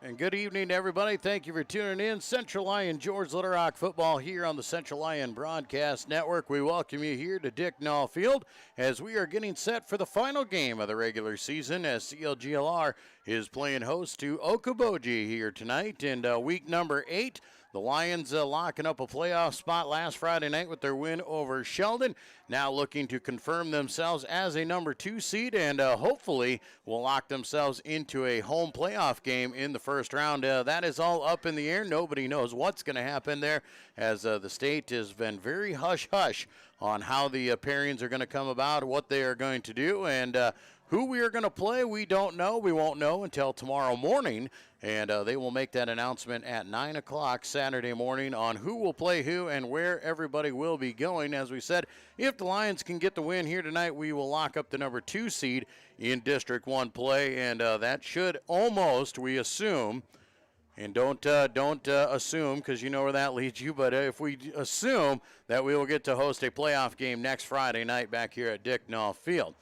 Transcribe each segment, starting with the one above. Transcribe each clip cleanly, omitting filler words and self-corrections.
And good evening, everybody. Thank you for tuning in. Central Lyon George Little Rock football here on the Central Lyon Broadcast Network. We welcome you here to Dick Nall Field as we are getting set for the final game of the regular season as CLGLR is playing host to Okoboji here tonight in week number 8. The Lions locking up a playoff spot last Friday night with their win over Sheldon. Now looking to confirm themselves as a number 2 seed and hopefully will lock themselves into a home playoff game in the first round. That is all up in the air. Nobody knows what's going to happen there as the state has been very hush-hush on how the pairings are going to come about, what they are going to do, and who we are going to play, we don't know. We won't know until tomorrow morning, and they will make that announcement at 9 o'clock Saturday morning on who will play who and where everybody will be going. As we said, if the Lions can get the win here tonight, we will lock up the number 2 seed in District 1 play, and that should almost, we assume, and don't assume because you know where that leads you, but if we assume that we will get to host a playoff game next Friday night back here at Dick Nall Field.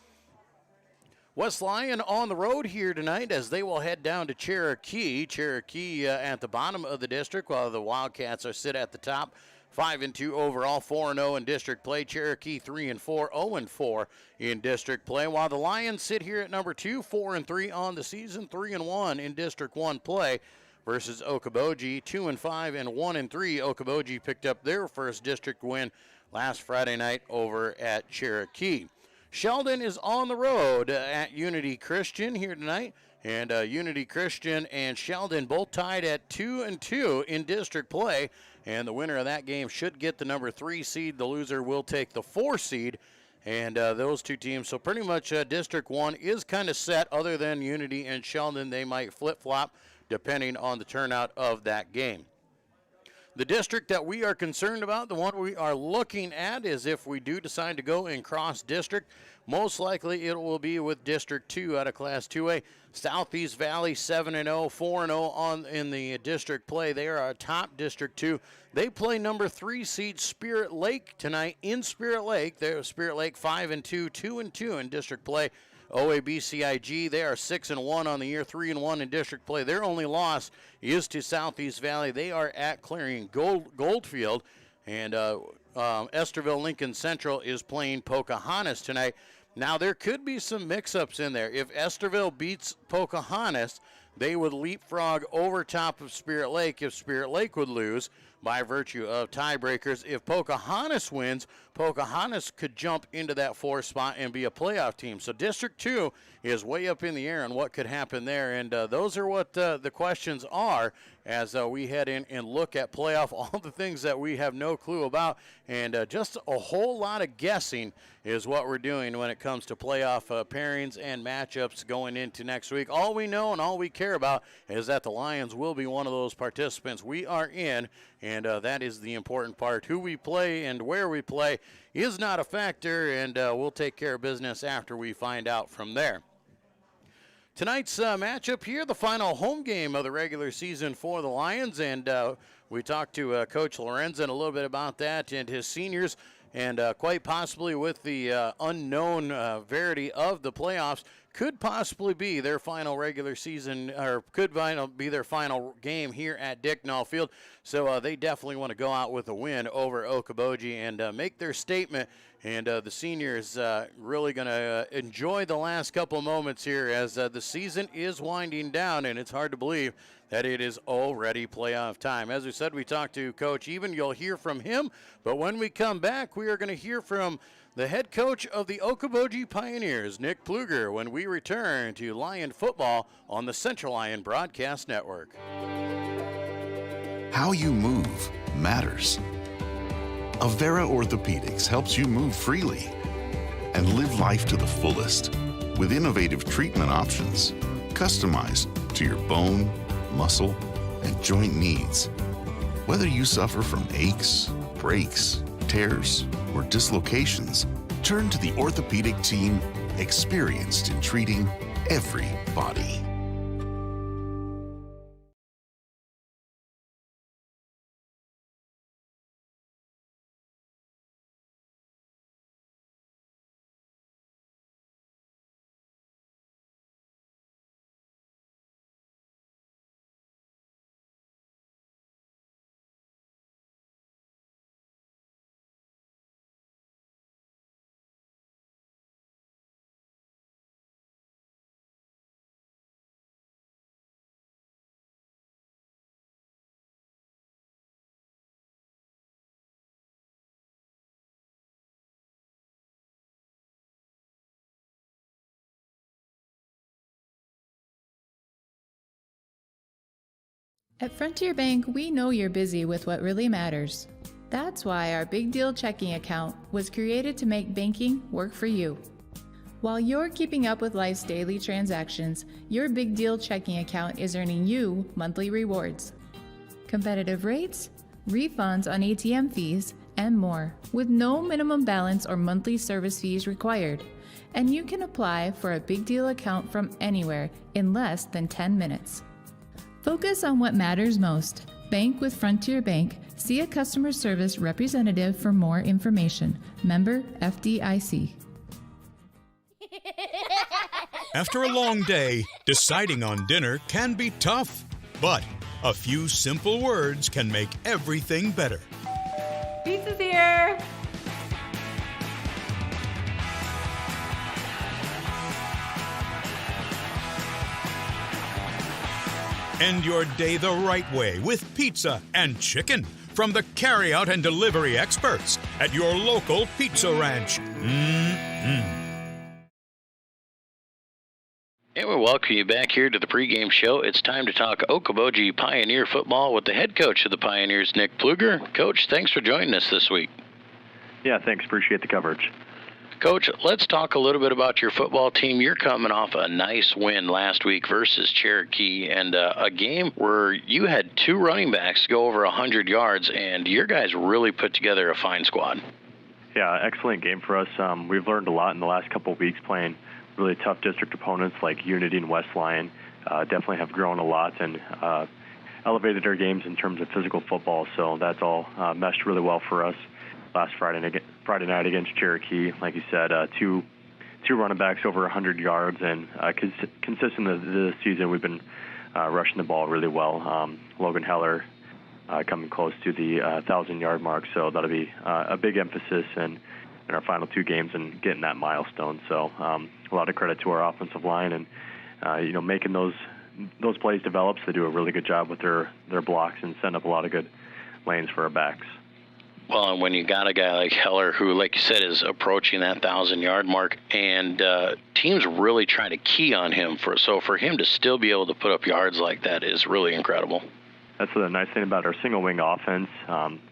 West Lyon on the road here tonight as they will head down to Cherokee. Cherokee at the bottom of the district while the Wildcats are sit at the top. 5-2 overall, 4-0 in district play. Cherokee 3-4, 0-4 in district play. While the Lions sit here at number 2, 4-3 on the season, 3-1 in District 1 play versus Okoboji, 2-5 and 1-3. Okoboji picked up their first district win last Friday night over at Cherokee. Sheldon is on the road at Unity Christian here tonight, and Unity Christian and Sheldon both tied at 2-2 in district play, and the winner of that game should get the number 3 seed. The loser will take the 4 seed, and those two teams, so pretty much District 1 is kind of set. Other than Unity and Sheldon, they might flip-flop depending on the turnout of that game. The district that we are concerned about, the one we are looking at, is if we do decide to go in cross-district, most likely it will be with District 2 out of Class 2A. Southeast Valley 7-0, 4-0 in the district play. They are our top District 2. They play number 3 seed Spirit Lake tonight in Spirit Lake. They're Spirit Lake 5-2, 2-2 in district play. OABCIG, they are 6-1 on the year, 3-1 in district play. Their only loss is to Southeast Valley. They are at Clarion Goldfield, and Estherville Lincoln Central is playing Pocahontas tonight. Now, there could be some mix-ups in there. If Estherville beats Pocahontas, they would leapfrog over top of Spirit Lake if Spirit Lake would lose by virtue of tiebreakers. If Pocahontas wins, Pocahontas could jump into that 4th spot and be a playoff team. So District 2 is way up in the air on what could happen there, and those are what the questions are as we head in and look at playoff, all the things that we have no clue about, and just a whole lot of guessing is what we're doing when it comes to playoff pairings and matchups going into next week. All we know and all we care about is that the Lions will be one of those participants. We are in, and that is the important part. Who we play and where we play is not a factor, and we'll take care of business after we find out from there. Tonight's matchup here, the final home game of the regular season for the Lions, and we talked to Coach Lorenzen a little bit about that and his seniors, and quite possibly with the unknown verity of the playoffs, could possibly be their final regular season, or could be their final game here at Dick Nall Field. So they definitely want to go out with a win over Okoboji and make their statement. And the seniors really going to enjoy the last couple of moments here as the season is winding down, and it's hard to believe that it is already playoff time. As we said, we talked to Coach Even. You'll hear from him, but when we come back, we are going to hear from the head coach of the Okoboji Pioneers, Nick Pluger, when we return to Lyon football on the Central Lyon Broadcast Network. How you move matters. Avera Orthopedics helps you move freely and live life to the fullest with innovative treatment options customized to your bone, muscle, and joint needs. Whether you suffer from aches, breaks, tears, or dislocations, turn to the orthopedic team experienced in treating every body. At Frontier Bank, we know you're busy with what really matters. That's why our Big Deal checking account was created to make banking work for you. While you're keeping up with life's daily transactions, your Big Deal checking account is earning you monthly rewards. Competitive rates, refunds on ATM fees, and more, with no minimum balance or monthly service fees required. And you can apply for a Big Deal account from anywhere in less than 10 minutes. Focus on what matters most. Bank with Frontier Bank. See a customer service representative for more information. Member FDIC. After a long day, deciding on dinner can be tough, but a few simple words can make everything better. Pizza's here! End your day the right way with pizza and chicken from the carryout and delivery experts at your local pizza ranch. And we welcome you back here to the pregame show. It's time to talk Okoboji Pioneer football with the head coach of the Pioneers, Nick Pluger. Coach, thanks for joining us this week. Yeah, thanks. Appreciate the coverage. Coach, let's talk a little bit about your football team. You're coming off a nice win last week versus Cherokee, and a game where you had two running backs go over 100 yards, and your guys really put together a fine squad. Yeah, excellent game for us. We've learned a lot in the last couple of weeks playing really tough district opponents like Unity and West Lyon. Definitely have grown a lot and elevated our games in terms of physical football, so that's all meshed really well for us. Last Friday night against Cherokee, like you said, two running backs over 100 yards, and consistent this season, we've been rushing the ball really well. Logan Heller coming close to the 1,000-yard mark, so that'll be a big emphasis in our final two games and getting that milestone. So a lot of credit to our offensive line and making those plays develop. So they do a really good job with their blocks and send up a lot of good lanes for our backs. Well, and when you got a guy like Heller who, like you said, is approaching that 1,000-yard mark, and teams really try to key on him, for him to still be able to put up yards like that is really incredible. That's the nice thing about our single wing offense.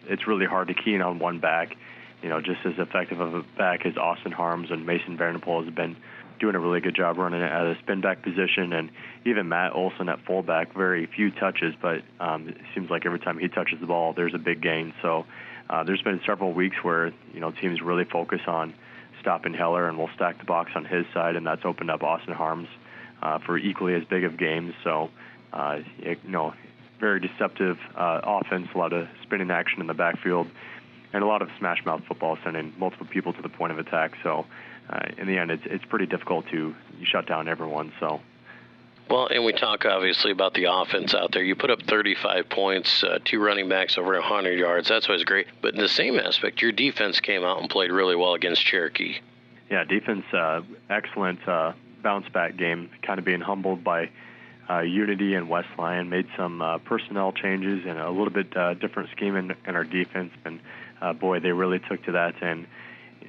It's really hard to key in on one back. Just as effective of a back as Austin Harms and Mason Vanderpool has been doing a really good job running at a spin back position, and even Matt Olson at fullback, very few touches, but it seems like every time he touches the ball, there's a big gain. So there's been several weeks where teams really focus on stopping Heller, and we'll stack the box on his side, and that's opened up Austin Harms for equally as big of games. So very deceptive offense, a lot of spinning action in the backfield, and a lot of smash mouth football, sending multiple people to the point of attack. So in the end, it's pretty difficult to shut down everyone. So. Well, and we talk obviously about the offense out there. You put up 35 points, two running backs over 100 yards. That's always great. But in the same aspect, your defense came out and played really well against Cherokee. Yeah, defense, excellent bounce back game, kind of being humbled by Unity and West Lyon. Made some personnel changes and a little bit different scheme in our defense. And, they really took to that. And,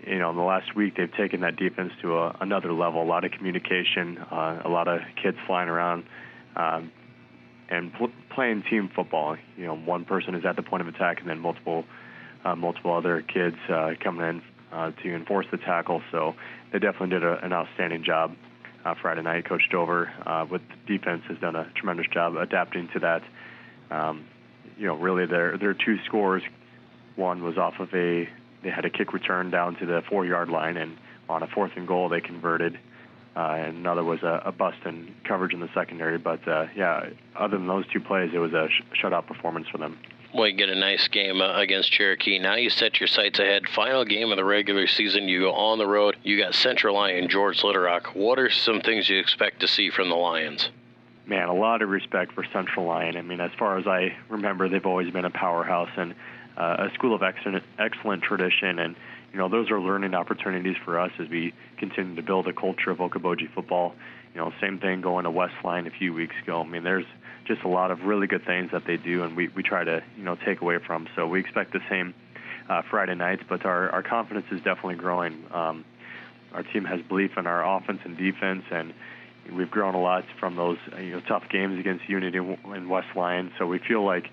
in the last week, they've taken that defense to another level. A lot of communication, a lot of kids flying around, and playing team football. One person is at the point of attack, and then multiple other kids coming in to enforce the tackle. So they definitely did an outstanding job Friday night. Coach Dover with defense has done a tremendous job adapting to that. Really their two scores. One was off of they had a kick return down to the 4-yard line, and on a 4th and goal, they converted. And another was a bust in coverage in the secondary. But, other than those two plays, it was a shutout performance for them. Well, you get a nice game against Cherokee. Now you set your sights ahead. Final game of the regular season. You go on the road. You got Central Lyon, George Little Rock. What are some things you expect to see from the Lions? Man, a lot of respect for Central Lyon. I mean, as far as I remember, they've always been a powerhouse and a school of excellent tradition, and those are learning opportunities for us as we continue to build a culture of Okoboji football. Same thing going to West Lyon a few weeks ago. I mean, there's just a lot of really good things that they do, and we try to take away from. So we expect the same Friday nights, but our confidence is definitely growing. Our team has belief in our offense and defense, and We've grown a lot from those tough games against Unity and West Lyon, so we feel like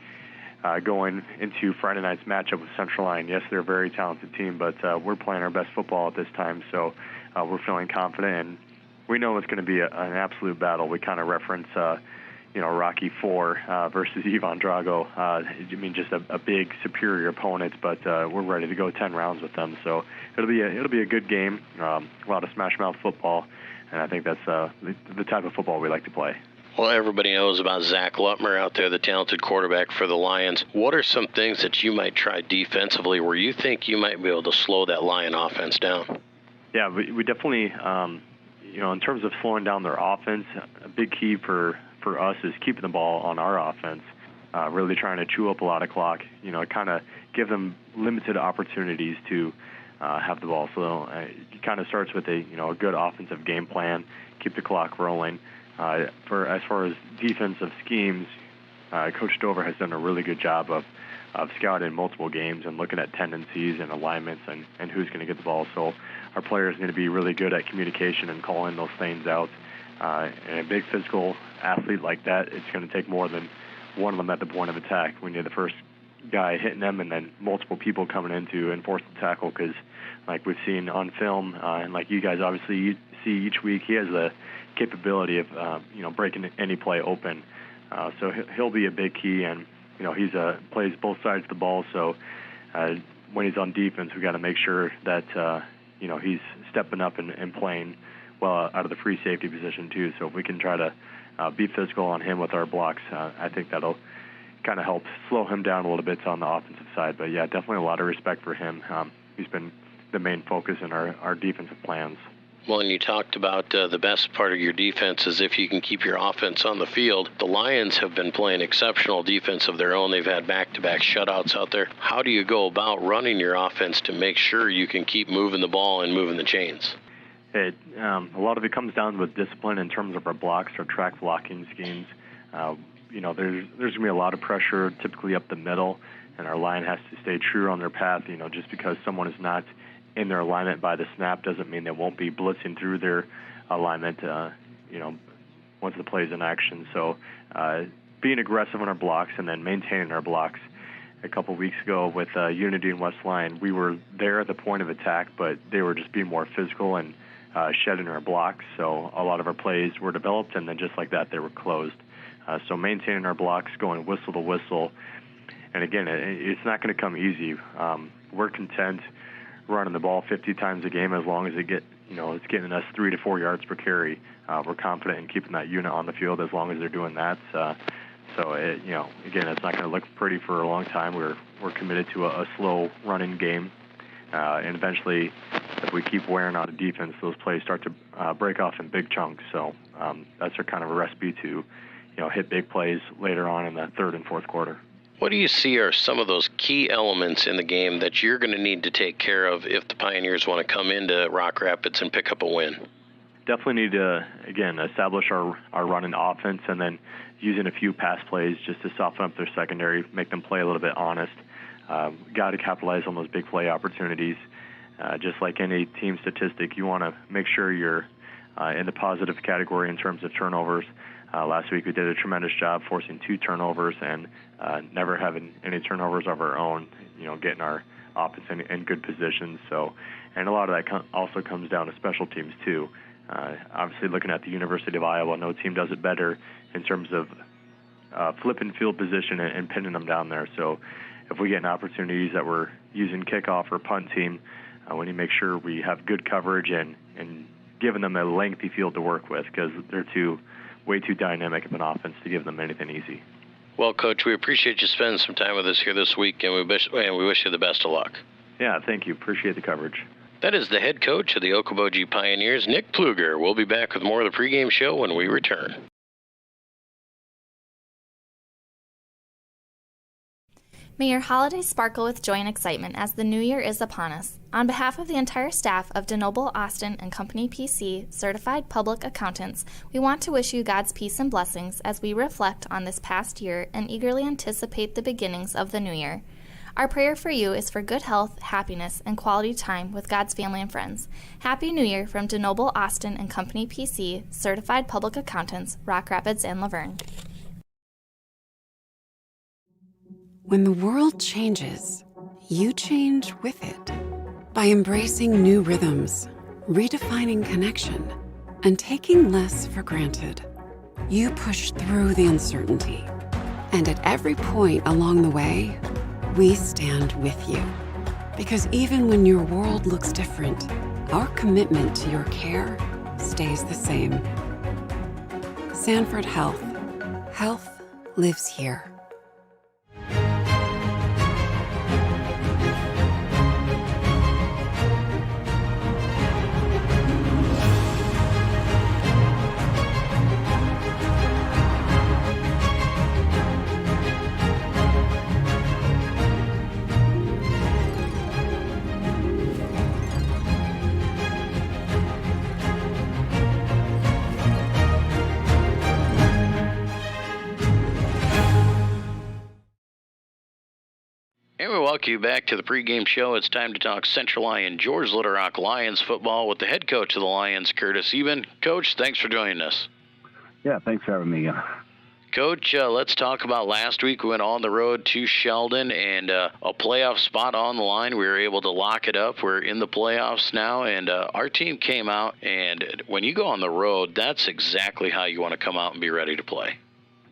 going into Friday night's matchup with Central Lyon, yes, they're a very talented team, but we're playing our best football at this time, so we're feeling confident, and we know it's going to be an absolute battle. We kind of reference, Rocky IV versus Ivan Drago. Just a big, superior opponent, but we're ready to go 10 rounds with them, so it'll be a good game, a lot of smash-mouth football, and I think that's the type of football we like to play. Well, everybody knows about Zach Lutmer out there, the talented quarterback for the Lions. What are some things that you might try defensively where you think you might be able to slow that Lion offense down? Yeah, we definitely, in terms of slowing down their offense, a big key for us is keeping the ball on our offense, really trying to chew up a lot of clock, kind of give them limited opportunities to have the ball. So it kind of starts with a good offensive game plan, keep the clock rolling. As far as defensive schemes, Coach Dover has done a really good job of scouting multiple games and looking at tendencies and alignments and who's going to get the ball. So our players need to be really good at communication and calling those things out. And a big physical athlete like that, it's going to take more than one of them at the point of attack. We need the first guy hitting them and then multiple people coming in to enforce the tackle because, like we've seen on film, and like you guys obviously see each week, he has the capability of breaking any play open. So he'll be a big key, and he's plays both sides of the ball. So when he's on defense, we got to make sure that he's stepping up and playing well out of the free safety position too. So if we can try to be physical on him with our blocks, I think that'll kind of help slow him down a little bit on the offensive side. But yeah, definitely a lot of respect for him. He's been the main focus in our defensive plans. Well, and you talked about the best part of your defense is if you can keep your offense on the field. The Lions have been playing exceptional defense of their own. They've had back-to-back shutouts out there. How do you go about running your offense to make sure you can keep moving the ball and moving the chains? A lot of it comes down with discipline in terms of our blocks, our track blocking schemes. There's going to be a lot of pressure typically up the middle, and our line has to stay true on their path. Just because someone is not in their alignment by the snap doesn't mean they won't be blitzing through their alignment, once the play's in action. So being aggressive on our blocks and then maintaining our blocks. A couple weeks ago with Unity and West Lyon, we were there at the point of attack, but they were just being more physical and shedding our blocks. So a lot of our plays were developed, and then just like that, they were closed. So maintaining our blocks, going whistle to whistle. And again, it's not going to come easy. We're content running the ball 50 times a game as long as it's getting us 3 to 4 yards per carry. We're confident in keeping that unit on the field as long as they're doing that. Again, it's not going to look pretty for a long time. We're committed to a slow running game, and eventually, if we keep wearing out a defense, those plays start to break off in big chunks. So that's our kind of a recipe to, hit big plays later on in the third and fourth quarter. What do you see are some of those key elements in the game that you're going to need to take care of if the Pioneers want to come into Rock Rapids and pick up a win? Definitely need to, again, establish our running offense and then using a few pass plays just to soften up their secondary, make them play a little bit honest. Got to capitalize on those big play opportunities. Just like any team statistic, you want to make sure you're in the positive category in terms of turnovers. Last week we did a tremendous job forcing 2 turnovers and never having any turnovers of our own, getting our offense in good positions. So, and a lot of that also comes down to special teams too. Obviously looking at the University of Iowa, no team does it better in terms of flipping field position and pinning them down there. So if we get opportunities that we're using kickoff or punt team, we need to make sure we have good coverage and giving them a lengthy field to work with because they're way too dynamic of an offense to give them anything easy. Well, Coach, we appreciate you spending some time with us here this week, and we wish you the best of luck. Yeah, thank you. Appreciate the coverage. That is the head coach of the Okoboji Pioneers, Nick Pluger. We'll be back with more of the pregame show when we return. May your holidays sparkle with joy and excitement as the new year is upon us. On behalf of the entire staff of DeNoble, Austin & Company PC, Certified Public Accountants, we want to wish you God's peace and blessings as we reflect on this past year and eagerly anticipate the beginnings of the new year. Our prayer for you is for good health, happiness, and quality time with God's family and friends. Happy New Year from DeNoble, Austin and Company PC, Certified Public Accountants, Rock Rapids and Laverne. When the world changes, you change with it. By embracing new rhythms, redefining connection, and taking less for granted, you push through the uncertainty. And at every point along the way, we stand with you. Because even when your world looks different, our commitment to your care stays the same. Sanford Health. Health lives here. And we welcome you back to the pregame show. It's time to talk Central Lyon, George Little Rock Lions football with the head coach of the Lions, Curtis Eben. Coach, thanks for joining us. Yeah, thanks for having me again. Coach, let's talk about last week. We went on the road to Sheldon, and a playoff spot on the line. We were able to lock it up. We're in the playoffs now, and our team came out, and when you go on the road, that's exactly how you want to come out and be ready to play.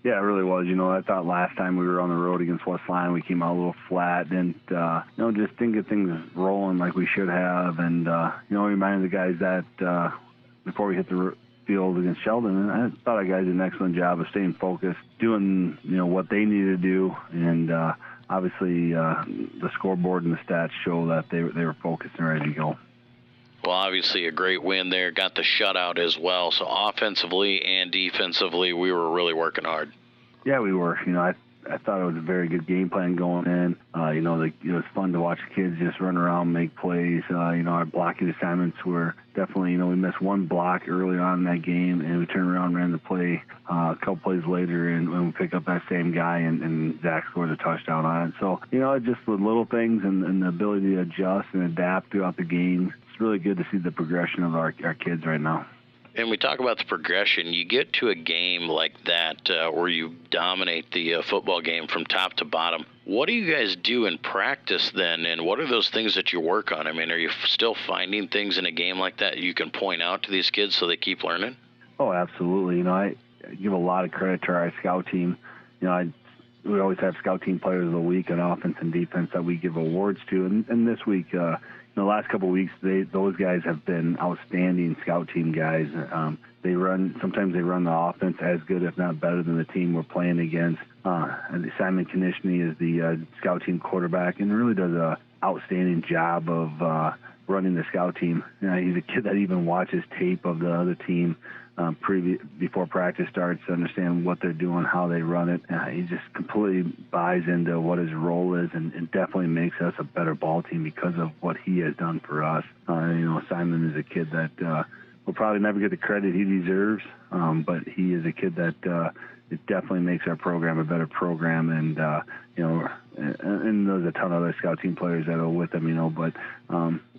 Yeah, it really was. I thought last time we were on the road against West Lyon, we came out a little flat and, just didn't get things rolling like we should have. And, reminded the guys that before we hit the field against Sheldon, and I thought our guys did an excellent job of staying focused, doing, what they needed to do. And obviously the scoreboard and the stats show that they were focused and ready to go. Well, obviously a great win there. Got the shutout as well. So offensively and defensively, we were really working hard. Yeah, we were. I thought it was a very good game plan going in. It was fun to watch kids just run around, make plays. Our blocking assignments were definitely, we missed one block early on in that game, and we turned around and ran the play a couple plays later, and we pick up that same guy, and Zach scored a touchdown on it. So, just the little things and the ability to adjust and adapt throughout the game. It's really good to see the progression of our kids right now. And we talk about the progression. You get to a game like that where you dominate the football game from top to bottom. What do you guys do in practice then, and what are those things that you work on? I mean, are you still finding things in a game like that you can point out to these kids so they keep learning? Oh, absolutely. I give a lot of credit to our scout team. We always have scout team players of the week on offense and defense that we give awards to. And this week, the last couple of weeks, those guys have been outstanding scout team guys. Sometimes they run the offense as good, if not better, than the team we're playing against. And Simon Konishny is the scout team quarterback and really does an outstanding job of running the scout team. He's a kid that even watches tape of the other team before practice starts to understand what they're doing, how they run it. He just completely buys into what his role is and definitely makes us a better ball team because of what he has done for us. Simon is a kid that will probably never get the credit he deserves, but he is a kid that it definitely makes our program a better program. And there's a ton of other scout team players that are with them, but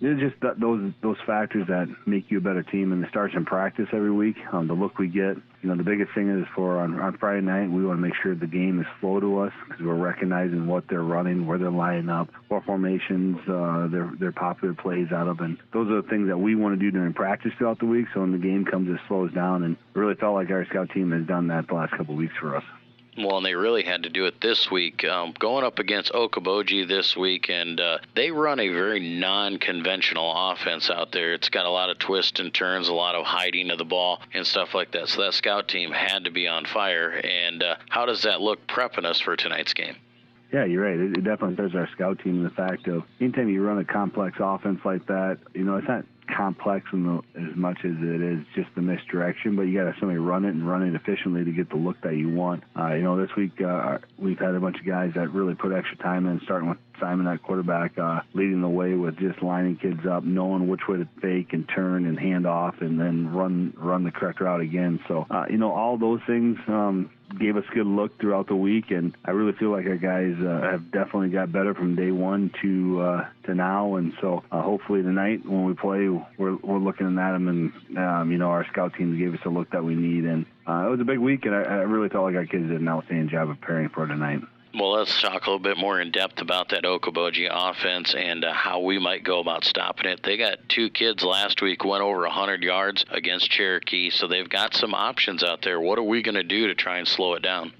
it's just those factors that make you a better team, and it starts in practice every week. The look we get, the biggest thing is on Friday night, we want to make sure the game is flow to us because we're recognizing what they're running, where they're lining up, what formations their popular plays out of, and those are the things that we want to do during practice throughout the week. So when the game comes, it slows down, and it really felt like our scout team has done that the last couple of weeks for us. Well, and they really had to do it this week, going up against Okoboji this week, and they run a very non-conventional offense out there. It's got a lot of twists and turns, a lot of hiding of the ball and stuff like that. So that scout team had to be on fire. And how does that look prepping us for tonight's game? Yeah, you're right. It definitely serves our scout team in the fact of anytime you run a complex offense like that, it's not complex as much as it is just the misdirection, but you got to somebody run it and run it efficiently to get the look that you want. This week we've had a bunch of guys that really put extra time in, starting with Simon at quarterback, leading the way with just lining kids up, knowing which way to fake and turn and hand off, and then run the correct route again. So, all those things gave us a good look throughout the week, and I really feel like our guys have definitely got better from day one to now. And so hopefully tonight when we play, we're looking at them, and our scout team gave us a look that we need. And it was a big week, and I really felt like our kids did an outstanding job of preparing for tonight. Well, let's talk a little bit more in depth about that Okoboji offense and how we might go about stopping it. They got 2 kids last week went over 100 yards against Cherokee, so they've got some options out there. What are we going to do to try and slow it down?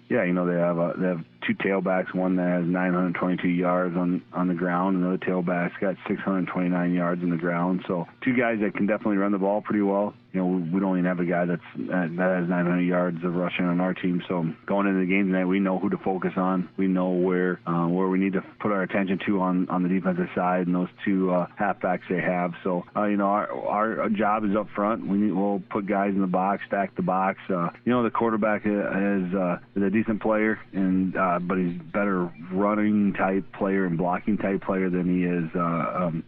Yeah, they have 2 tailbacks, one that has 922 yards on the ground, and the other tailback's got 629 yards on the ground. So 2 guys that can definitely run the ball pretty well. We don't even have a guy that has 900 yards of rushing on our team. So going into the game tonight, we know who to focus on. We know where we need to put our attention to on the defensive side, and those 2 halfbacks they have. So our job is up front. We'll put guys in the box, stack the box. The quarterback is a decent player, and but he's better running type player and blocking type player than he is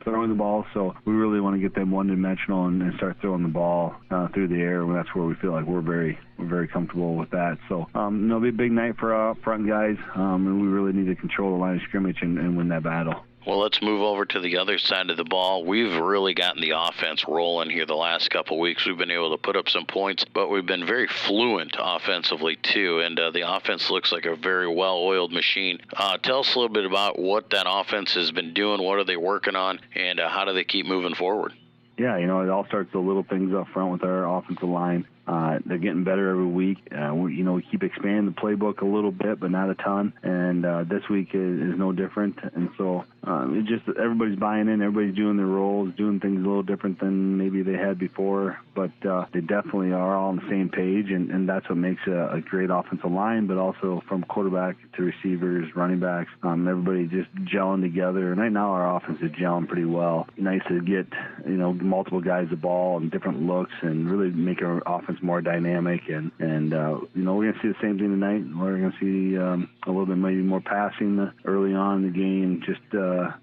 throwing the ball. So we really want to get them one-dimensional and start throwing the ball through the air. And that's where we feel like we're very comfortable with that. So it'll be a big night for our front guys, and we really need to control the line of scrimmage and win that battle. Well, let's move over to the other side of the ball. We've really gotten the offense rolling here the last couple of weeks. We've been able to put up some points, but we've been very fluent offensively too, and the offense looks like a very well-oiled machine. Tell us a little bit about what that offense has been doing, what are they working on, and how do they keep moving forward? Yeah, it all starts with the little things up front with our offensive line. They're getting better every week. We keep expanding the playbook a little bit, but not a ton. And this week is no different. And so it just everybody's buying in. Everybody's doing their roles, doing things a little different than maybe they had before. But they definitely are all on the same page, and that's what makes a great offensive line. But also from quarterback to receivers, running backs, everybody just gelling together. And right now our offense is gelling pretty well. Nice to get multiple guys the ball and different looks, and really make our offense more dynamic, and we're going to see the same thing tonight. We're going to see a little bit maybe more passing early on in the game, just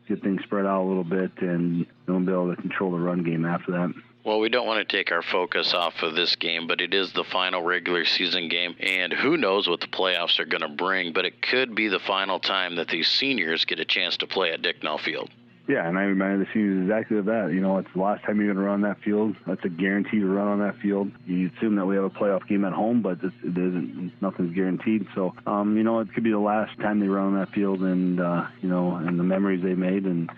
get things spread out a little bit, and we'll be able to control the run game after that. Well, we don't want to take our focus off of this game, but it is the final regular season game, and who knows what the playoffs are going to bring, but it could be the final time that these seniors get a chance to play at Dicknall Field. Yeah, and I reminded the seniors exactly of that. It's the last time you're going to run that field. That's a guarantee to run on that field. You assume that we have a playoff game at home, but it isn't. Nothing's guaranteed. So, it could be the last time they run on that field, and and the memories they made, and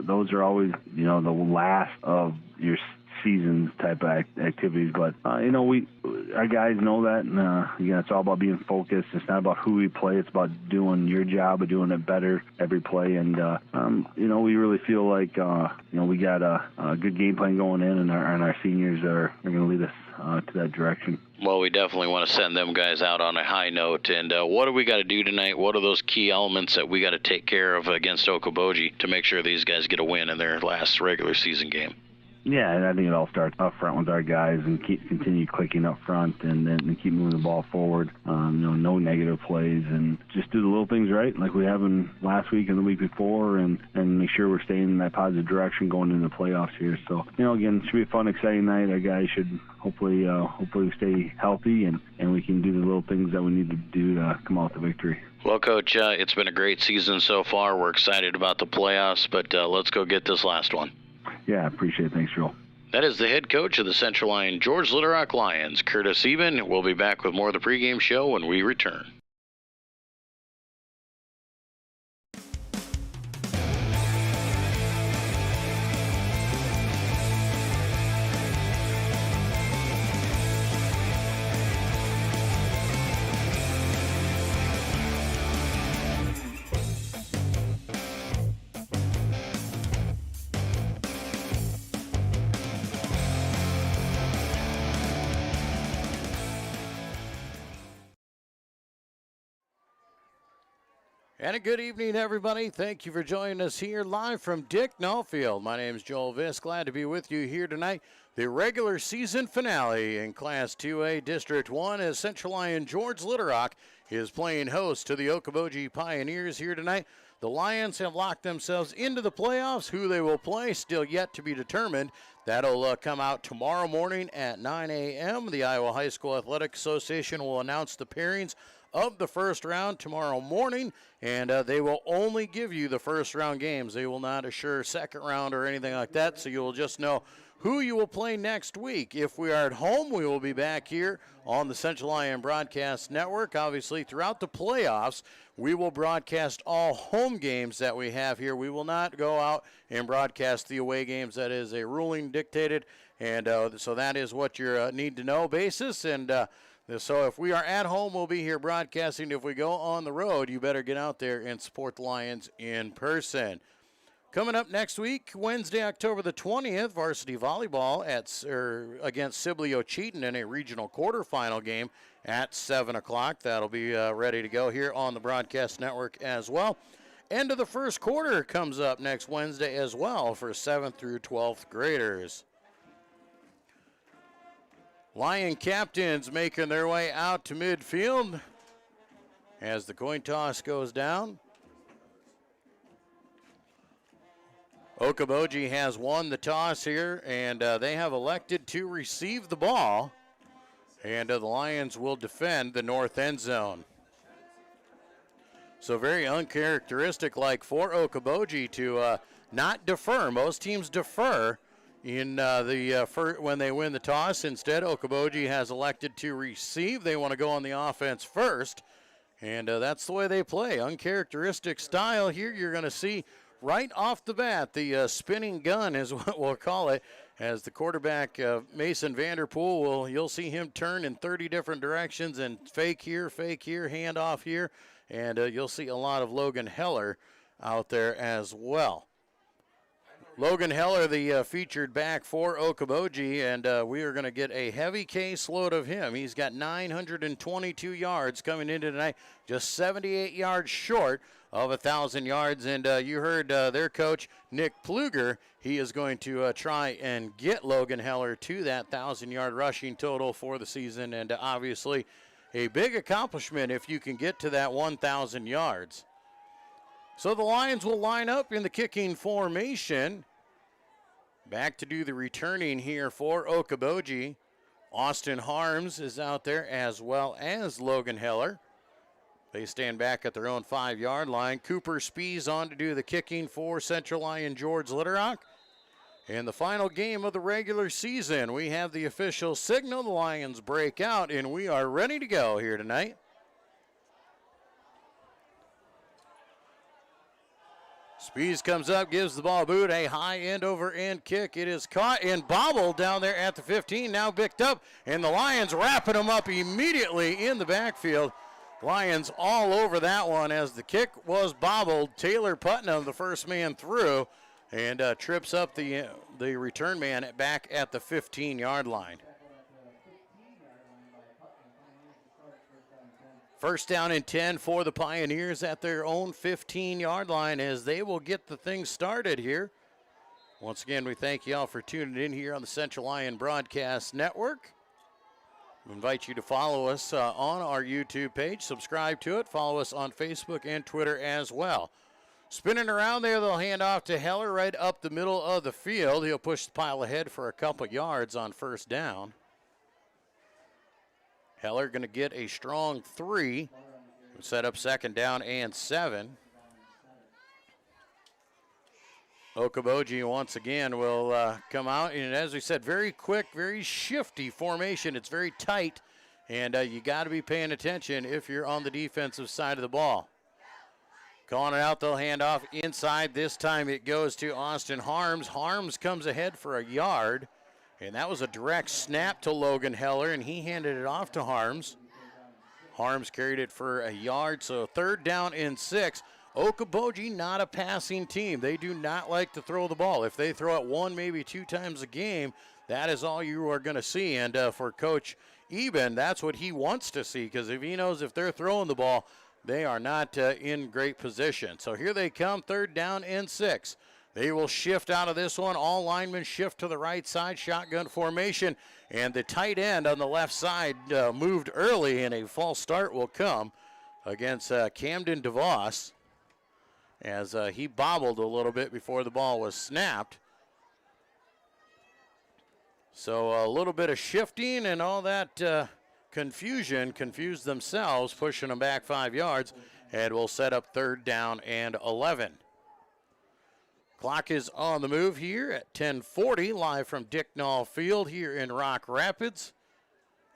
those are always the last of your seasons type of activities. But our guys know that, and it's all about being focused. It's not about who we play. It's about doing your job of doing it better every play. And we really feel like we got a good game plan going in, and our seniors are going to lead us to that direction. Well, we definitely want to send them guys out on a high note. And what do we got to do tonight? What are those key elements that we got to take care of against Okoboji to make sure these guys get a win in their last regular season game? Yeah, and I think it all starts up front with our guys, and continue clicking up front, and then keep moving the ball forward. No negative plays, and just do the little things right, like we have in last week and the week before, and make sure we're staying in that positive direction going into the playoffs here. So, again, it should be a fun, exciting night. Our guys should hopefully stay healthy, and we can do the little things that we need to do to come out with the victory. Well, Coach, it's been a great season so far. We're excited about the playoffs, but let's go get this last one. Yeah, I appreciate it. Thanks, Joel. That is the head coach of the Central Lyon George Little Rock Lions, Curtis Eben. We'll be back with more of the pregame show when we return. And a good evening, everybody. Thank you for joining us here live from Dick Field. My name is Joel Viss. Glad to be with you here tonight. The regular season finale in Class 2A District 1 as Central Lyon George Little Rock is playing host to the Okoboji Pioneers here tonight. The Lions have locked themselves into the playoffs. Who they will play still yet to be determined. That'll come out tomorrow morning at 9 a.m. The Iowa High School Athletic Association will announce the pairings of the first round tomorrow morning, and they will only give you the first round games. They will not assure second round or anything like that, so you will just know who you will play next week. If we are at home, we will be back here on the Central Lyon Broadcast Network. Obviously, throughout the playoffs, we will broadcast all home games that we have here. We will not go out and broadcast the away games. That is a ruling dictated, and so that is what your need-to-know basis, and so if we are at home, we'll be here broadcasting. If we go on the road, you better get out there and support the Lions in person. Coming up next week, Wednesday, October the 20th, varsity volleyball against Sibley Ocheyedan in a regional quarterfinal game at 7 o'clock. That'll be ready to go here on the broadcast network as well. End of the first quarter comes up next Wednesday as well for 7th through 12th graders. Lion captains making their way out to midfield as the coin toss goes down. Okoboji has won the toss here, and they have elected to receive the ball. And the Lions will defend the north end zone. So very uncharacteristic like for Okoboji to not defer. Most teams defer in when they win the toss. Instead, Okoboji has elected to receive. They want to go on the offense first, and that's the way they play. Uncharacteristic style here. You're going to see right off the bat the spinning gun is what we'll call it, as the quarterback Mason Vanderpool you'll see him turn in 30 different directions and fake here, hand off here, and you'll see a lot of Logan Heller out there as well. Logan Heller, the featured back for Okoboji, and we are going to get a heavy caseload of him. He's got 922 yards coming into tonight, just 78 yards short of 1,000 yards. And you heard their coach, Nick Pluger. He is going to try and get Logan Heller to that 1,000-yard rushing total for the season, and obviously a big accomplishment if you can get to that 1,000 yards. So the Lions will line up in the kicking formation. Back to do the returning here for Okoboji. Austin Harms is out there as well as Logan Heller. They stand back at their own 5-yard line. Cooper Spees on to do the kicking for Central Lyon George Little Rock. In the final game of the regular season, we have the official signal. The Lions break out, and we are ready to go here tonight. Spees comes up, gives the ball a boot, a high end-over-end kick. It is caught and bobbled down there at the 15, now picked up, and the Lions wrapping them up immediately in the backfield. Lions all over that one as the kick was bobbled. Taylor Putnam, the first man through, and trips up the return man back at the 15-yard line. First down and 10 for the Pioneers at their own 15-yard line as they will get the thing started here. Once again, we thank you all for tuning in here on the Central Lyon Broadcast Network. We invite you to follow us on our YouTube page, subscribe to it, follow us on Facebook and Twitter as well. Spinning around there, they'll hand off to Heller right up the middle of the field. He'll push the pile ahead for a couple yards on first down. Heller going to get a strong 3. Set up second down and 7. Okoboji once again will come out. And as we said, very quick, very shifty formation. It's very tight, and you got to be paying attention if you're on the defensive side of the ball. Calling it out, they'll hand off inside. This time it goes to Austin Harms. Harms comes ahead for a yard. And that was a direct snap to Logan Heller, and he handed it off to Harms. Harms carried it for a yard, so third down and 6. Okoboji not a passing team. They do not like to throw the ball. If they throw it 1, maybe 2 times a game, that is all you are going to see. And for Coach Eben, that's what he wants to see, because if he knows if they're throwing the ball, they are not in great position. So here they come, 3rd down and 6. They will shift out of this one. All linemen shift to the right side, shotgun formation, and the tight end on the left side moved early, and a false start will come against Camden DeVos as he bobbled a little bit before the ball was snapped. So a little bit of shifting and all that confusion confused themselves, pushing them back 5 yards, and will set up 3rd down and 11. Clock is on the move here at 10:40, live from Dicknall Field here in Rock Rapids.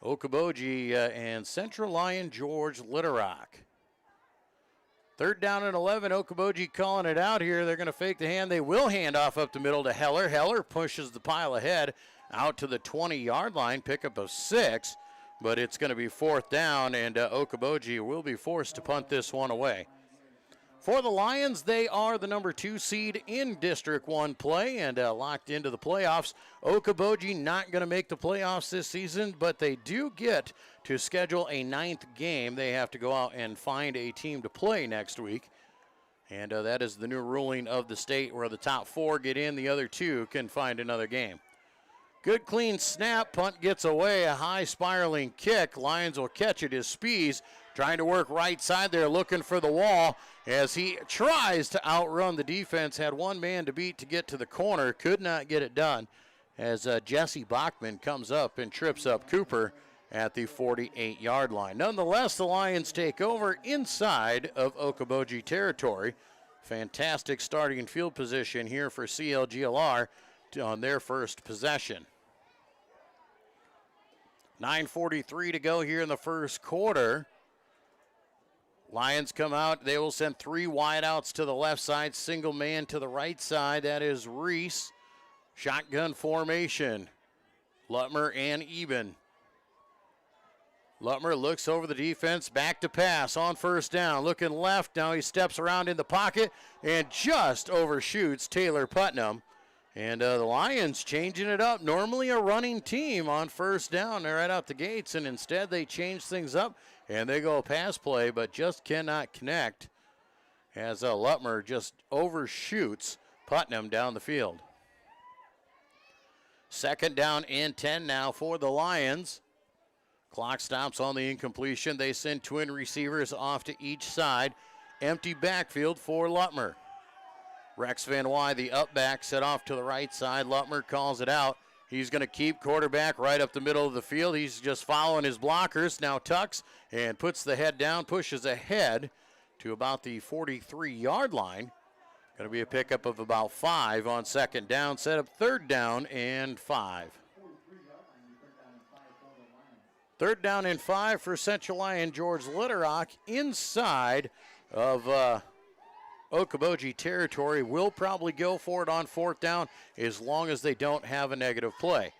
Okoboji and Central Lyon George Litterock. 3rd down and 11, Okoboji calling it out here. They're going to fake the hand. They will hand off up the middle to Heller. Heller pushes the pile ahead out to the 20-yard line, pickup of 6, but it's going to be 4th down, and Okoboji will be forced to punt this one away. For the Lions, they are the number 2 seed in District 1 play and locked into the playoffs. Okoboji not going to make the playoffs this season, but they do get to schedule a 9th game. They have to go out and find a team to play next week. And that is the new ruling of the state, where the top 4 get in, the other 2 can find another game. Good clean snap, punt gets away, a high spiraling kick. Lions will catch it as Spees trying to work right side there, looking for the wall as he tries to outrun the defense. Had one man to beat to get to the corner, could not get it done as Jesse Bachman comes up and trips up Cooper at the 48-yard line. Nonetheless, the Lions take over inside of Okoboji territory. Fantastic starting field position here for CLGLR on their first possession. 9:43 to go here in the first quarter. Lions come out. They will send 3 wideouts to the left side, single man to the right side. That is Reese. Shotgun formation. Lutmer and Eben. Lutmer looks over the defense, back to pass on 1st down. Looking left, now he steps around in the pocket and just overshoots Taylor Putnam. And the Lions changing it up. Normally a running team on 1st down. They're right out the gates, and instead they change things up, and they go pass play, but just cannot connect as Lutmer just overshoots Putnam down the field. 2nd down and 10 now for the Lions. Clock stops on the incompletion. They send twin receivers off to each side. Empty backfield for Lutmer. Rex Van Wy, the up back, set off to the right side. Lutmer calls it out. He's going to keep quarterback right up the middle of the field. He's just following his blockers. Now tucks and puts the head down, pushes ahead to about the 43-yard line. Going to be a pickup of about 5 on 2nd down. Set up 3rd down and 5. 3rd down and 5 for Central Lyon George Litterock inside of Okoboji territory. Will probably go for it on 4th down as long as they don't have a negative play.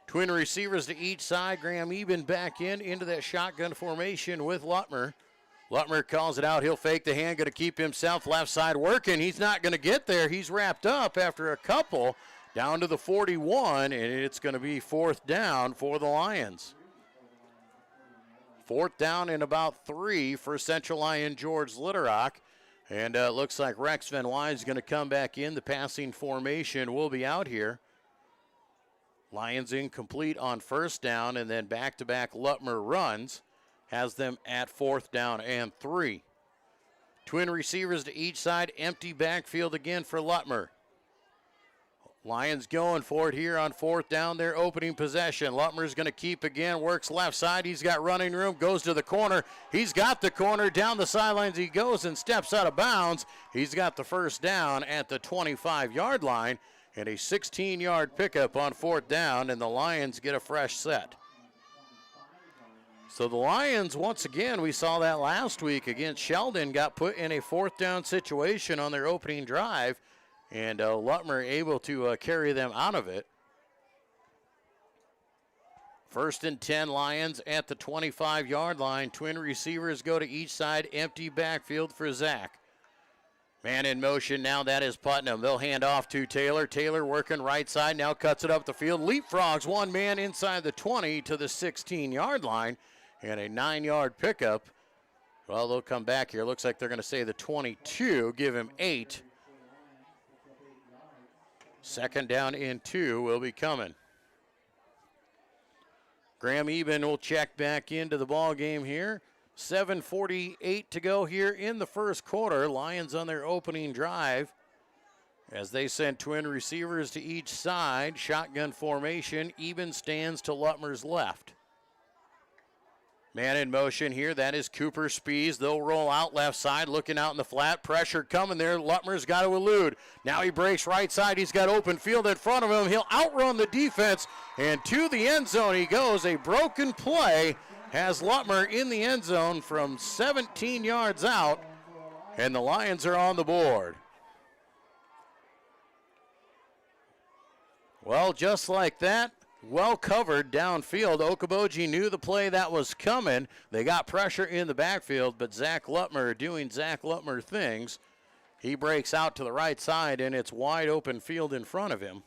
Twin receivers to each side. Graham Eben back into that shotgun formation with Lutmer. Lutmer calls it out. He'll fake the hand, going to keep himself left side working. He's not going to get there. He's wrapped up after a couple down to the 41, and it's going to be 4th down for the Lions. 4th down and about 3 for Central Lyon George Litterock. And it looks like Rex Van Wy is going to come back in. The passing formation will be out here. Lions incomplete on 1st down, and then back-to-back Lutmer runs. Has them at 4th down and 3. Twin receivers to each side. Empty backfield again for Lutmer. Lions going for it here on 4th down, their opening possession. Lutmer's going to keep again, works left side. He's got running room, goes to the corner. He's got the corner, down the sidelines he goes and steps out of bounds. He's got the 1st down at the 25-yard line and a 16-yard pickup on 4th down, and the Lions get a fresh set. So the Lions, once again, we saw that last week against Sheldon, got put in a 4th down situation on their opening drive. And Lutmer able to carry them out of it. 1st and 10 Lions at the 25-yard line. Twin receivers go to each side. Empty backfield for Zach. Man in motion now, that is Putnam. They'll hand off to Taylor. Taylor working right side, now cuts it up the field. Leapfrogs one man inside the 20 to the 16-yard line. And a 9-yard pickup Well, they'll come back here. Looks like they're going to say the 22, give him 8. Second down and 2 will be coming. Graham Eben will check back into the ball game here. 7:48 to go here in the first quarter. Lions on their opening drive as they send twin receivers to each side. Shotgun formation. Eben stands to Lutmer's left. Man in motion here. That is Cooper Spees. They'll roll out left side, looking out in the flat. Pressure coming there. Lutmer's got to elude. Now he breaks right side. He's got open field in front of him. He'll outrun the defense, and to the end zone he goes. A broken play has Lutmer in the end zone from 17 yards out, and the Lions are on the board. Well, just like that, well covered downfield. Okoboji knew the play that was coming. They got pressure in the backfield, but Zach Lutmer doing Zach Lutmer things. He breaks out to the right side, and it's wide open field in front of him.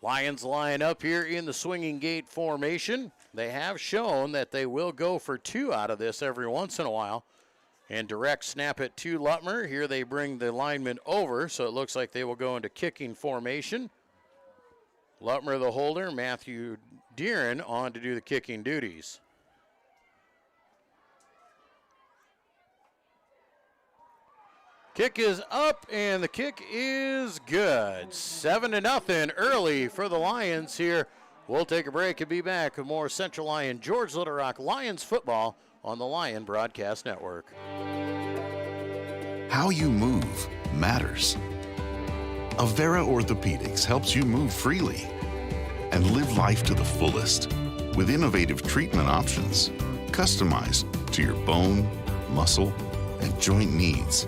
Lions line up here in the swinging gate formation. They have shown that they will go for 2 out of this every once in a while. And direct snap it to Lutmer. Here they bring the lineman over, so it looks like they will go into kicking formation. Lutmer the holder, Matthew Deeren on to do the kicking duties. Kick is up, and the kick is good. 7-0 early for the Lions here. We'll take a break and be back with more Central Lyon George Little Rock Lions football on the Lyon Broadcast Network. How you move matters. Avera Orthopedics helps you move freely and live life to the fullest with innovative treatment options customized to your bone, muscle, and joint needs.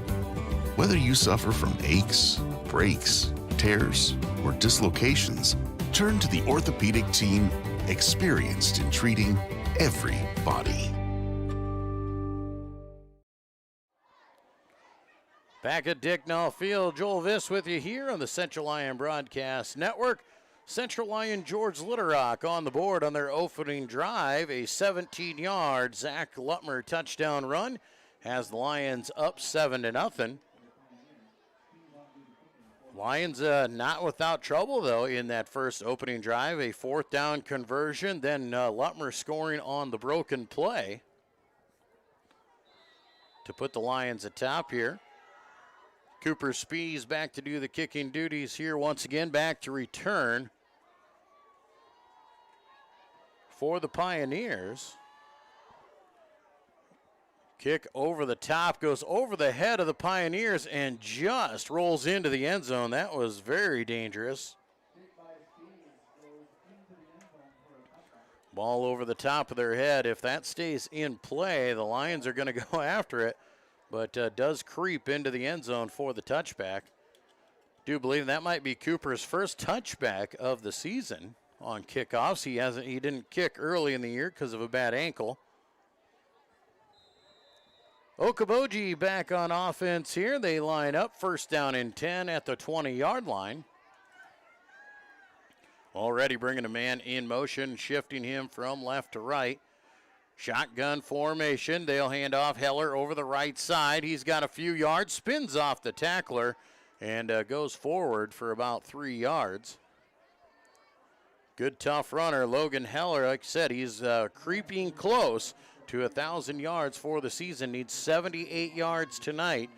Whether you suffer from aches, breaks, tears, or dislocations, turn to the orthopedic team experienced in treating every body. Back at Dicknall Field, Joel Viss with you here on the Central Lyon Broadcast Network. Central Lyon George Little Rock on the board on their opening drive. A 17-yard Zach Lutmer touchdown run has the Lions up 7-0. Lions not without trouble, though, in that first opening drive. A 4th down conversion, then Lutmer scoring on the broken play to put the Lions atop here. Cooper Spees back to do the kicking duties here once again, back to return for the Pioneers. Kick over the top, goes over the head of the Pioneers and just rolls into the end zone. That was very dangerous. Ball over the top of their head. If that stays in play, the Lions are going to go after it, but does creep into the end zone for the touchback. Do believe that might be Cooper's first touchback of the season on kickoffs. He didn't kick early in the year because of a bad ankle. Okoboji back on offense here. They line up 1st down and 10 at the 20-yard line. Already bringing a man in motion, shifting him from left to right. Shotgun formation. They'll hand off Heller over the right side. He's got a few yards, spins off the tackler, and goes forward for about 3 yards. Good tough runner, Logan Heller. Like I said, he's creeping close to 1,000 yards for the season. Needs 78 yards tonight.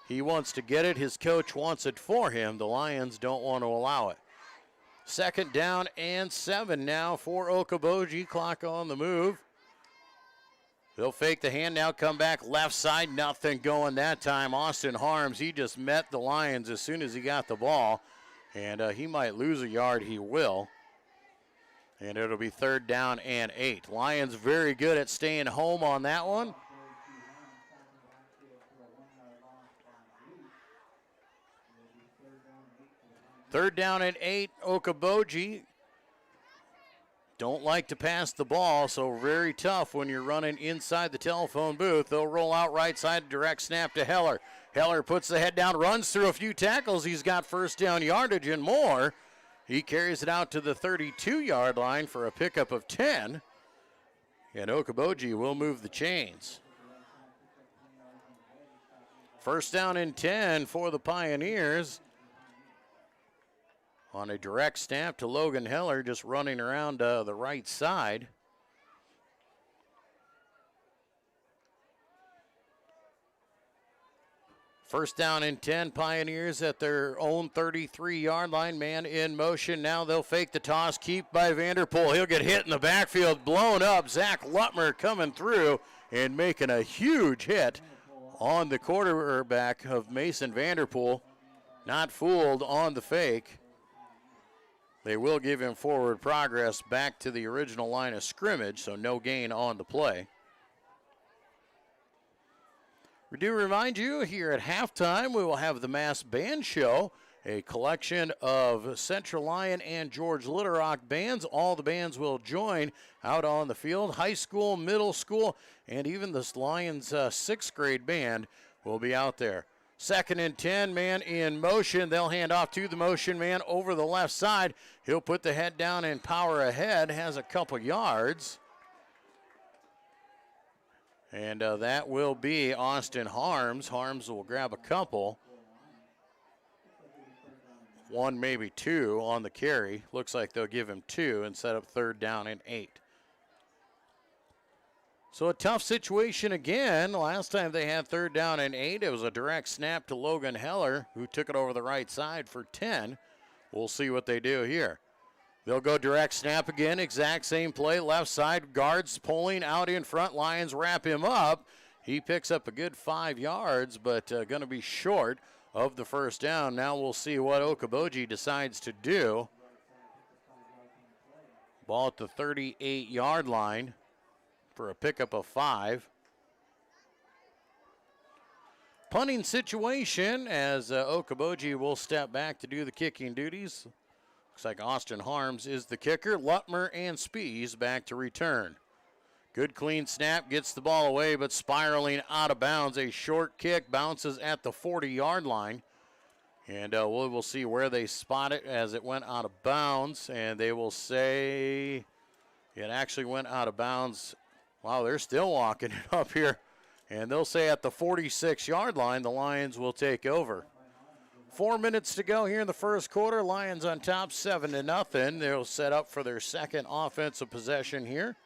He wants to get it. His coach wants it for him. The Lions don't want to allow it. 2nd down and 7 now for Okoboji. Clock on the move. They'll fake the hand now, come back left side. Nothing going that time. Austin Harms, he just met the Lions as soon as he got the ball. And he might lose a yard. He will. And it'll be 3rd down and 8. Lions very good at staying home on that one. Third down and 8, Okoboji. Don't like to pass the ball, so very tough when you're running inside the telephone booth. They'll roll out right side, direct snap to Heller. Heller puts the head down, runs through a few tackles. He's got 1st down yardage and more. He carries it out to the 32-yard line for a pickup of 10. And Okoboji will move the chains. First down and 10 for the Pioneers. On a direct snap to Logan Heller, just running around the right side. First down and 10, Pioneers at their own 33-yard line. Man in motion. Now they'll fake the toss. Keep by Vanderpool. He'll get hit in the backfield. Blown up. Zach Lutmer coming through and making a huge hit on the quarterback of Mason Vanderpool. Not fooled on the fake. They will give him forward progress back to the original line of scrimmage, so no gain on the play. We do remind you here at halftime we will have the Mass Band Show, a collection of Central Lyon and George Little Rock bands. All the bands will join out on the field. High school, middle school, and even the Lions 6th grade band will be out there. Second and 10, man in motion. They'll hand off to the motion man over the left side. He'll put the head down and power ahead, has a couple yards. And that will be Austin Harms. Harms will grab a couple. One, maybe two on the carry. Looks like they'll give him two and set up third down and 8. So a tough situation again. Last time they had third down and 8, it was a direct snap to Logan Heller, who took it over the right side for 10. We'll see what they do here. They'll go direct snap again, exact same play, left side, guards pulling out in front, Lions wrap him up. He picks up a good 5 yards, but going to be short of the first down. Now we'll see what Okoboji decides to do. Ball at the 38-yard line for a pickup of 5. Punting situation as Okoboji will step back to do the kicking duties. Looks like Austin Harms is the kicker. Lutmer and Spees back to return. Good clean snap, gets the ball away, but spiraling out of bounds. A short kick bounces at the 40-yard line. And we'll see where they spot it as it went out of bounds. And they will say it actually went out of bounds. Wow, they're still walking it up here. And they'll say at the 46-yard line, the Lions will take over. 4 minutes to go here in the first quarter. Lions on top 7-0. They'll set up for their second offensive possession here.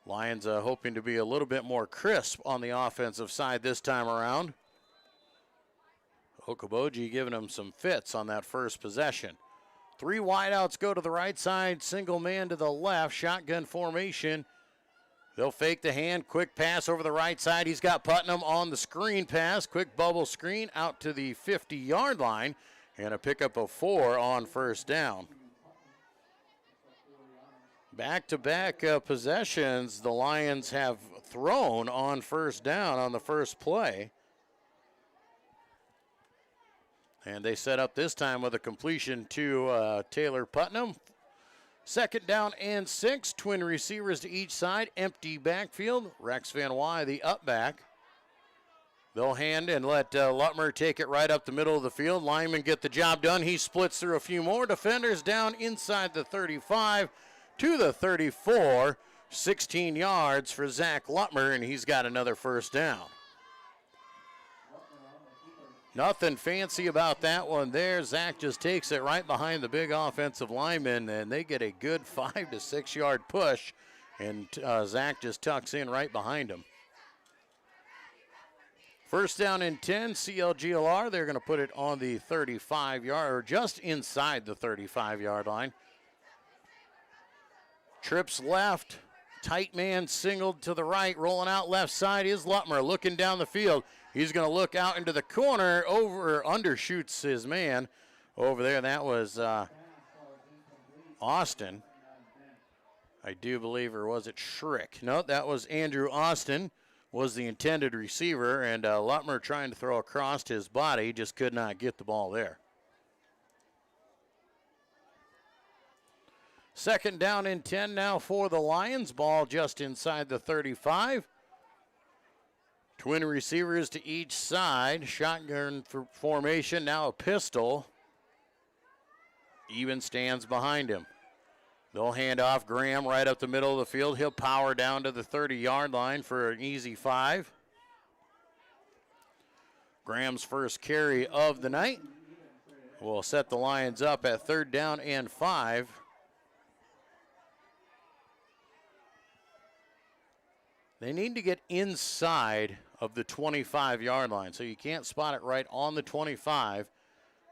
Lions hoping to be a little bit more crisp on the offensive side this time around. Okoboji giving them some fits on that first possession. 3 wideouts go to the right side, single man to the left, shotgun formation. They'll fake the hand, quick pass over the right side. He's got Putnam on the screen pass, quick bubble screen out to the 50-yard line, and a pickup of 4 on first down. Back-to-back possessions the Lions have thrown on first down on the first play. And they set up this time with a completion to Taylor Putnam. Second down and 6, twin receivers to each side, empty backfield. Rex Van Wy, the up back. They'll hand and let Lutmer take it right up the middle of the field. Lineman get the job done. He splits through a few more defenders down inside the 35 to the 34. 16 yards for Zach Lutmer, and he's got another first down. Nothing fancy about that one there. Zach just takes it right behind the big offensive lineman, and they get a good 5 to 6 yard push, and Zach just tucks in right behind him. First down and 10, CLGLR. They're going to put it on the 35-yard, or just inside the 35-yard line. Trips left. Tight man singled to the right. Rolling out left side is Lutmer looking down the field. He's going to look out into the corner, undershoots his man over there. That was Austin, I do believe, or was it Schrick? No, that was Andrew Austin, was the intended receiver, and Lutmer trying to throw across his body, just could not get the ball there. Second down and 10 now for the Lions. Ball just inside the 35. Twin receivers to each side. Shotgun formation, now a pistol. Even stands behind him. They'll hand off Graham right up the middle of the field. He'll power down to the 30-yard line for an easy 5. Graham's first carry of the night will set the Lions up at 3rd down and 5. They need to get inside of the 25-yard line, so you can't spot it right on the 25.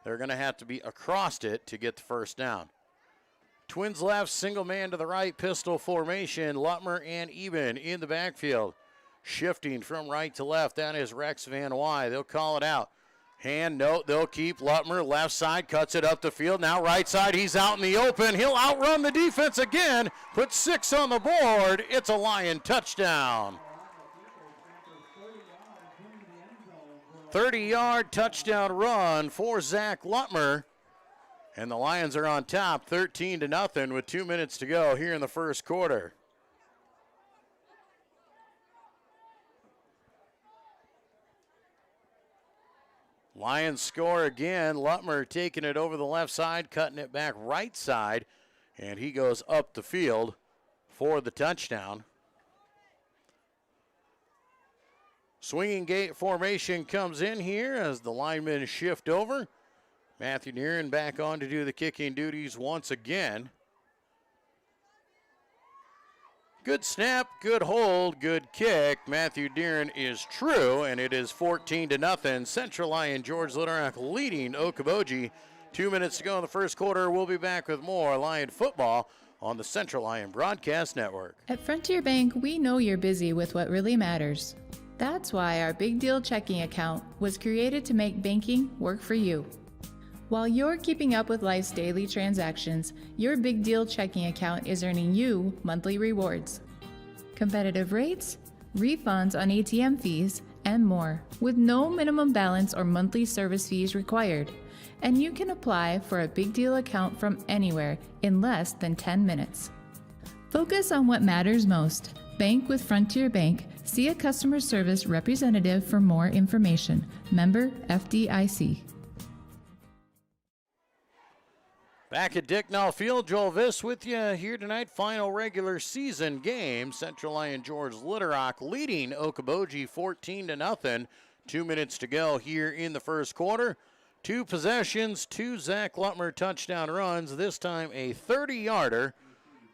They're going to have to be across it to get the first down. Twins left, single man to the right, pistol formation. Lutmer and Eben in the backfield. Shifting from right to left, that is Rex Van Wy. They'll call it out. Hand, no, they'll keep Lutmer. Left side, cuts it up the field. Now right side, he's out in the open. He'll outrun the defense again. Put 6 on the board. It's a Lion touchdown. 30-yard touchdown run for Zach Lutmer. And the Lions are on top, 13-0 with 2 minutes to go here in the first quarter. Lions score again. Lutmer taking it over the left side, cutting it back right side, and he goes up the field for the touchdown. Swinging gate formation comes in here as the linemen shift over. Matthew Neeren back on to do the kicking duties once again. Good snap, good hold, good kick. Matthew Deeren is true, and it is 14-0. Central Lyon George Little Rock leading Okoboji. 2 minutes to go in the first quarter. We'll be back with more Lion football on the Central Lyon Broadcast Network. At Frontier Bank, we know you're busy with what really matters. That's why our Big Deal checking account was created to make banking work for you. While you're keeping up with life's daily transactions, your Big Deal checking account is earning you monthly rewards. Competitive rates, refunds on ATM fees, and more, with no minimum balance or monthly service fees required. And you can apply for a Big Deal account from anywhere in less than 10 minutes. Focus on what matters most. Bank with Frontier Bank. See a customer service representative for more information. Member FDIC. Back at Dicknall Field, Joel Viss with you here tonight. Final regular season game. Central Lyon George Little Rock leading Okoboji 14-0. 2 minutes to go here in the first quarter. 2 possessions, 2 Zach Lutmer touchdown runs. This time a 30-yarder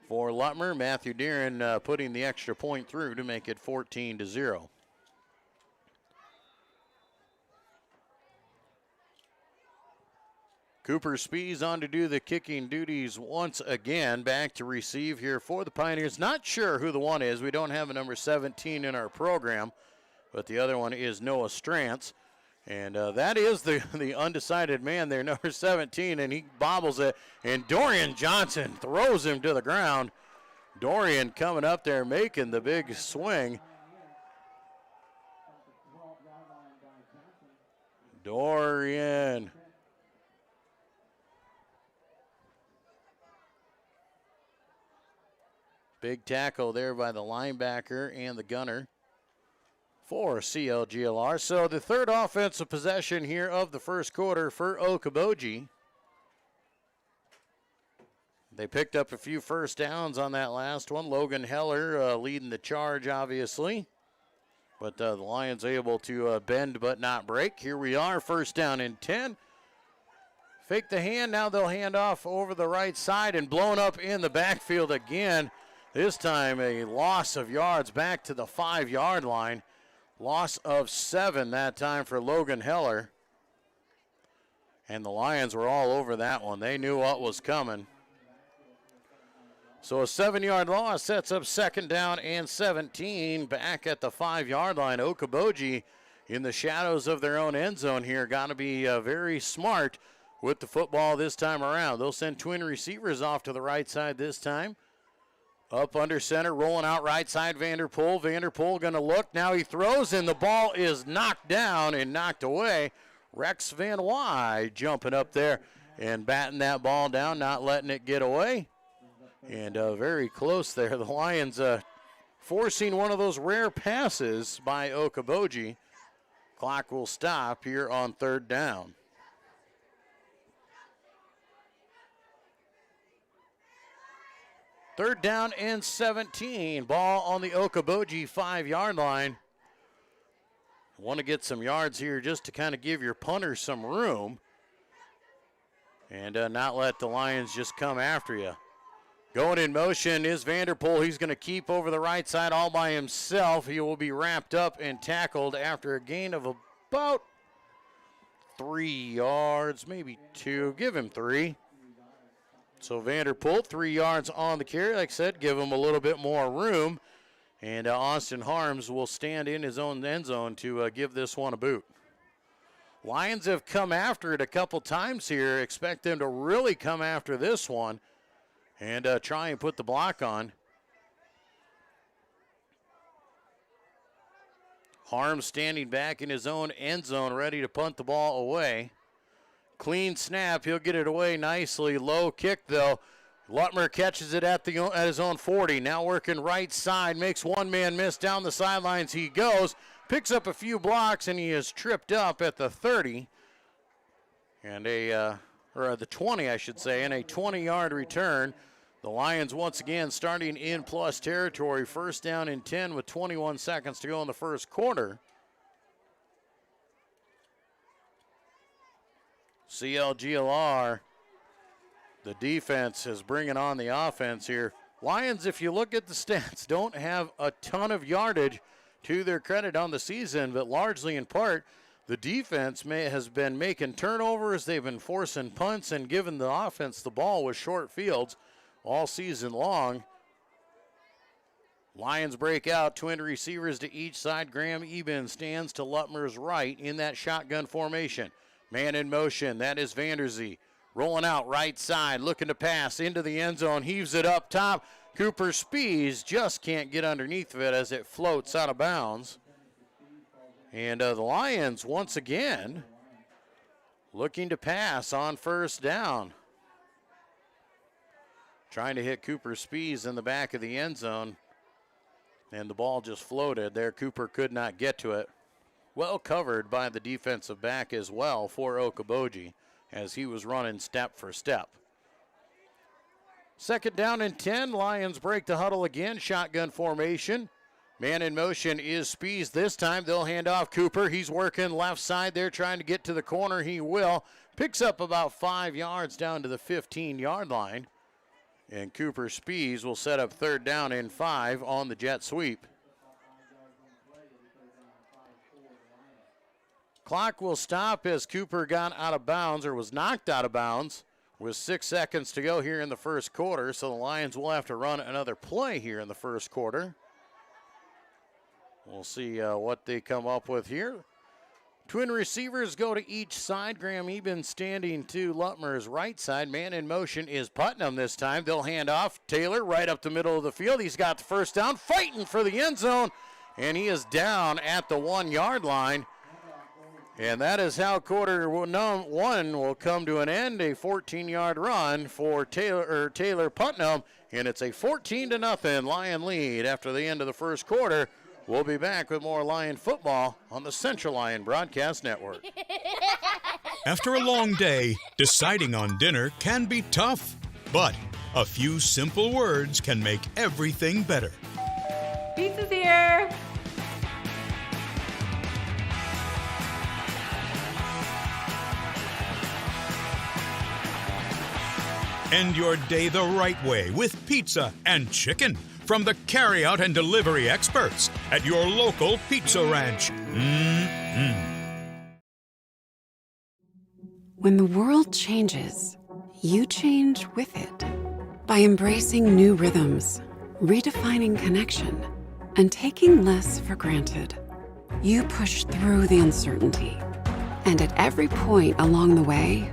for Lutmer. Matthew Deeren putting the extra point through to make it 14-0. Cooper Spees on to do the kicking duties once again. Back to receive here for the Pioneers. Not sure who the one is. We don't have a number 17 in our program, but the other one is Noah Strantz. And that is the undecided man there, number 17, and he bobbles it. And Dorian Johnson throws him to the ground. Dorian coming up there making the big swing. Dorian. Big tackle there by the linebacker and the gunner for CLGLR. So the third offensive possession here of the first quarter for Okoboji. They picked up a few first downs on that last one. Logan Heller leading the charge, obviously. But the Lions able to bend but not break. Here we are, first down and 10. Fake the hand, now they'll hand off over the right side and blown up in the backfield again. This time a loss of yards back to the 5-yard line. Loss of 7 that time for Logan Heller. And the Lions were all over that one. They knew what was coming. So a 7-yard loss sets up second down and 17 back at the 5-yard line. Okoboji in the shadows of their own end zone here. Got to be very smart with the football this time around. They'll send twin receivers off to the right side this time. Up under center, rolling out right side, Vanderpool. Vanderpool going to look. Now he throws, and the ball is knocked down and knocked away. Rex Van Wy jumping up there and batting that ball down, not letting it get away. And very close there. The Lions forcing one of those rare passes by Okoboji. Clock will stop here on third down. Third down and 17. Ball on the Okoboji 5-yard line. Want to get some yards here just to kind of give your punter some room and not let the Lions just come after you. Going in motion is Vanderpool. He's going to keep over the right side all by himself. He will be wrapped up and tackled after a gain of about 3 yards, maybe 2. Give him 3. So Vanderpool, 3 yards on the carry. Like I said, give him a little bit more room. And Austin Harms will stand in his own end zone to give this one a boot. Lions have come after it a couple times here. Expect them to really come after this one and try and put the block on. Harms standing back in his own end zone, ready to punt the ball away. Clean snap. He'll get it away nicely. Low kick, though. Lutmer catches it at his own 40. Now working right side. Makes one man miss down the sidelines. He goes. Picks up a few blocks, and he is tripped up at the 30. And the 20, I should say, and a 20-yard return. The Lions once again starting in plus territory. First down and 10 with 21 seconds to go in the first quarter. CLGLR, the defense is bringing on the offense here. Lions, if you look at the stats, don't have a ton of yardage to their credit on the season, but largely in part, the defense has been making turnovers. They've been forcing punts and giving the offense the ball with short fields all season long. Lions break out, twin receivers to each side. Graham Eben stands to Lutmer's right in that shotgun formation. Man in motion, that is Vanderzee. Rolling out right side, looking to pass into the end zone, heaves it up top. Cooper Spees just can't get underneath of it as it floats out of bounds. And the Lions, once again, looking to pass on first down. Trying to hit Cooper Spees in the back of the end zone. And the ball just floated there. Cooper could not get to it. Well covered by the defensive back as well for Okoboji as he was running step for step. Second down and 10. Lions break the huddle again. Shotgun formation. Man in motion is Spees this time. They'll hand off Cooper. He's working left side there trying to get to the corner. He will. Picks up about 5 yards down to the 15-yard line. And Cooper Spees will set up third down and 5 on the jet sweep. Clock will stop as Cooper got out of bounds or was knocked out of bounds with 6 seconds to go here in the first quarter. So the Lions will have to run another play here in the first quarter. We'll see what they come up with here. Twin receivers go to each side. Graham Eben standing to Lutmer's right side. Man in motion is Putnam this time. They'll hand off Taylor right up the middle of the field. He's got the first down, fighting for the end zone, and he is down at the 1-yard line. And that is how quarter one will come to an end. A 14-yard run for Taylor Putnam, and it's a 14-0 Lion lead after the end of the first quarter. We'll be back with more Lion football on the Central Lion Broadcast Network. After a long day, deciding on dinner can be tough, but a few simple words can make everything better. Pizza's here. End your day the right way with pizza and chicken from the carryout and delivery experts at your local Pizza Ranch. When the world changes, you change with it. By embracing new rhythms, redefining connection, and taking less for granted, you push through the uncertainty. And at every point along the way,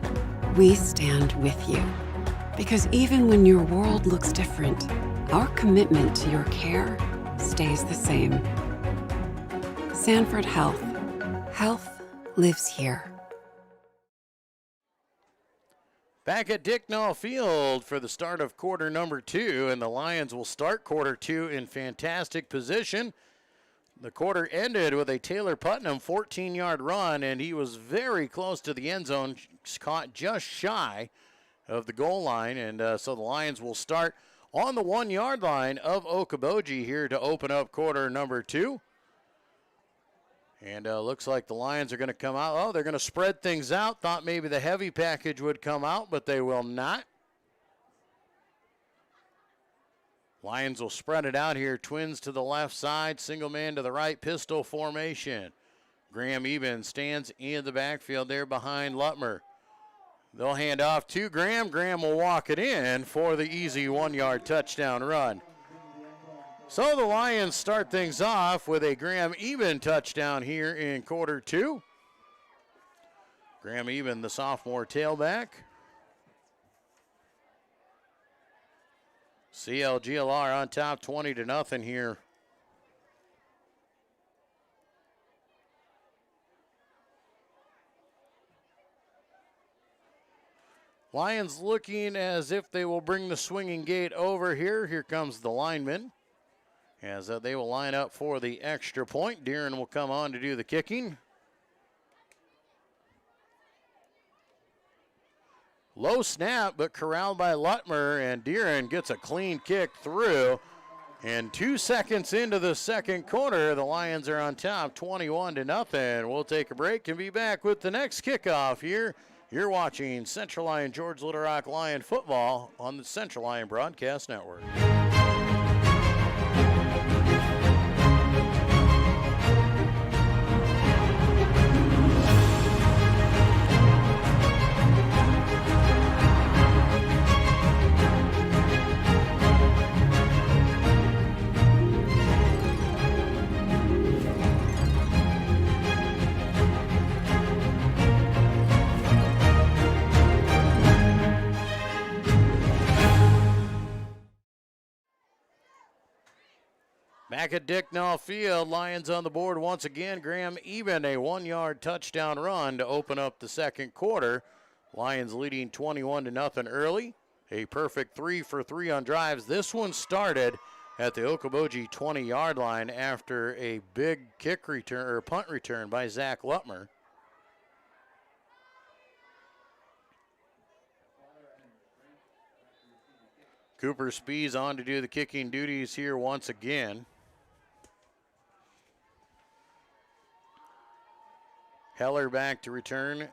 we stand with you. Because even when your world looks different, our commitment to your care stays the same. Sanford Health. Health lives here. Back at Dicknall Field for the start of quarter number 2, and the Lions will start quarter 2 in fantastic position. The quarter ended with a Taylor Putnam 14-yard run, and he was very close to the end zone, caught just shy of the goal line, and so the Lions will start on the 1 yard line of Okoboji here to open up quarter number 2. And looks like the Lions are going to come out. Oh, they're going to spread things out. Thought maybe the heavy package would come out, but they will not. Lions will spread it out here. Twins to the left side, single man to the right, pistol formation. Graham Eben stands in the backfield there behind Lutmer. They'll hand off to Graham. Graham will walk it in for the easy 1-yard touchdown run. So the Lions start things off with a Graham Eben touchdown here in quarter 2. Graham Eben, the sophomore tailback. CLGLR on top 20-0 here. Lions looking as if they will bring the swinging gate over here. Here comes the lineman as they will line up for the extra point. Deeren will come on to do the kicking. Low snap, but corralled by Lutmer, and Deeren gets a clean kick through. And 2 seconds into the second quarter, the Lions are on top 21-0. We'll take a break and be back with the next kickoff here. You're watching Central Lyon George Little Rock Lion football on the Central Lyon Broadcast Network. Back at Dicknall Field, Lions on the board once again. Graham Eben, a 1-yard touchdown run to open up the second quarter. Lions leading 21-0 early. A perfect 3 for 3 on drives. This one started at the Okoboji 20-yard line after a big kick return or punt return by Zach Lutmer. Cooper Spees on to do the kicking duties here once again. Heller back to return.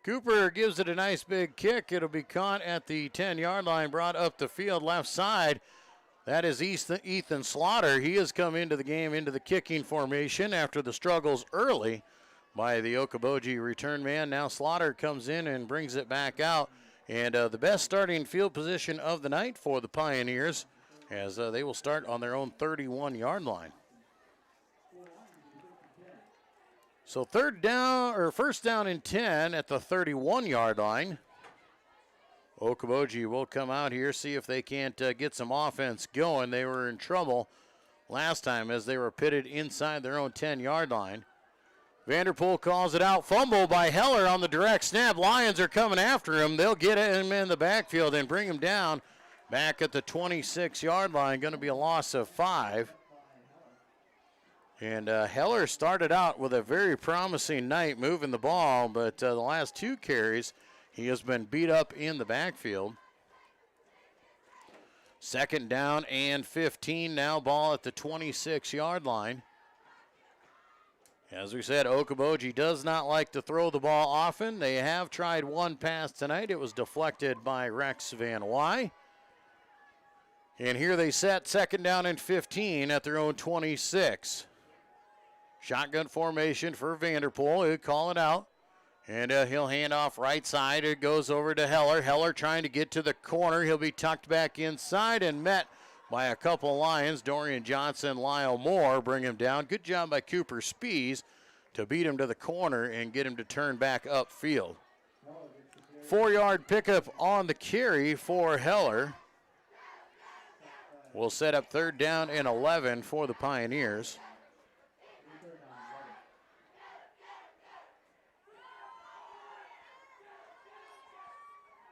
Cooper gives it a nice big kick. It'll be caught at the 10-yard line, brought up the field left side. That is Ethan Slaughter. He has come into the game, into the kicking formation after the struggles early by the Okoboji return man. Now Slaughter comes in and brings it back out. And the best starting field position of the night for the Pioneers as they will start on their own 31-yard line. So first down and 10 at the 31-yard line. Okoboji will come out here, see if they can't get some offense going. They were in trouble last time as they were pitted inside their own 10-yard line. Vanderpool calls it out. Fumble by Heller on the direct snap. Lions are coming after him. They'll get him in the backfield and bring him down back at the 26-yard line. Going to be a loss of 5. And Heller started out with a very promising night moving the ball, but the last 2 carries, he has been beat up in the backfield. Second down and 15, now ball at the 26-yard line. As we said, Okoboji does not like to throw the ball often. They have tried one pass tonight. It was deflected by Rex Van Wy. And here they set second down and 15 at their own 26. Shotgun formation for Vanderpool. He'll call it out. And he'll hand off right side. It goes over to Heller. Heller trying to get to the corner. He'll be tucked back inside and met by a couple Lions. Dorian Johnson, Lyle Moore bring him down. Good job by Cooper Spees to beat him to the corner and get him to turn back upfield. 4-yard pickup on the carry for Heller. We'll set up third down and 11 for the Pioneers.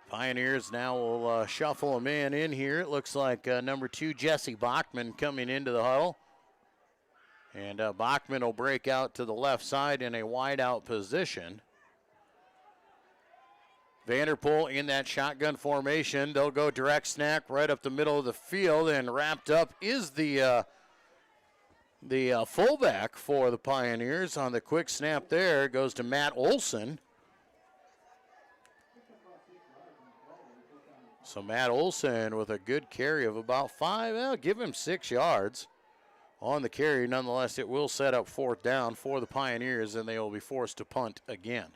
Pioneers now will shuffle a man in here. It looks like number 2, Jesse Bachman, coming into the huddle. And Bachman will break out to the left side in a wide out position. Vanderpool in that shotgun formation. They'll go direct snap right up the middle of the field, and wrapped up is the fullback for the Pioneers. On the quick snap there goes to Matt Olson. So Matt Olson with a good carry of about 5. I'll give him 6 yards on the carry. Nonetheless, it will set up 4th down for the Pioneers, and they will be forced to punt again.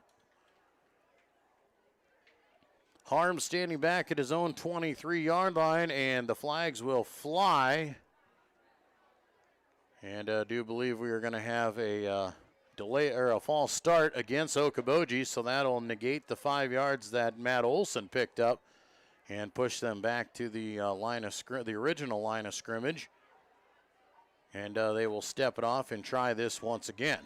Harms standing back at his own 23-yard line, and the flags will fly. And I do believe we are going to have a delay or a false start against Okoboji, so that'll negate the 5 yards that Matt Olson picked up and push them back to the the original line of scrimmage. And they will step it off and try this once again.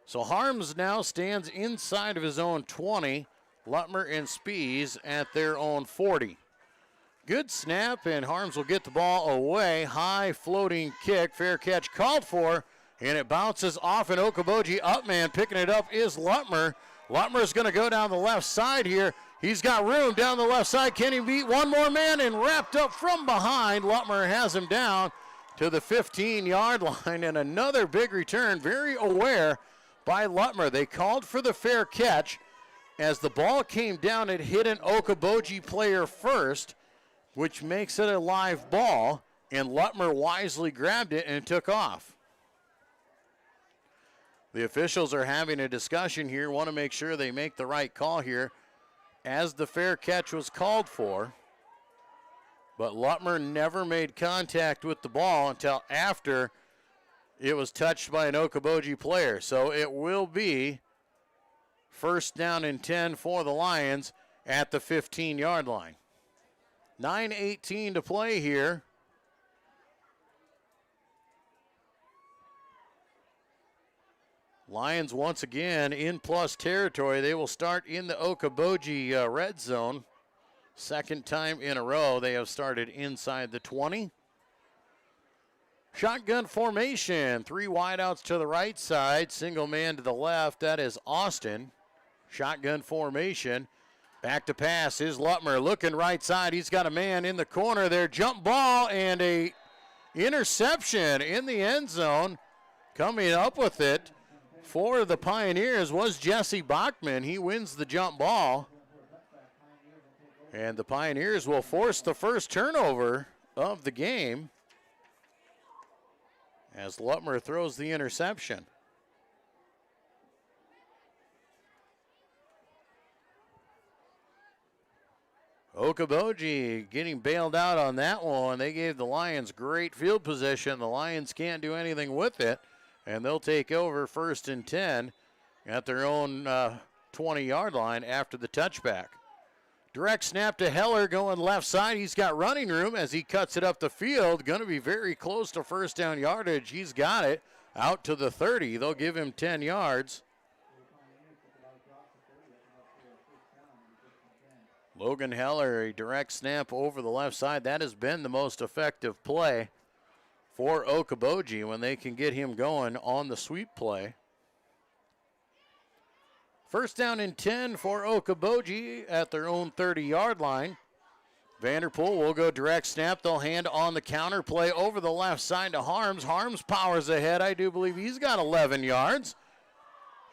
So Harms now stands inside of his own 20. Lutmer and Spies at their own 40. Good snap, and Harms will get the ball away. High floating kick, fair catch called for, and it bounces off an Okoboji up man. Picking it up is Lutmer. Lutmer's going to go down the left side here. He's got room down the left side. Can he beat one more man? And wrapped up from behind. Lutmer has him down to the 15-yard line, and another big return. Very aware by Lutmer. They called for the fair catch. As the ball came down, it hit an Okoboji player first, which makes it a live ball, and Lutmer wisely grabbed it and took off. The officials are having a discussion here, want to make sure they make the right call here, as the fair catch was called for. But Lutmer never made contact with the ball until after it was touched by an Okoboji player. So it will be 1st down and 10 for the Lions at the 15-yard line. 9:18 to play here. Lions once again in plus territory. They will start in the Okoboji red zone. 2nd time in a row they have started inside the 20. Shotgun formation. 3 wideouts to the right side. Single man to the left. That is Austin. Shotgun formation. Back to pass is Lutmer. Looking right side. He's got a man in the corner there. Jump ball and a interception in the end zone. Coming up with it for the Pioneers was Jesse Bachman. He wins the jump ball. And the Pioneers will force the first turnover of the game as Lutmer throws the interception. Okoboji getting bailed out on that one. They gave the Lions great field position. The Lions can't do anything with it, and they'll take over 1st and 10 at their own 20-yard line after the touchback. Direct snap to Heller going left side. He's got running room as he cuts it up the field. Going to be very close to 1st down yardage. He's got it out to the 30. They'll give him 10 yards. Logan Heller, a direct snap over the left side. That has been the most effective play for Okoboji when they can get him going on the sweep play. 1st down and 10 for Okoboji at their own 30-yard line. Vanderpool will go direct snap. They'll hand on the counter play over the left side to Harms. Harms powers ahead. I do believe he's got 11 yards.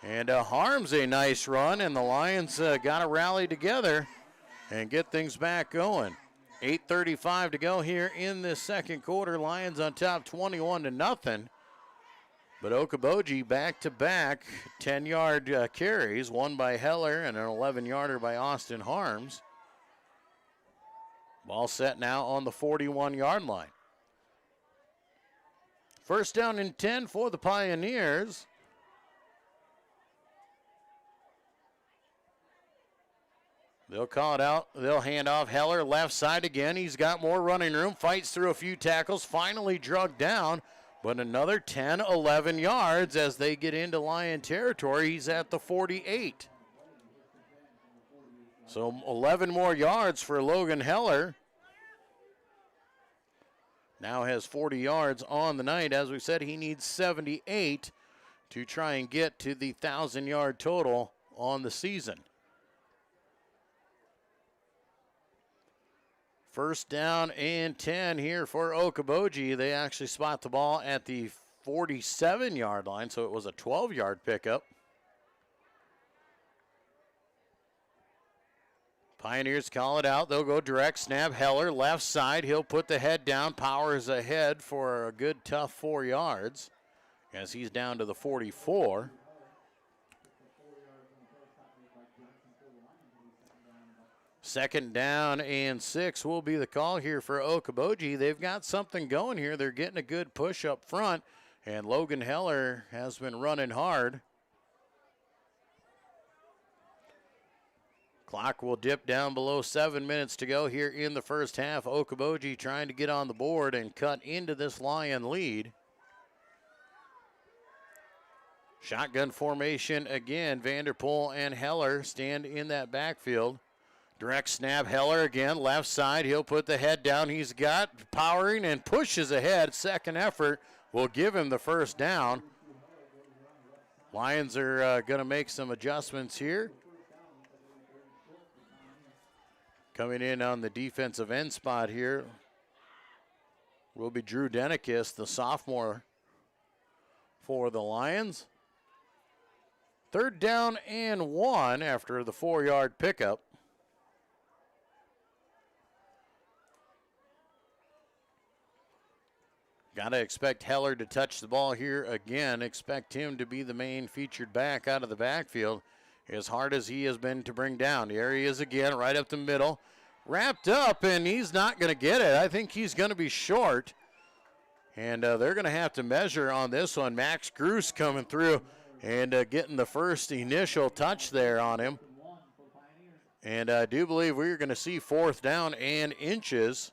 And Harms a nice run, and the Lions got to rally together and get things back going. 8:35 to go here in this 2nd quarter. Lions on top 21-0. But Okoboji back-to-back 10-yard carries, one by Heller and an 11-yarder by Austin Harms. Ball set now on the 41-yard line. 1st down and 10 for the Pioneers. They'll call it out. They'll hand off Heller left side again. He's got more running room, fights through a few tackles, finally drugged down, but another 10, 11 yards as they get into Lion territory. He's at the 48. So 11 more yards for Logan Heller. Now has 40 yards on the night. As we said, he needs 78 to try and get to the 1,000-yard total on the season. First down and 10 here for Okoboji. They actually spot the ball at the 47-yard line, so it was a 12-yard pickup. Pioneers call it out. They'll go direct snap. Heller, left side. He'll put the head down. Powers ahead for a good, tough 4 yards as he's down to the 44. Second down and 6 will be the call here for Okoboji. They've got something going here. They're getting a good push up front, and Logan Heller has been running hard. Clock will dip down below 7 minutes to go here in the first half. Okoboji trying to get on the board and cut into this Lyon lead. Shotgun formation again. Vanderpool and Heller stand in that backfield. Direct snap, Heller again, left side. He'll put the head down. He's got powering and pushes ahead. Second effort will give him the first down. Lions are going to make some adjustments here. Coming in on the defensive end spot here will be Drew Denikis, the sophomore for the Lions. Third down and 1 after the 4-yard pickup. Got to expect Heller to touch the ball here again. Expect him to be the main featured back out of the backfield, as hard as he has been to bring down. There he is again, right up the middle. Wrapped up, and he's not going to get it. I think he's going to be short. And they're going to have to measure on this one. Max Gruss coming through and getting the first initial touch there on him. And I do believe we're going to see fourth down and inches.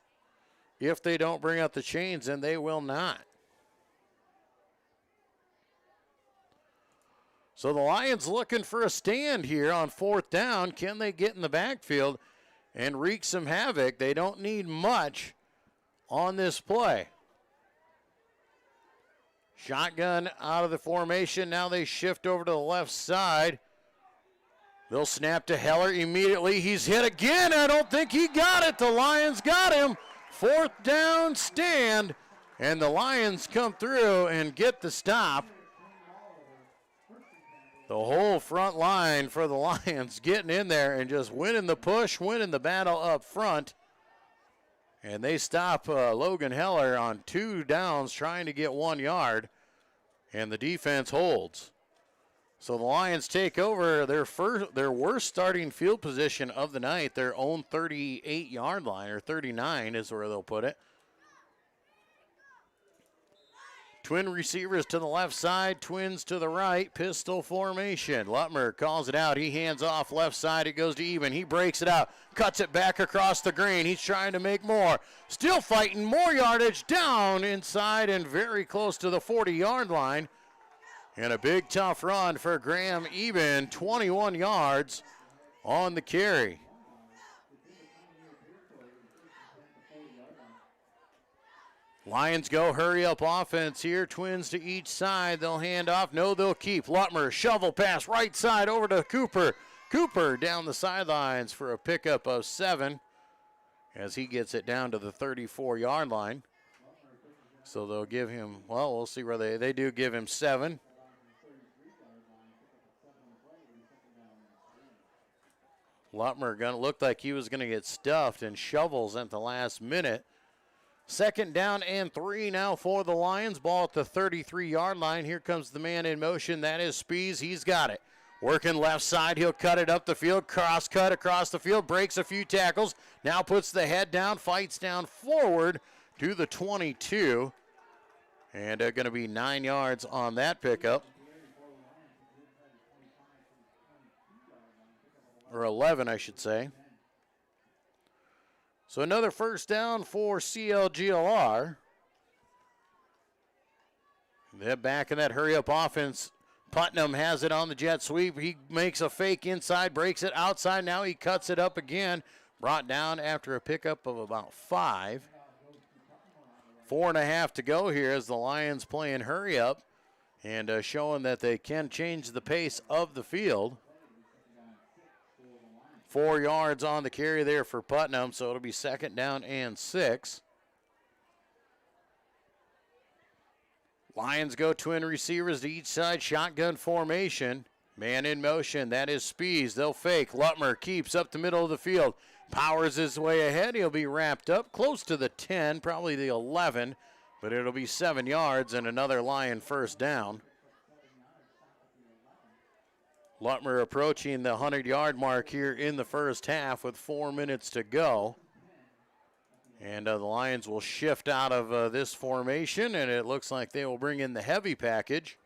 If they don't bring out the chains, and they will not. So the Lions looking for a stand here on fourth down. Can they get in the backfield and wreak some havoc? They don't need much on this play. Shotgun out of the formation. Now they shift over to the left side. They'll snap to Heller immediately. He's hit again. I don't think he got it. The Lions got him. Fourth down stand, and the Lions come through and get the stop. The whole front line for the Lions getting in there and just winning the push, winning the battle up front. And they stop Logan Heller on 2 downs trying to get 1 yard, and the defense holds. So the Lions take over their worst starting field position of the night, their own 38-yard line, or 39 is where they'll put it. Twin receivers to the left side, twins to the right, pistol formation. Lutmer calls it out. He hands off left side. It goes to Eben. He breaks it out, cuts it back across the green. He's trying to make more. Still fighting, more yardage down inside and very close to the 40-yard line. And a big, tough run for Graham Eben, 21 yards on the carry. Lions go hurry-up offense here. Twins to each side. They'll hand off. No, they'll keep. Lutmer, shovel pass, right side over to Cooper. Cooper down the sidelines for a pickup of 7 as he gets it down to the 34-yard line. So they'll give him, well, we'll see where they do give him 7. Lutmer looked like he was going to get stuffed and shovels at the last minute. Second down and 3 now for the Lions. Ball at the 33-yard line. Here comes the man in motion. That is Spies. He's got it. Working left side. He'll cut it up the field. Cross cut across the field. Breaks a few tackles. Now puts the head down. Fights down forward to the 22. And going to be 9 yards on that pickup. Or 11, I should say. So another first down for CLGLR. They're back in that hurry-up offense. Putnam has it on the jet sweep. He makes a fake inside, breaks it outside. Now he cuts it up again. Brought down after a pickup of about 5. 4.5 to go here as the Lions playing hurry-up and showing that they can change the pace of the field. 4 yards on the carry there for Putnam, so it'll be 2nd down and 6. Lions go twin receivers to each side, shotgun formation. Man in motion, that is Spees. They'll fake. Lutmer keeps up the middle of the field. Powers his way ahead. He'll be wrapped up close to the 10, probably the 11, but it'll be 7 yards and another Lion first down. Lutmer approaching the 100-yard mark here in the first half with 4 minutes to go. And the Lions will shift out of this formation, and it looks like they will bring in the heavy package.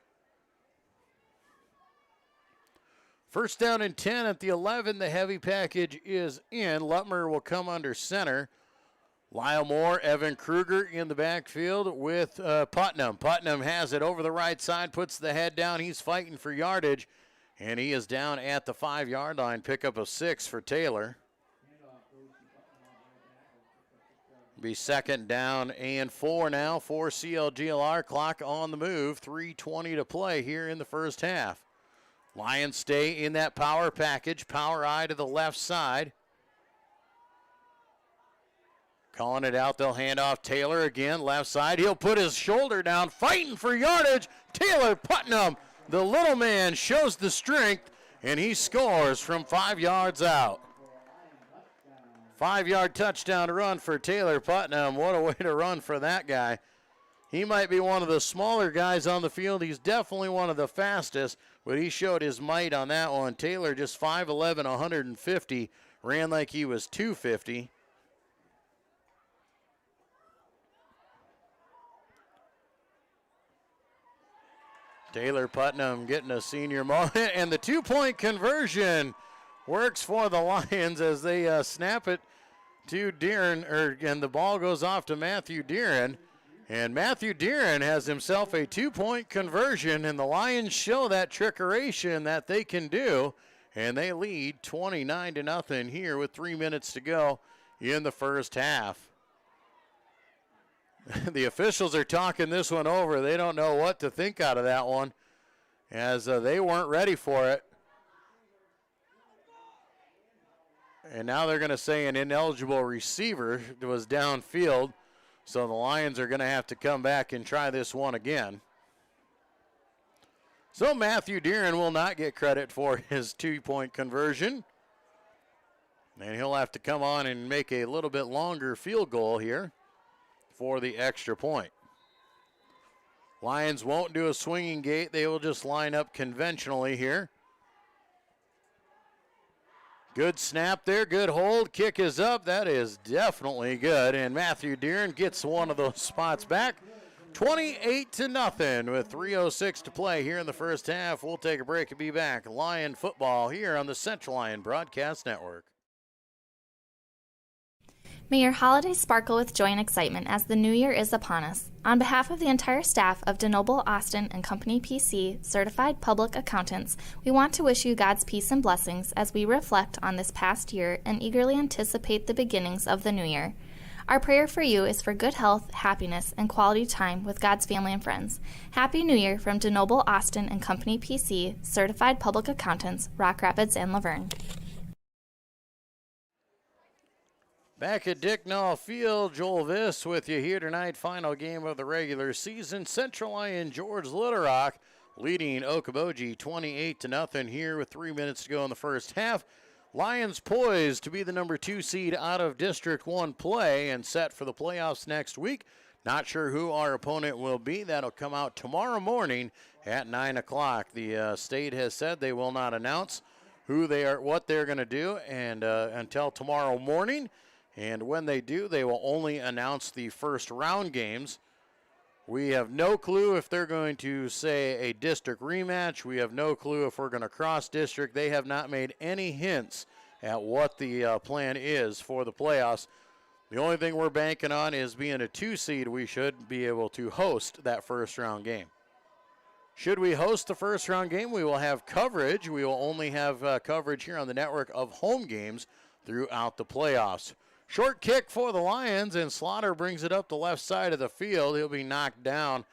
First down and 10 at the 11. The heavy package is in. Lutmer will come under center. Lyle Moore, Evan Kruger in the backfield with Putnam. Putnam has it over the right side, puts the head down. He's fighting for yardage, and he is down at the 5-yard line. Pickup of 6 for Taylor. Be 2nd down and 4 now for CLGLR. Clock on the move. 3:20 to play here in the first half. Lions stay in that power package. Power eye to the left side. Calling it out. They'll hand off Taylor again. Left side. He'll put his shoulder down. Fighting for yardage. Taylor Putnam, the little man, shows the strength, and he scores from 5 yards out. 5-yard touchdown run for Taylor Putnam. What a way to run for that guy. He might be one of the smaller guys on the field. He's definitely one of the fastest, but he showed his might on that one. Taylor just 5'11", 150, ran like he was 250. Taylor Putnam getting a senior moment, and the 2-point conversion works for the Lions as they snap it to Deeren, and the ball goes off to Matthew Deeren. And Matthew Deeren has himself a 2-point conversion, and the Lions show that trickeration that they can do, and they lead 29-0 here with 3 minutes to go in the first half. The officials are talking this one over. They don't know what to think out of that one, as they weren't ready for it. And now they're going to say an ineligible receiver was downfield. So the Lions are going to have to come back and try this one again. So Matthew Deeren will not get credit for his 2-point conversion. And he'll have to come on and make a little bit longer field goal here for the extra point. Lions won't do a swinging gate. They will just line up conventionally here. Good snap there, good hold. Kick is up. That is definitely good. And Matthew Deeren gets one of those spots back. 28-0 with 3:06 to play here in the first half. We'll take a break and be back. Lion football here on the Central Lion Broadcast Network. May your holidays sparkle with joy and excitement as the new year is upon us. On behalf of the entire staff of DeNoble, Austin & Company PC, Certified Public Accountants, we want to wish you God's peace and blessings as we reflect on this past year and eagerly anticipate the beginnings of the new year. Our prayer for you is for good health, happiness, and quality time with God's family and friends. Happy New Year from DeNoble, Austin & Company PC, Certified Public Accountants, Rock Rapids and Laverne. Back at Dicknall Field, Joel Viss with you here tonight. Final game of the regular season. Central Lyon George Little Rock leading Okoboji 28-0 here with 3 minutes to go in the first half. Lions poised to be the number 2 seed out of District 1 play and set for the playoffs next week. Not sure who our opponent will be. That'll come out tomorrow morning at 9 o'clock. The state has said they will not announce who they are, what they're going to do, and until tomorrow morning. And when they do, they will only announce the first round games. We have no clue if they're going to say a district rematch. We have no clue if we're going to cross district. They have not made any hints at what the plan is for the playoffs. The only thing we're banking on is being a 2 seed. We should be able to host that first round game. Should we host the first round game, we will have coverage. We will only have coverage here on the network of home games throughout the playoffs. Short kick for the Lions, and Slaughter brings it up the left side of the field. He'll be knocked down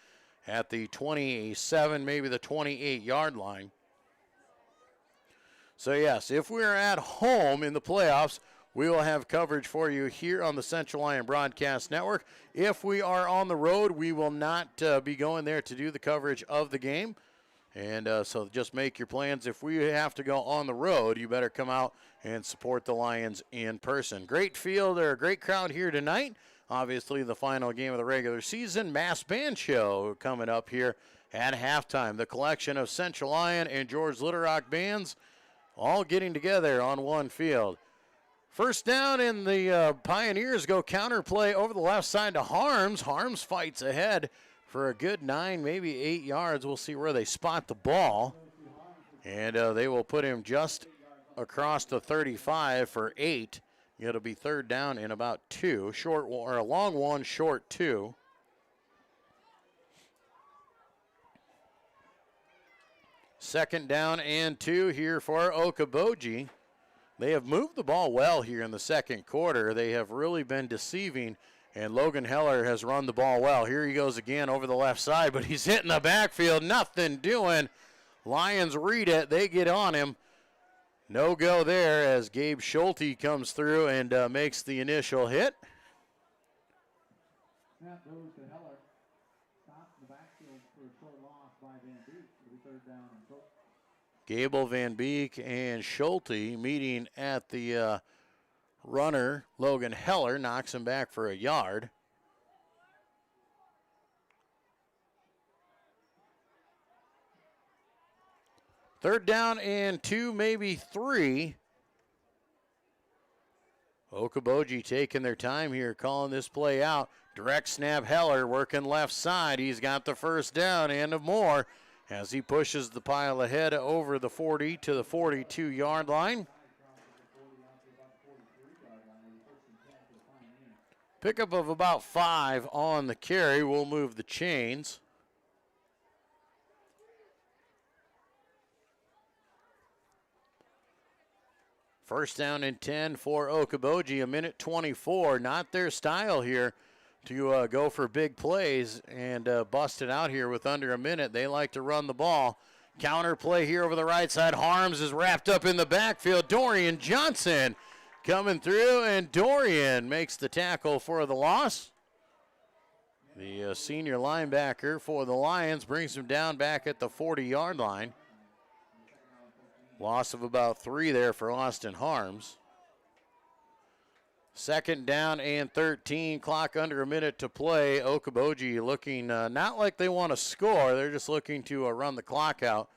at the 27, maybe the 28-yard line. So, yes, if we're at home in the playoffs, we will have coverage for you here on the Central Lyon Broadcast Network. If we are on the road, we will not be going there to do the coverage of the game. And so just make your plans. If we have to go on the road, you better come out and support the Lions in person. Great field, or a great crowd here tonight. Obviously, the final game of the regular season. Mass band show coming up here at halftime. The collection of Central Lyon and George Little Rock bands all getting together on one field. First down, and the Pioneers go counterplay over the left side to Harms. Harms fights ahead for a good 9, maybe 8 yards. We'll see where they spot the ball. And they will put him just across the 35 for 8. It'll be third down and about 2. Short, or a long one, short 2. Second down and 2 here for Okoboji. They have moved the ball well here in the second quarter. They have really been deceiving, and Logan Heller has run the ball well. Here he goes again over the left side, but he's hitting the backfield. Nothing doing. Lions read it. They get on him. No go there as Gabe Schulte comes through and makes the initial hit. Snap goes to Heller. Stops the backfield for a short loss by Van Beek. It'll be third down and short. Gable, Van Beek, and Schulte meeting at the runner. Logan Heller knocks him back for a yard. Third down and 2, maybe 3. Okoboji taking their time here, calling this play out. Direct snap, Heller working left side. He's got the first down and more as he pushes the pile ahead over the 40 to the 42-yard line. Pickup of about 5 on the carry. We'll move the chains. First down and 10 for Okoboji, a minute 24. Not their style here to go for big plays and bust it out here with under a minute. They like to run the ball. Counter play here over the right side. Harms is wrapped up in the backfield. Dorian Johnson coming through, and Dorian makes the tackle for the loss. The senior linebacker for the Lions brings him down back at the 40-yard line. Loss of about 3 there for Austin Harms. Second down and 13, clock under a minute to play. Okoboji looking not like they want to score. They're just looking to run the clock out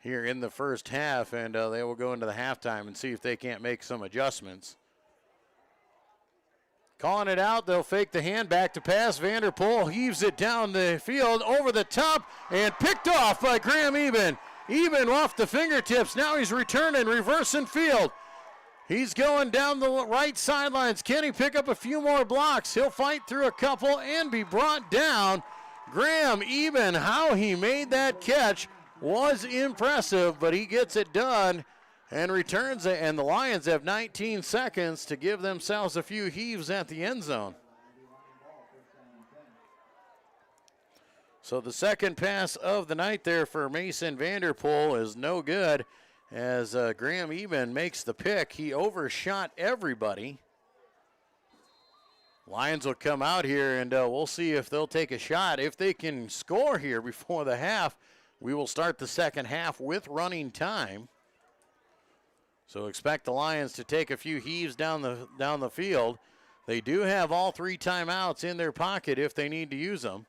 here in the first half, and they will go into the halftime and see if they can't make some adjustments. Calling it out, they'll fake the hand, back to pass. Vanderpool heaves it down the field, over the top, and picked off by Graham Eben. Eben off the fingertips. Now he's returning, reversing field. He's going down the right sidelines. Can he pick up a few more blocks? He'll fight through a couple and be brought down. Graham Eben, how he made that catch was impressive, but he gets it done and returns it. And the Lions have 19 seconds to give themselves a few heaves at the end zone. So the second pass of the night there for Mason Vanderpool is no good as Graham Eben makes the pick. He overshot everybody. Lions will come out here, and we'll see if they'll take a shot. If they can score here before the half, we will start the second half with running time. So expect the Lions to take a few heaves down the field. They do have all 3 timeouts in their pocket if they need to use them.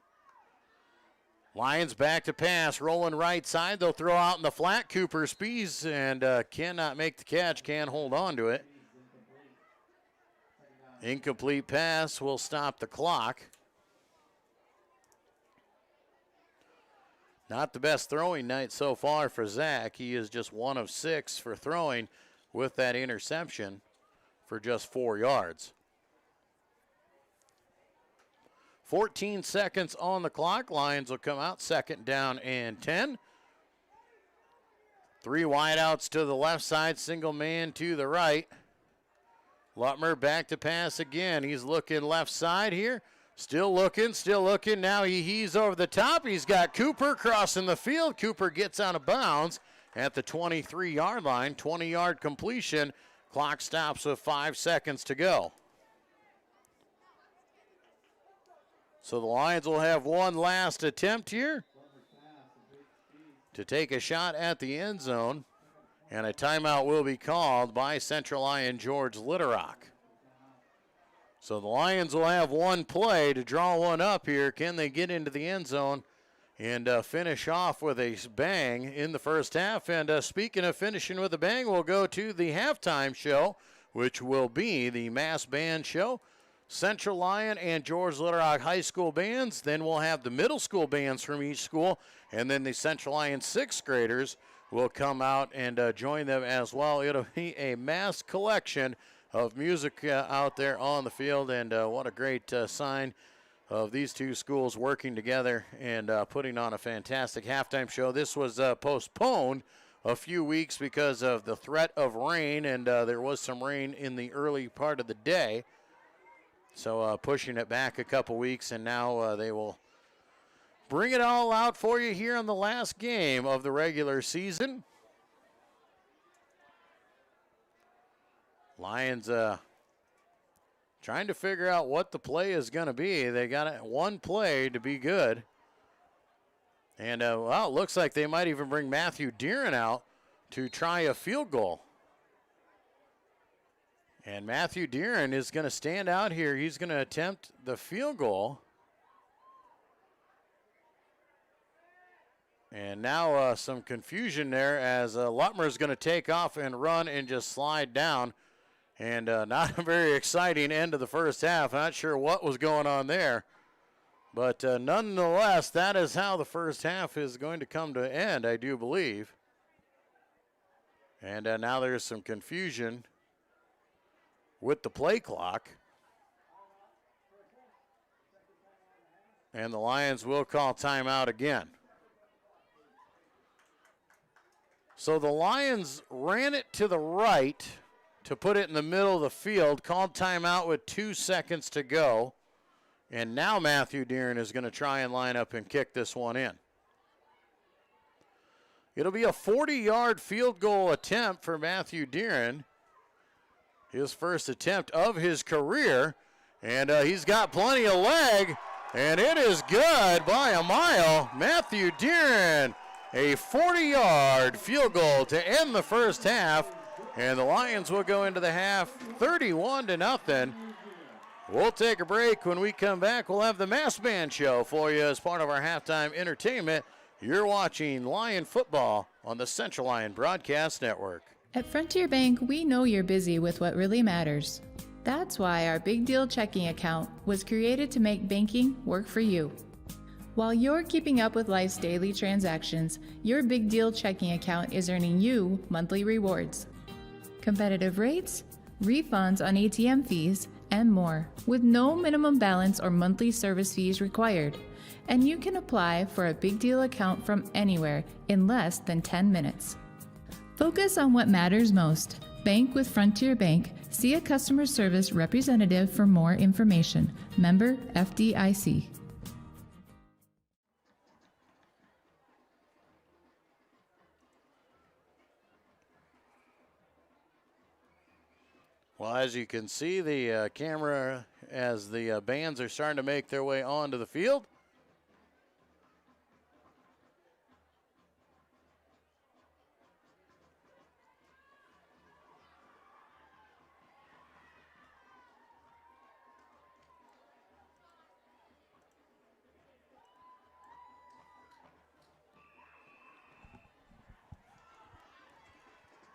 Lions back to pass, rolling right side. They'll throw out in the flat. Cooper speeds and cannot make the catch, can't hold on to it. Incomplete pass will stop the clock. Not the best throwing night so far for Zach. He is just 1 of 6 for throwing with that interception for just 4 yards. 14 seconds on the clock. Lions will come out, second down and 10. 3 wideouts to the left side, single man to the right. Lutmer back to pass again. He's looking left side here. Still looking. Now he heaves over the top. He's got Cooper crossing the field. Cooper gets out of bounds at the 23-yard line. 20-yard completion. Clock stops with 5 seconds to go. So the Lions will have one last attempt here to take a shot at the end zone, and a timeout will be called by Central Lyon George Litterock. So the Lions will have one play to draw one up here. Can they get into the end zone and finish off with a bang in the first half? And speaking of finishing with a bang, we'll go to the halftime show, which will be the mass band show. Central Lyon and George Litterock High School bands. Then we'll have the middle school bands from each school, and then the Central Lyon sixth graders will come out and join them as well. It'll be a mass collection of music out there on the field, and what a great sign of these two schools working together and putting on a fantastic halftime show. This was postponed a few weeks because of the threat of rain, and there was some rain in the early part of the day. So pushing it back a couple weeks, and now they will bring it all out for you here on the last game of the regular season. Lions trying to figure out what the play is going to be. They got one play to be good. And, well, it looks like they might even bring Matthew Deeren out to try a field goal. And Matthew Deeren is going to stand out here. He's going to attempt the field goal. And now some confusion there as Lutmer is going to take off and run and just slide down. And not a very exciting end of the first half. Not sure what was going on there. But nonetheless, that is how the first half is going to come to end, I do believe. And now there's some confusion with the play clock. And the Lions will call timeout again. So the Lions ran it to the right to put it in the middle of the field, called timeout with 2 seconds to go. And now Matthew Deeren is going to try and line up and kick this one in. It'll be a 40-yard field goal attempt for Matthew Deeren. His first attempt of his career, and he's got plenty of leg, and it is good by a mile. Matthew Deeren, a 40-yard field goal to end the first half, and the Lions will go into the half 31-0. We'll take a break. When we come back, we'll have the Mass Band Show for you as part of our halftime entertainment. You're watching Lion football on the Central Lyon Broadcast Network. At Frontier Bank, we know you're busy with what really matters. That's why our Big Deal checking account was created to make banking work for you. While you're keeping up with life's daily transactions, your Big Deal checking account is earning you monthly rewards. Competitive rates, refunds on ATM fees, and more, with no minimum balance or monthly service fees required. And you can apply for a Big Deal account from anywhere in less than 10 minutes. Focus on what matters most. Bank with Frontier Bank. See a customer service representative for more information. Member FDIC. Well, as you can see, the camera as the bands are starting to make their way onto the field.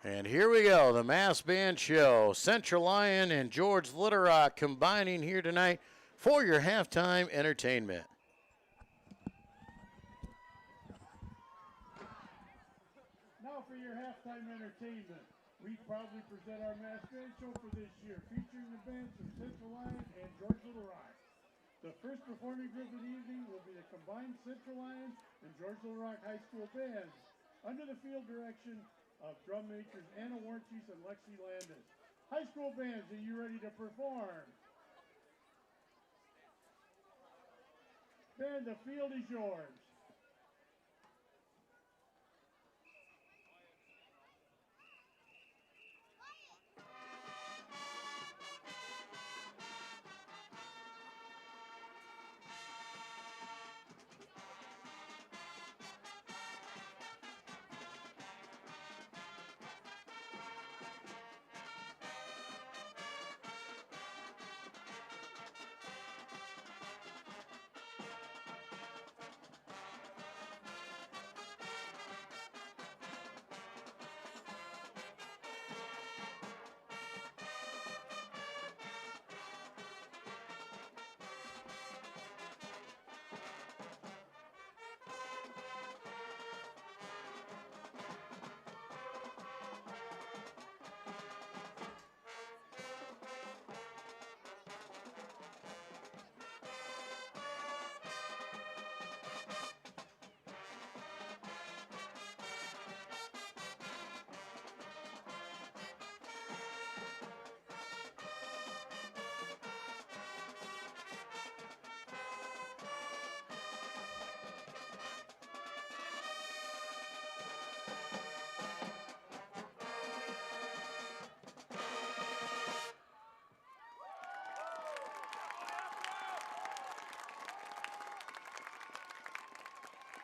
And here we go, the Mass Band Show. Central Lyon and George Litterock combining here tonight for your halftime entertainment. Now for your halftime entertainment, we proudly present our Mass Band Show for this year, featuring the bands from Central Lyon and George Litterock. The first performing group of the evening will be the combined Central Lyon and George Litterock High School bands, under the field direction of drum majors Anna Warnchies and Lexi Landis. High school bands, are you ready to perform? Band, the field is yours.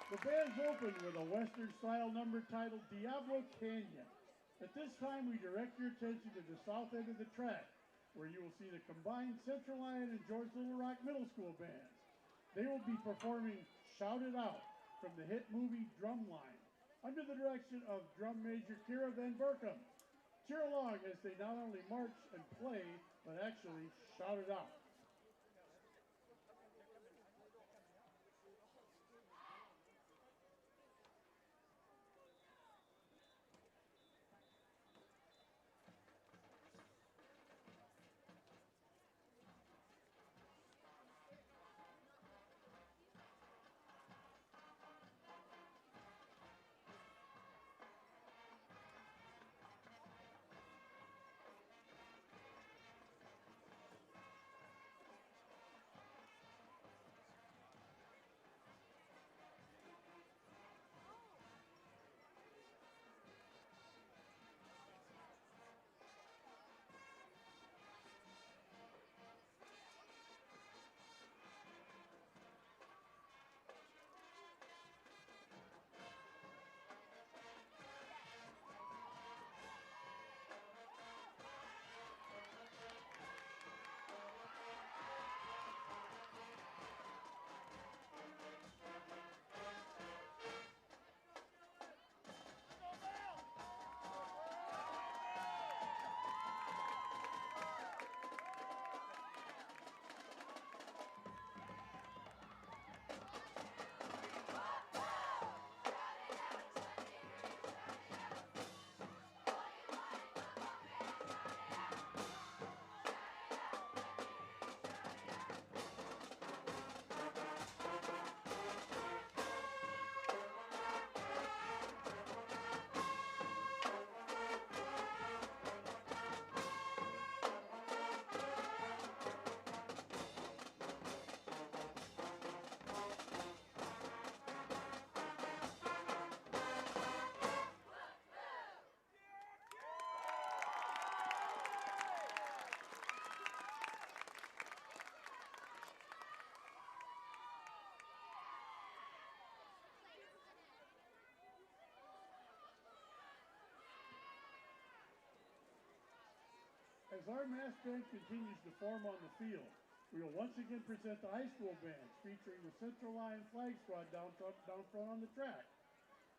The bands open with a Western-style number titled Diablo Canyon. At this time, we direct your attention to the south end of the track, where you will see the combined Central Lyon and George Little Rock Middle School bands. They will be performing Shout It Out from the hit movie Drumline, under the direction of Drum Major Kira Van Berkham. Cheer along as they not only march and play, but actually shout it out. As our mass band continues to form on the field, we will once again present the high school bands featuring the Central Lyon Flag Squad down front on the track.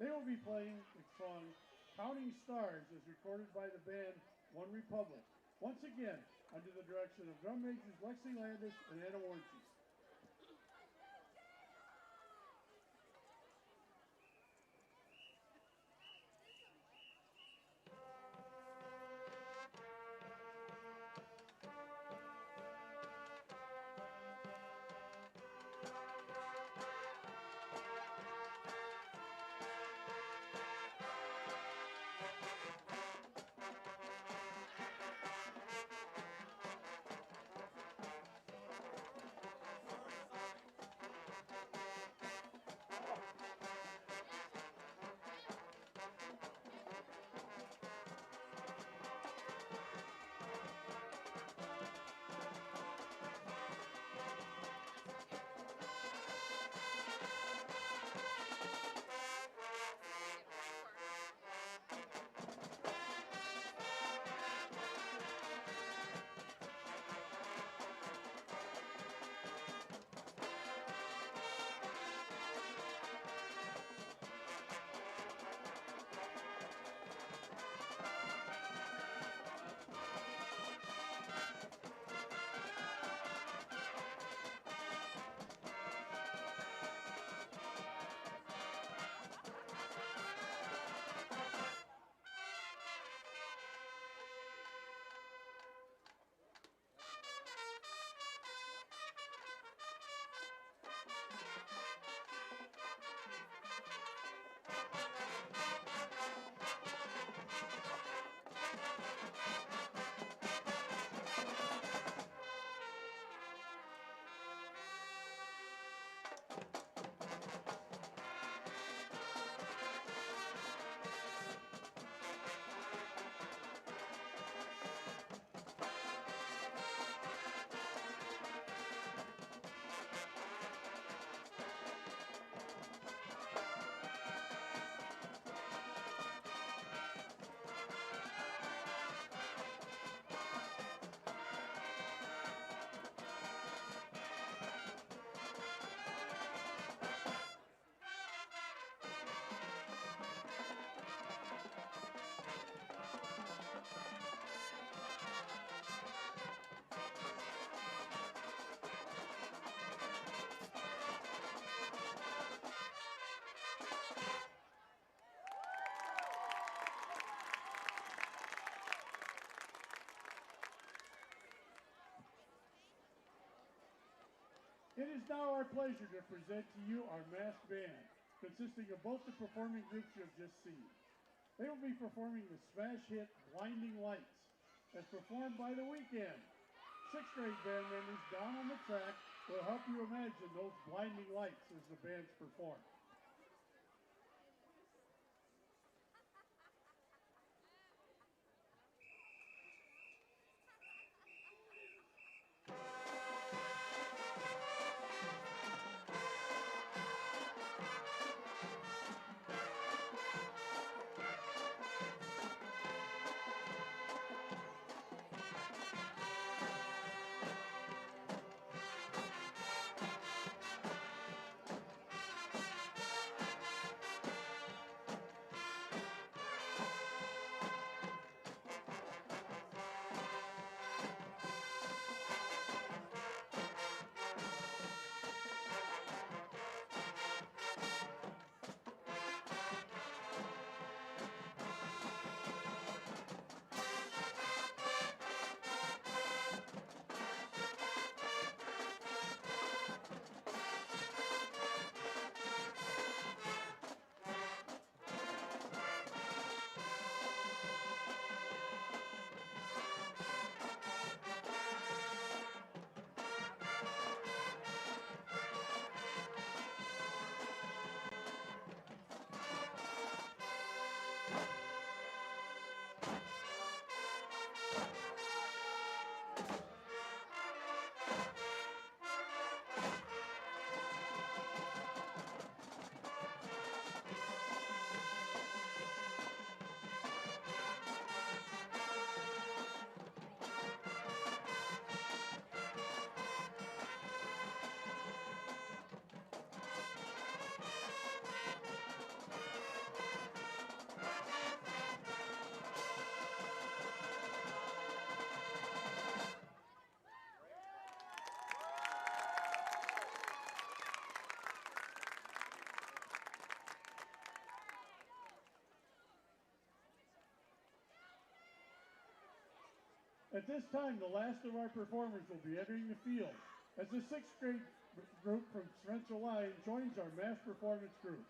They will be playing the song Counting Stars as recorded by the band One Republic, once again under the direction of drum majors Lexi Landis and Anna Warnke. It is now our pleasure to present to you our masked band, consisting of both the performing groups you have just seen. They will be performing the smash hit Blinding Lights, as performed by The Weeknd. Sixth grade band members down on the track will help you imagine those blinding lights as the bands perform. At this time, the last of our performers will be entering the field as the sixth grade group from Central Lyon joins our mass performance group.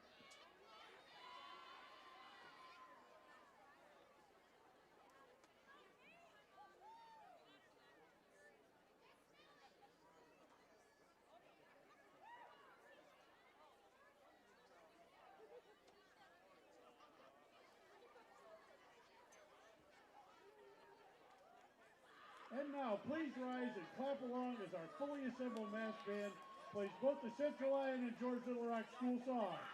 And now, please rise and clap along as our fully assembled mass band plays both the Central Lyon and George Little Rock school songs.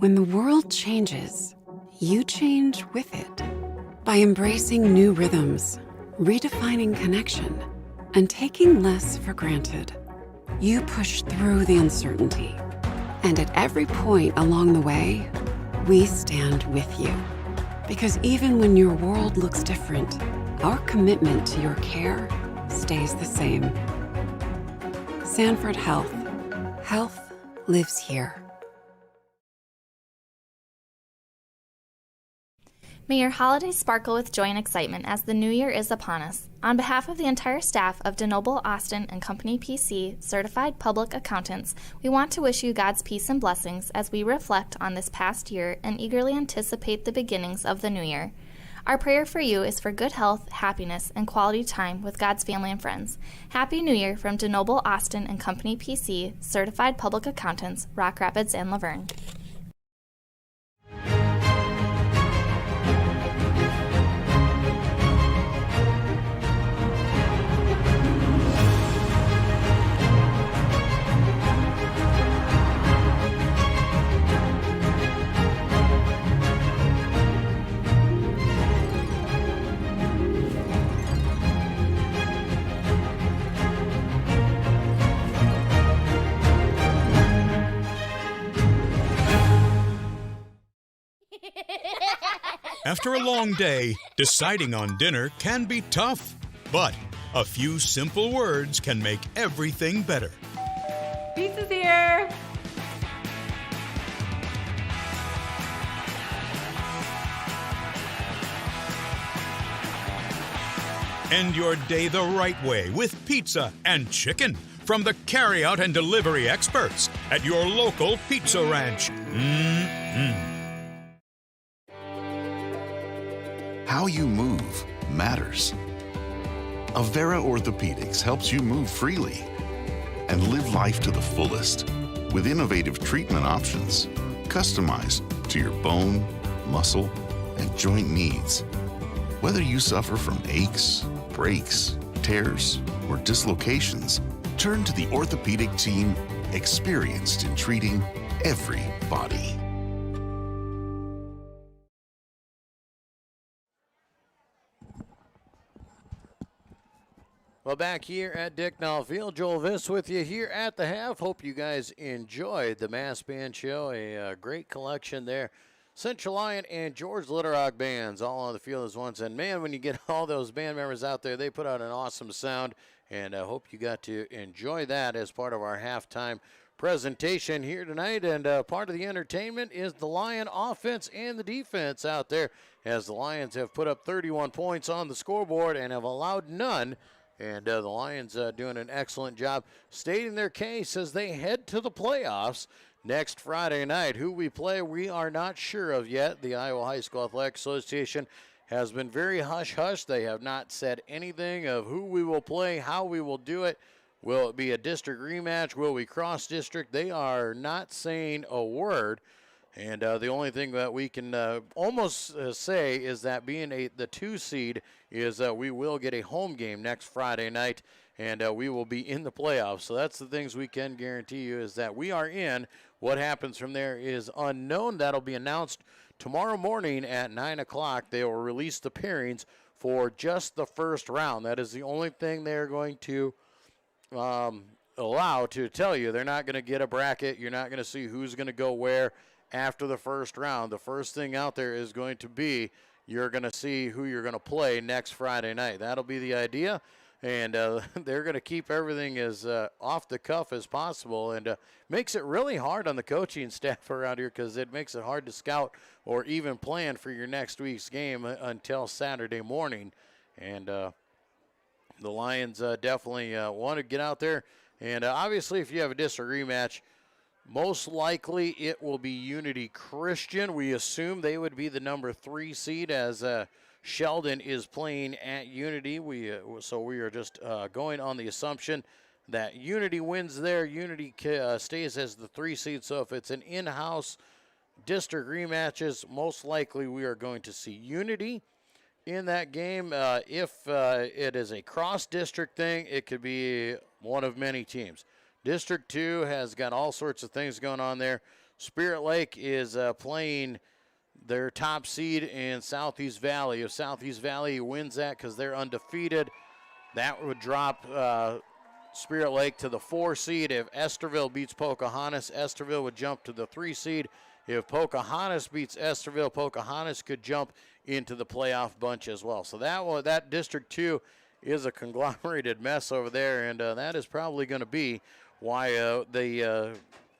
When the world changes, you change with it. By embracing new rhythms, redefining connection, and taking less for granted, you push through the uncertainty. And at every point along the way, we stand with you. Because even when your world looks different, our commitment to your care stays the same. Sanford Health. Health lives here. May your holidays sparkle with joy and excitement as the new year is upon us. On behalf of the entire staff of DeNoble, Austin and Company PC, certified public accountants, we want to wish you God's peace and blessings as we reflect on this past year and eagerly anticipate the beginnings of the new year. Our prayer for you is for good health, happiness, and quality time with God's family and friends. Happy New Year from DeNoble, Austin and Company PC, certified public accountants, Rock Rapids and Laverne. After a long day, deciding on dinner can be tough, but a few simple words can make everything better. Pizza's here. End your day the right way with pizza and chicken from the carryout and delivery experts at your local pizza ranch. How you move matters. Avera Orthopedics helps you move freely and live life to the fullest with innovative treatment options customized to your bone, muscle, and joint needs. Whether you suffer from aches, breaks, tears, or dislocations, turn to the orthopedic team experienced in treating every body. Well, back here at Dicknall Field, Joel Viss with you here at the half. Hope you guys enjoyed the Mass Band Show. A great collection there. Central Lyon and George Little Rock bands all on the field as once. And, man, when you get all those band members out there, they put out an awesome sound. And I hope you got to enjoy that as part of our halftime presentation here tonight. And part of the entertainment is the Lion offense and the defense out there, as the Lions have put up 31 points on the scoreboard and have allowed none. And the Lions doing an excellent job stating their case as they head to the playoffs next Friday night. Who we play, we are not sure of yet. The Iowa High School Athletic Association has been very hush-hush. They have not said anything of who we will play, how we will do it. Will it be a district rematch? Will we cross district? They are not saying a word. And the only thing that we can almost say is that being the 2 seed is we will get a home game next Friday night, and we will be in the playoffs. So that's the things we can guarantee you is that we are in. What happens from there is unknown. That'll be announced tomorrow morning at 9 o'clock. They will release the pairings for just the first round. That is the only thing they're going to allow to tell you. They're not going to get a bracket. You're not going to see who's going to go where. After the first round, the first thing out there is going to be you're going to see who you're going to play next Friday night. That'll be the idea, and they're going to keep everything as off the cuff as possible, and makes it really hard on the coaching staff around here because it makes it hard to scout or even plan for your next week's game until Saturday morning. And the Lions definitely want to get out there, and obviously if you have a district rematch, most likely it will be Unity Christian. We assume they would be the number 3 seed as Sheldon is playing at Unity. So we are just going on the assumption that Unity wins there. Unity stays as the 3 seed. So if it's an in-house district rematches, most likely we are going to see Unity in that game. If it is a cross-district thing, it could be one of many teams. District 2 has got all sorts of things going on there. Spirit Lake is playing their top seed in Southeast Valley. If Southeast Valley wins that because they're undefeated, that would drop Spirit Lake to the 4 seed. If Esterville beats Pocahontas, Esterville would jump to the 3 seed. If Pocahontas beats Esterville, Pocahontas could jump into the playoff bunch as well. So that District 2 is a conglomerated mess over there, and that is probably going to be why the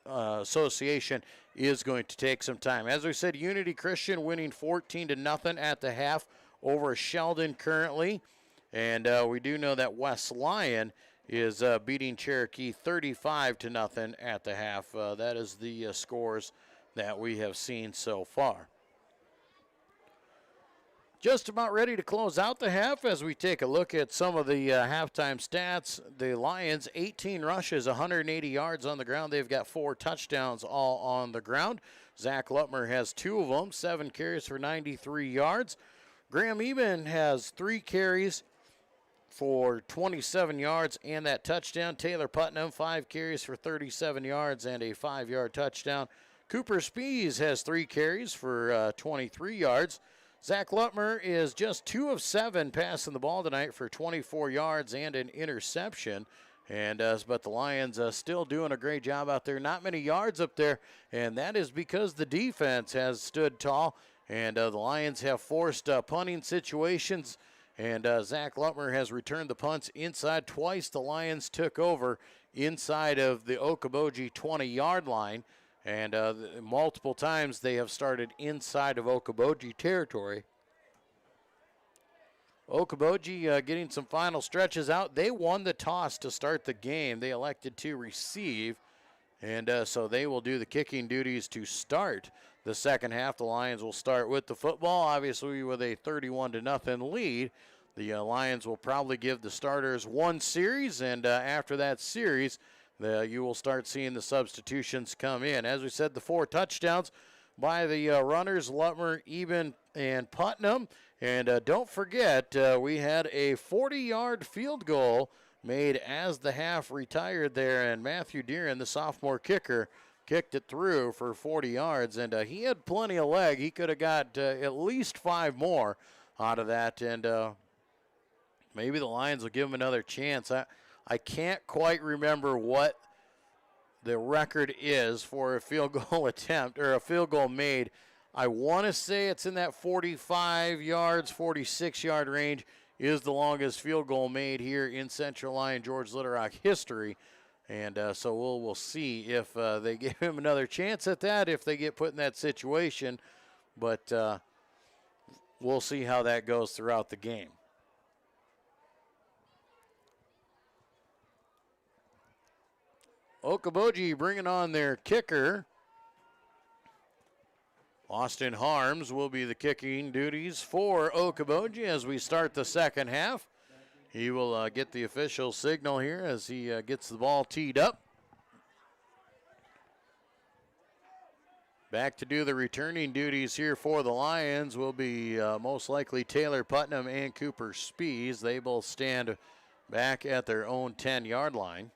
association is going to take some time. As we said, Unity Christian winning 14-0 at the half over Sheldon currently. And we do know that West Lyon is beating Cherokee 35-0 at the half. That is the scores that we have seen so far. Just about ready to close out the half as we take a look at some of the halftime stats. The Lions, 18 rushes, 180 yards on the ground. They've got 4 touchdowns all on the ground. Zach Lutmer has 2 of them, 7 carries for 93 yards. Graham Eben has 3 carries for 27 yards and that touchdown. Taylor Putnam, 5 carries for 37 yards and a 5-yard touchdown. Cooper Spees has 3 carries for 23 yards. Zach Lutmer is just 2 of 7 passing the ball tonight for 24 yards and an interception. And but the Lions still doing a great job out there. Not many yards up there, and that is because the defense has stood tall. And the Lions have forced punting situations. And Zach Lutmer has returned the punts inside twice. The Lions took over inside of the Okoboji 20-yard line. And multiple times they have started inside of Okoboji territory. Okoboji getting some final stretches out. They won the toss to start the game. They elected to receive. And so they will do the kicking duties to start the second half. The Lions will start with the football, obviously with a 31-0 lead. The Lions will probably give the starters 1 series, and after that series, you will start seeing the substitutions come in. As we said, the 4 touchdowns by the runners, Lutmer, Eben, and Putnam. And don't forget, we had a 40-yard field goal made as the half retired there, and Matthew Deeren, the sophomore kicker, kicked it through for 40 yards, and he had plenty of leg. He could have got at least 5 more out of that, and maybe the Lions will give him another chance. I can't quite remember what the record is for a field goal attempt or a field goal made. I want to say it's in that 45 yards, 46-yard range is the longest field goal made here in Central Lyon George Little Rock history. And so we'll see if they give him another chance at that, if they get put in that situation. But we'll see how that goes throughout the game. Okoboji bringing on their kicker. Austin Harms will be the kicking duties for Okoboji as we start the second half. He will get the official signal here as he gets the ball teed up. Back to do the returning duties here for the Lions will be most likely Taylor Putnam and Cooper Spees. They both stand back at their own 10-yard line.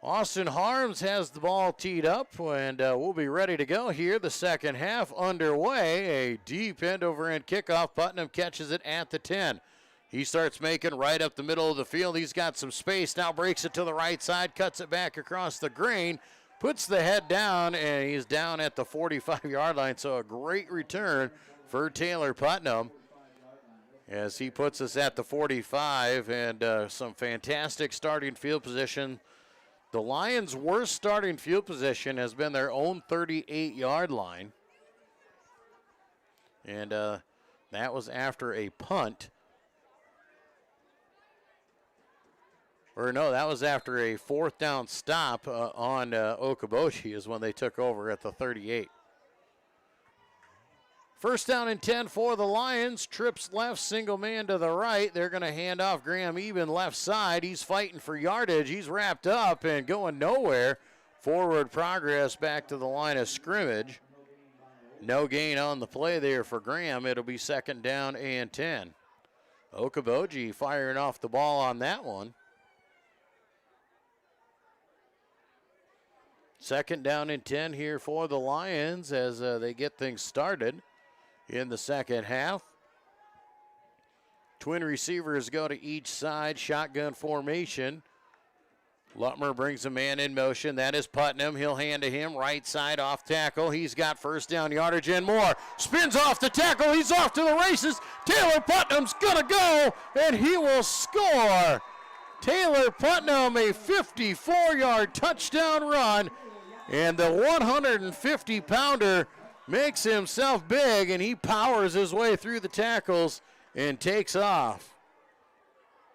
Austin Harms has the ball teed up, and we'll be ready to go here. The second half underway. A deep end-over-end kickoff. Putnam catches it at the 10. He starts making right up the middle of the field. He's got some space. Now breaks it to the right side, cuts it back across the grain, puts the head down, and he's down at the 45-yard line. So a great return for Taylor Putnam as he puts us at the 45, and some fantastic starting field position. The Lions' worst starting field position has been their own 38-yard line. And that was after a punt. Or no, that was after a 4th down stop on Okoboji is when they took over at the 38. First down and 10 for the Lions. Trips left, single man to the right. They're going to hand off Graham Eben left side. He's fighting for yardage. He's wrapped up and going nowhere. Forward progress back to the line of scrimmage. No gain on the play there for Graham. It'll be second down and 10. Okoboji firing off the ball on that one. Second down and 10 here for the Lions as they get things started in the second half. Twin receivers go to each side, shotgun formation. Lutmer brings a man in motion. That is Putnam. He'll hand to him. Right side off tackle. He's got first down yardage and more. Spins off the tackle. He's off to the races. Taylor Putnam's going to go, and he will score. Taylor Putnam, a 54-yard touchdown run, and the 150-pounder makes himself big, and he powers his way through the tackles and takes off.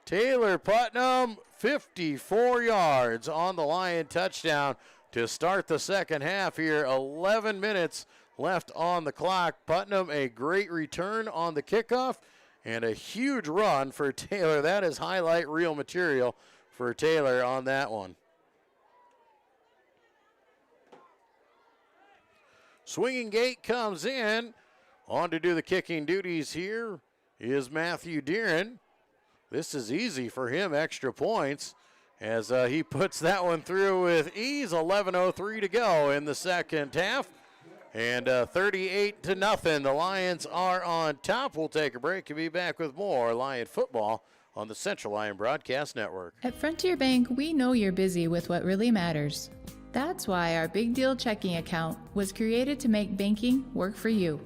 Taylor Putnam, 54 yards on the Lion touchdown to start the second half here. 11 minutes left on the clock. Putnam, a great return on the kickoff and a huge run for Taylor. That is highlight reel material for Taylor on that one. Swinging gate comes in. On to do the kicking duties here is Matthew Deeren. This is easy for him, extra points, as he puts that one through with ease. 11:03 to go in the second half, and 38-0. The Lions are on top. We'll take a break and be back with more Lion football on the Central Lyon Broadcast Network. At Frontier Bank, we know you're busy with what really matters. That's why our Big Deal checking account was created to make banking work for you.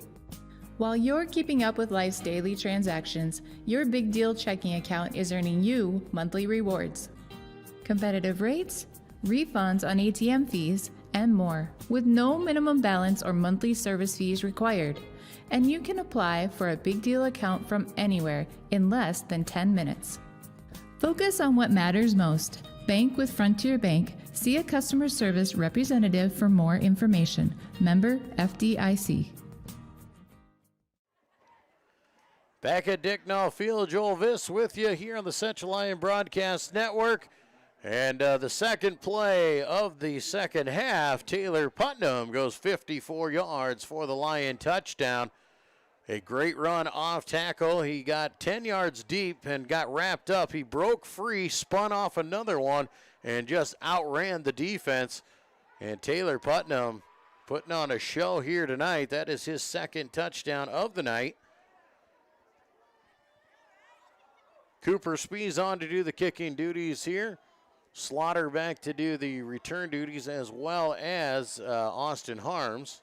While you're keeping up with life's daily transactions, your Big Deal checking account is earning you monthly rewards. Competitive rates, refunds on ATM fees, and more, with no minimum balance or monthly service fees required. And you can apply for a Big Deal account from anywhere in less than 10 minutes. Focus on what matters most. Bank with Frontier Bank. See a customer service representative for more information. Member FDIC. Back at Dicknall Field, Joel Viss with you here on the Central Lyon Broadcast Network. And the second play of the second half, Taylor Putnam goes 54 yards for the Lion touchdown. A great run off tackle. He got 10 yards deep and got wrapped up. He broke free, spun off another one, and just outran the defense. And Taylor Putnam putting on a show here tonight. That is his second touchdown of the night. Cooper Spees on to do the kicking duties here. Slaughter back to do the return duties, as well as Austin Harms.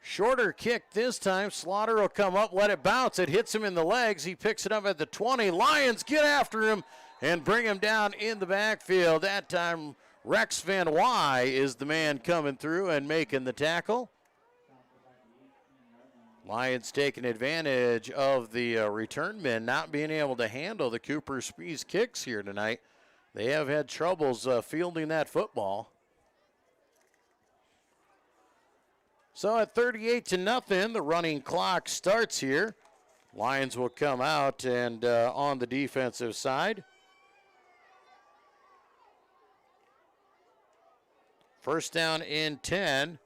Shorter kick this time. Slaughter will come up, let it bounce. It hits him in the legs. He picks it up at the 20. Lions get after him and bring him down in the backfield. That time, Rex Van Wy is the man coming through and making the tackle. Lions taking advantage of the return men not being able to handle the Cooper Spees kicks here tonight. They have had troubles fielding that football. So at 38-0, the running clock starts here. Lions will come out and on the defensive side. First down and 10.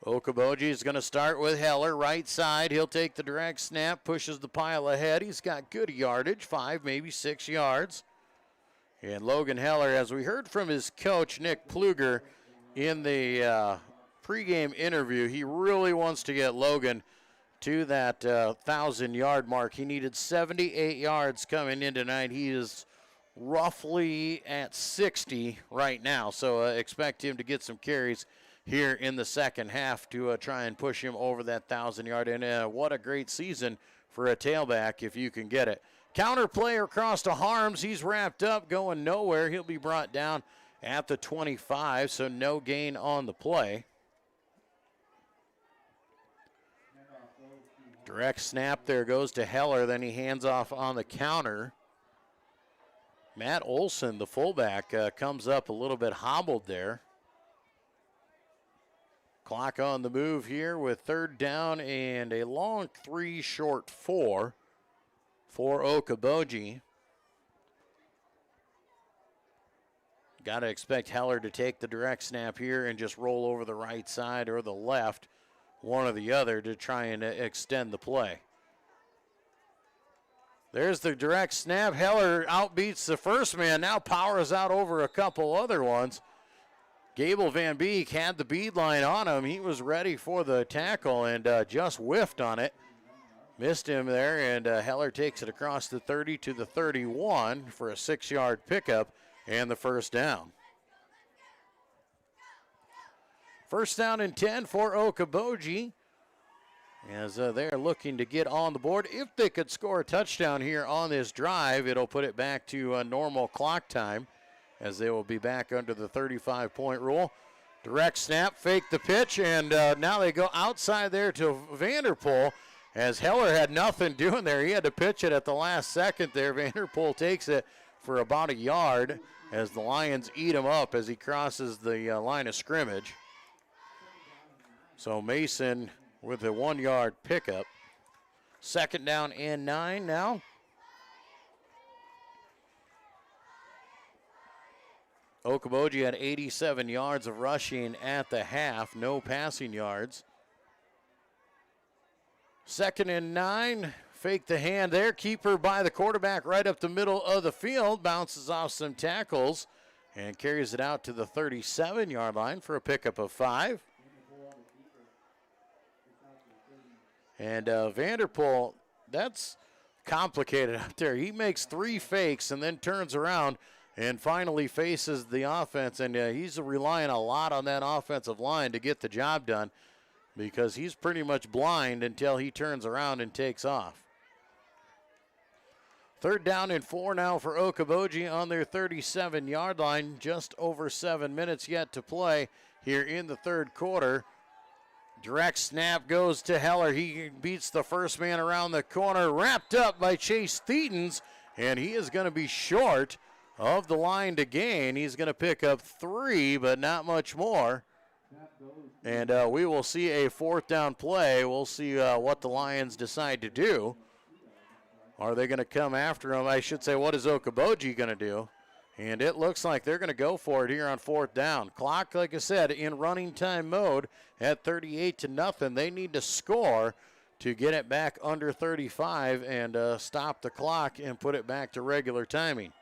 Okoboji is going to start with Heller, right side. He'll take the direct snap, pushes the pile ahead. He's got good yardage, 5, maybe 6 yards. And Logan Heller, as we heard from his coach, Nick Pluger, in the pregame interview, he really wants to get Logan to that 1,000-yard mark. He needed 78 yards coming in tonight. He is roughly at 60 right now, so expect him to get some carries here in the second half to try and push him over that 1,000-yard. And what a great season for a tailback if you can get it. Counter play across to Harms. He's wrapped up, going nowhere. He'll be brought down at the 25, so no gain on the play. Direct snap there goes to Heller. Then he hands off on the counter. Matt Olson, the fullback, comes up a little bit hobbled there. Clock on the move here with third down and a long 3, short 4 for Okoboji. Got to expect Heller to take the direct snap here and just roll over the right side or the left, one or the other, to try and extend the play. There's the direct snap. Heller outbeats the first man, now powers out over a couple other ones. Gable Van Beek had the bead line on him. He was ready for the tackle and just whiffed on it. Missed him there, and Heller takes it across the 30 to the 31 for a 6-yard pickup and the first down. First down and 10 for Okoboji, as they're looking to get on the board. If they could score a touchdown here on this drive, it'll put it back to normal clock time, as they will be back under the 35-point rule. Direct snap, fake the pitch, and now they go outside there to Vanderpool, as Heller had nothing doing there. He had to pitch it at the last second there. Vanderpool takes it for about a yard as the Lions eat him up as he crosses the line of scrimmage. So Mason with a 1-yard pickup. Second down and 9 now. Okoboji had 87 yards of rushing at the half, no passing yards. Second and 9, fake the hand there. Keeper by the quarterback right up the middle of the field. Bounces off some tackles and carries it out to the 37-yard line for a pickup of 5. And Vanderpool, that's complicated out there. He makes 3 fakes and then turns around and finally faces the offense. And he's relying a lot on that offensive line to get the job done, because he's pretty much blind until he turns around and takes off. Third down and 4 now for Okoboji on their 37-yard line. Just over 7 minutes yet to play here in the third quarter. Direct snap goes to Heller. He beats the first man around the corner, wrapped up by Chase Theetens, and he is going to be short of the line to gain. He's going to pick up 3, but not much more. And we will see a fourth down play. We'll see what the Lions decide to do. Are they going to come after him? I should say, what is Okoboji going to do? And it looks like they're going to go for it here on fourth down. Clock, like I said, in running time mode at 38-0. They need to score to get it back under 35 and stop the clock and put it back to regular timing.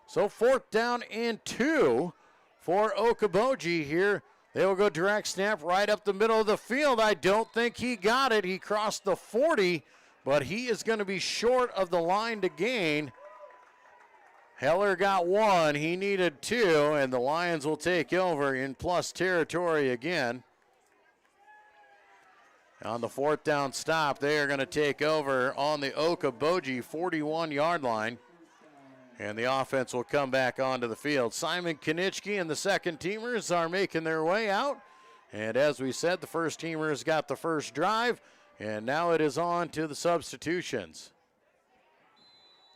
So fourth down and 2 for Okoboji here. They will go direct snap right up the middle of the field. I don't think he got it. He crossed the 40, but he is going to be short of the line to gain. Heller got 1. He needed 2, and the Lions will take over in plus territory again. On the fourth down stop, they are going to take over on the Okoboji 41-yard line. And the offense will come back onto the field. Simon Konitschke and the second teamers are making their way out. And as we said, the first teamers got the first drive. And now it is on to the substitutions.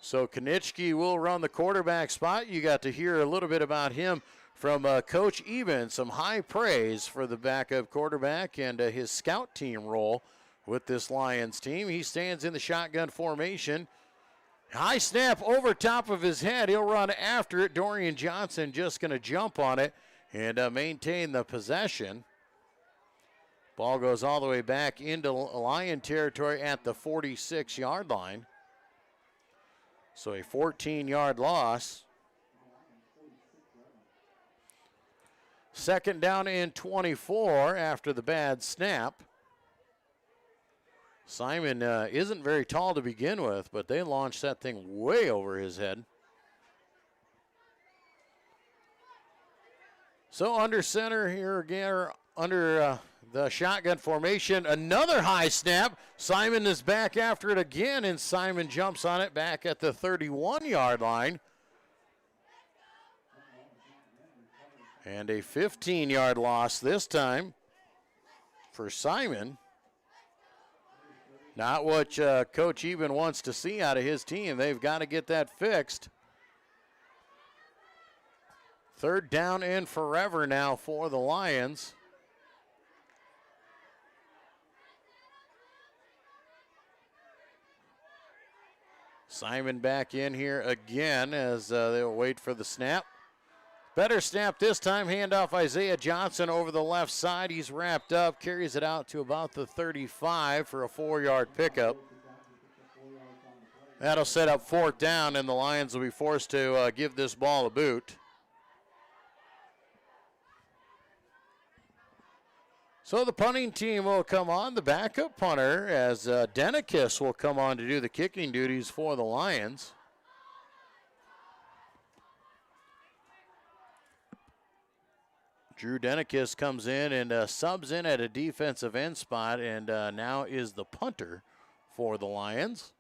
So Konitschke will run the quarterback spot. You got to hear a little bit about him from Coach Eben. Some high praise for the backup quarterback and his scout team role with this Lions team. He stands in the shotgun formation. High snap over top of his head. He'll run after it. Dorian Johnson just going to jump on it and maintain the possession. Ball goes all the way back into Lyon territory at the 46-yard line. So a 14-yard loss. Second down and 24 after the bad snap. Simon isn't very tall to begin with, but they launched that thing way over his head. So under center here again, under the shotgun formation, another high snap. Simon is back after it again, and Simon jumps on it back at the 31-yard line. And a 15-yard loss this time for Simon. Not what Coach Eben wants to see out of his team. They've got to get that fixed. Third down and forever now for the Lions. Simon back in here again as they'll wait for the snap. Better snap this time. Handoff Isaiah Johnson over the left side. He's wrapped up, carries it out to about the 35 for a 4-yard pickup. That'll set up 4th down, and the Lions will be forced to give this ball a boot. So the punting team will come on, the backup punter, as Denikis will come on to do the kicking duties for the Lions. Drew Denikis comes in and subs in at a defensive end spot, and now is the punter for the Lions.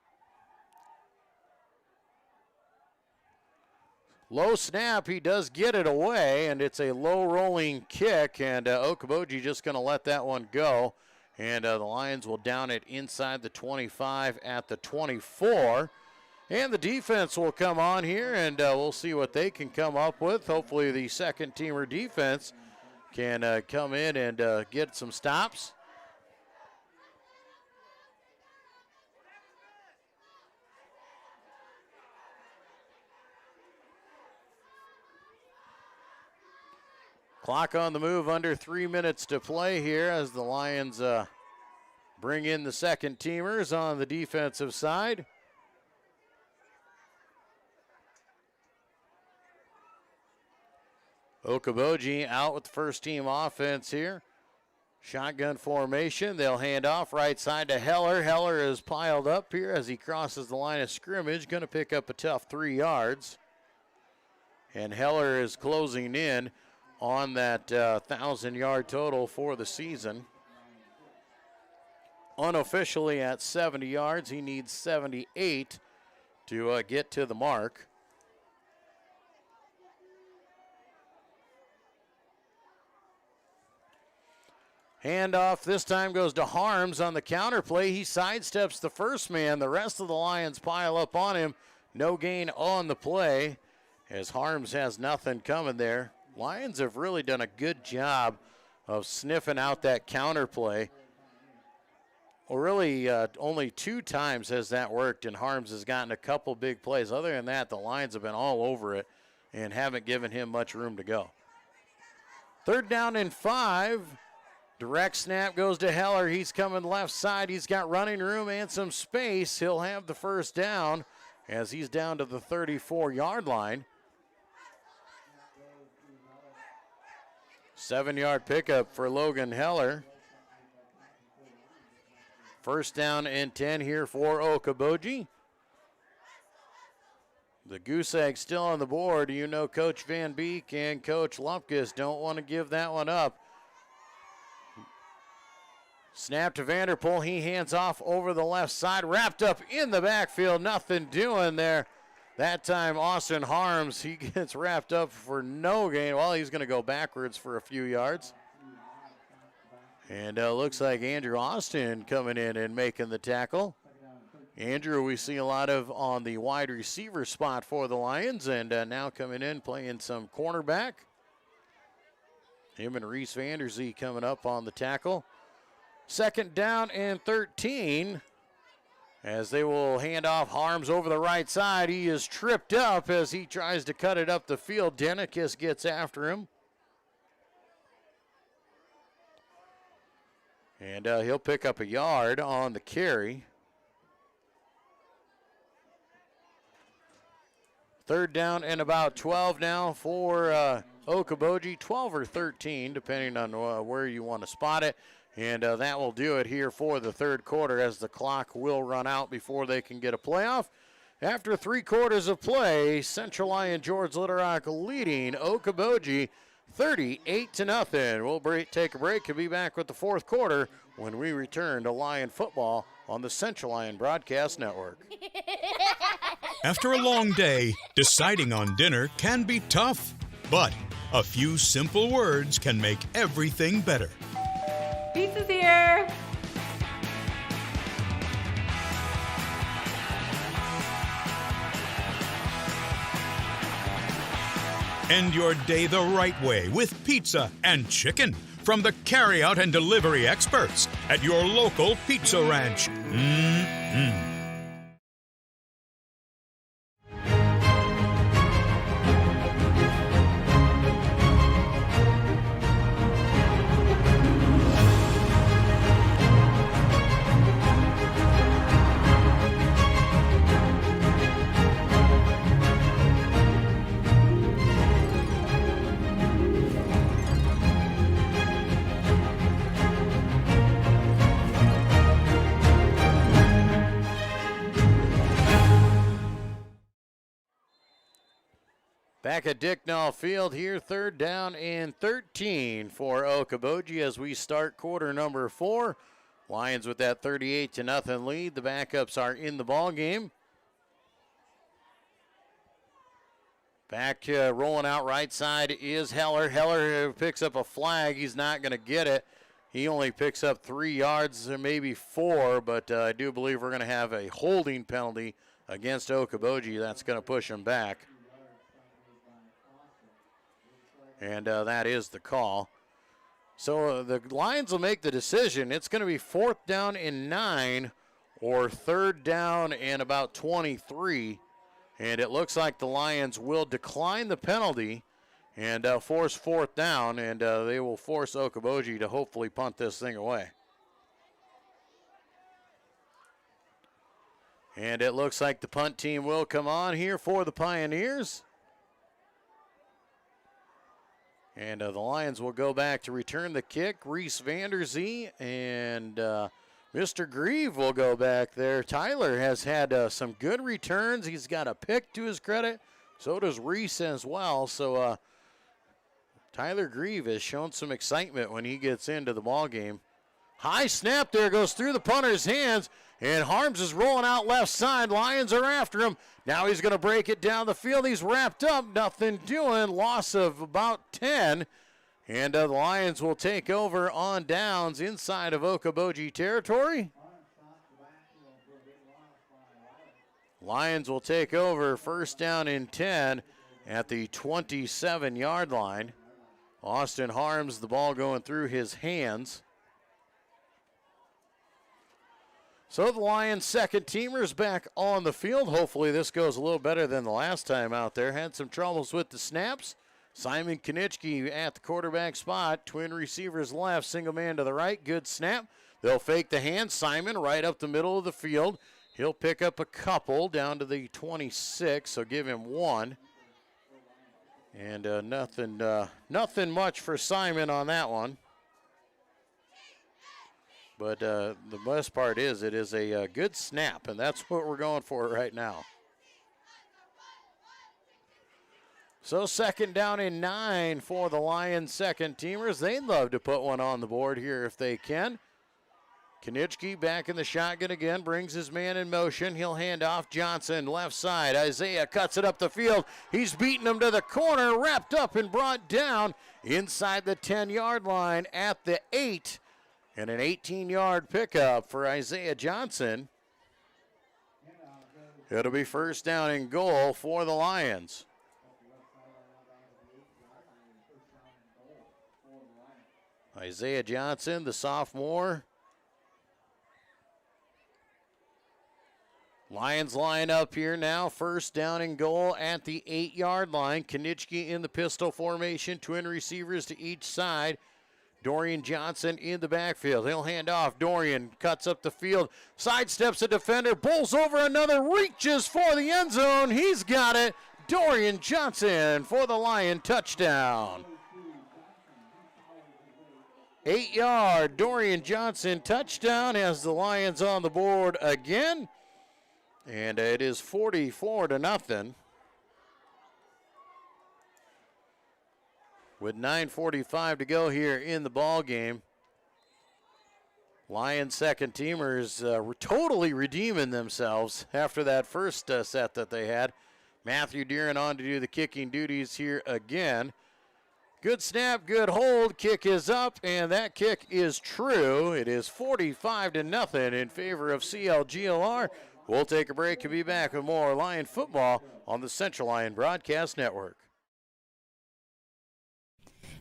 Low snap, he does get it away, and it's a low rolling kick, and Okoboji just going to let that one go. And the Lions will down it inside the 25 at the 24. And the defense will come on here, and we'll see what they can come up with. Hopefully the second-teamer defense can come in and get some stops. Clock on the move, under 3 minutes to play here as the Lions bring in the second teamers on the defensive side. Okoboji out with the first team offense here. Shotgun formation, they'll hand off right side to Heller. Heller is piled up here as he crosses the line of scrimmage, going to pick up a tough 3 yards. And Heller is closing in on that 1,000-yard total for the season. Unofficially at 70 yards, he needs 78 to get to the mark. Handoff this time goes to Harms on the counter play. He sidesteps the first man. The rest of the Lions pile up on him. No gain on the play as Harms has nothing coming there. Lions have really done a good job of sniffing out that counter play. Well, really only 2 times has that worked, and Harms has gotten a couple big plays. Other than that, the Lions have been all over it and haven't given him much room to go. 3rd down and 5. Direct snap goes to Heller. He's coming left side. He's got running room and some space. He'll have the first down as he's down to the 34-yard line. 7-yard pickup for Logan Heller. 1st down and 10 here for Okoboji. The goose egg still on the board. You know Coach Van Beek and Coach Lumpkus don't want to give that one up. Snap to Vanderpool. He hands off over the left side. Wrapped up in the backfield. Nothing doing there. That time, Austin Harms, he gets wrapped up for no gain. Well, he's going to go backwards for a few yards. And looks like Andrew Austin coming in and making the tackle. Andrew, we see a lot of on the wide receiver spot for the Lions, and now coming in playing some cornerback. Him and Reese Vanderzee coming up on the tackle. 2nd down and 13. As they will hand off Harms over the right side. He is tripped up as he tries to cut it up the field. Denikis gets after him. And he'll pick up a yard on the carry. 3rd down and about 12 now for Okoboji. 12 or 13, depending on where you want to spot it. And that will do it here for the 3rd quarter as the clock will run out before they can get a playoff. After 3 quarters of play, Central Lyon George Little Rock leading Okoboji 38-0. We'll take a break and be back with the 4th quarter when we return to Lion football on the Central Lyon Broadcast Network. After a long day, deciding on dinner can be tough, but a few simple words can make everything better. Pizza's here. End your day the right way with pizza and chicken from the carry-out and delivery experts at your local Pizza Ranch. Back at Dicknall Field here, 3rd down and 13 for Okoboji as we start quarter number 4. Lions with that 38-0 lead. The backups are in the ball game. Back rolling out right side is Heller. Heller picks up a flag. He's not going to get it. He only picks up 3 yards, or maybe 4, but I do believe we're going to have a holding penalty against Okoboji. That's going to push him back. And that is the call. So the Lions will make the decision. It's going to be 4th down and 9 or 3rd down and about 23. And it looks like the Lions will decline the penalty and force 4th down, and they will force Okoboji to hopefully punt this thing away. And it looks like the punt team will come on here for the Pioneers. And the Lions will go back to return the kick. Reese Vanderzee and Mr. Grieve will go back there. Tyler has had some good returns. He's got a pick to his credit. So does Reese as well. So Tyler Grieve has shown some excitement when he gets into the ball game. High snap there, goes through the punter's hands. And Harms is rolling out left side. Lions are after him. Now he's going to break it down the field. He's wrapped up. Nothing doing. Loss of about 10. And the Lions will take over on downs inside of Okoboji territory. Lions will take over 1st down and 10 at the 27-yard line. Austin Harms, the ball going through his hands. So the Lions' second teamers back on the field. Hopefully this goes a little better than the last time out there. Had some troubles with the snaps. Simon Konitschke at the quarterback spot. Twin receivers left, single man to the right. Good snap. They'll fake the hand. Simon right up the middle of the field. He'll pick up a couple down to the 26, so give him 1. And nothing much for Simon on that one. But the best part is it is a good snap, and that's what we're going for right now. So 2nd down and 9 for the Lions second teamers. They'd love to put one on the board here if they can. Konitschke back in the shotgun again, brings his man in motion. He'll hand off Johnson, left side. Isaiah cuts it up the field. He's beaten him to the corner, wrapped up and brought down inside the 10-yard line at the 8. And an 18-yard pickup for Isaiah Johnson. It'll be 1st down and goal for the Lions. Isaiah Johnson, the sophomore. Lions line up here now. 1st down and goal at the 8-yard line. Konitschke in the pistol formation. Twin receivers to each side. Dorian Johnson in the backfield. He'll hand off. Dorian cuts up the field, sidesteps a defender, bowls over another, reaches for the end zone. He's got it. Dorian Johnson for the Lion touchdown. 8-yard Dorian Johnson touchdown has the Lions on the board again. And it is 44-0. With 9:45 to go here in the ball game. Lions second teamers were totally redeeming themselves after that first set that they had. Matthew Deeren on to do the kicking duties here again. Good snap, good hold. Kick is up, and that kick is true. It is 45-0 in favor of CLGLR. We'll take a break and be back with more Lion football on the Central Lyon Broadcast Network.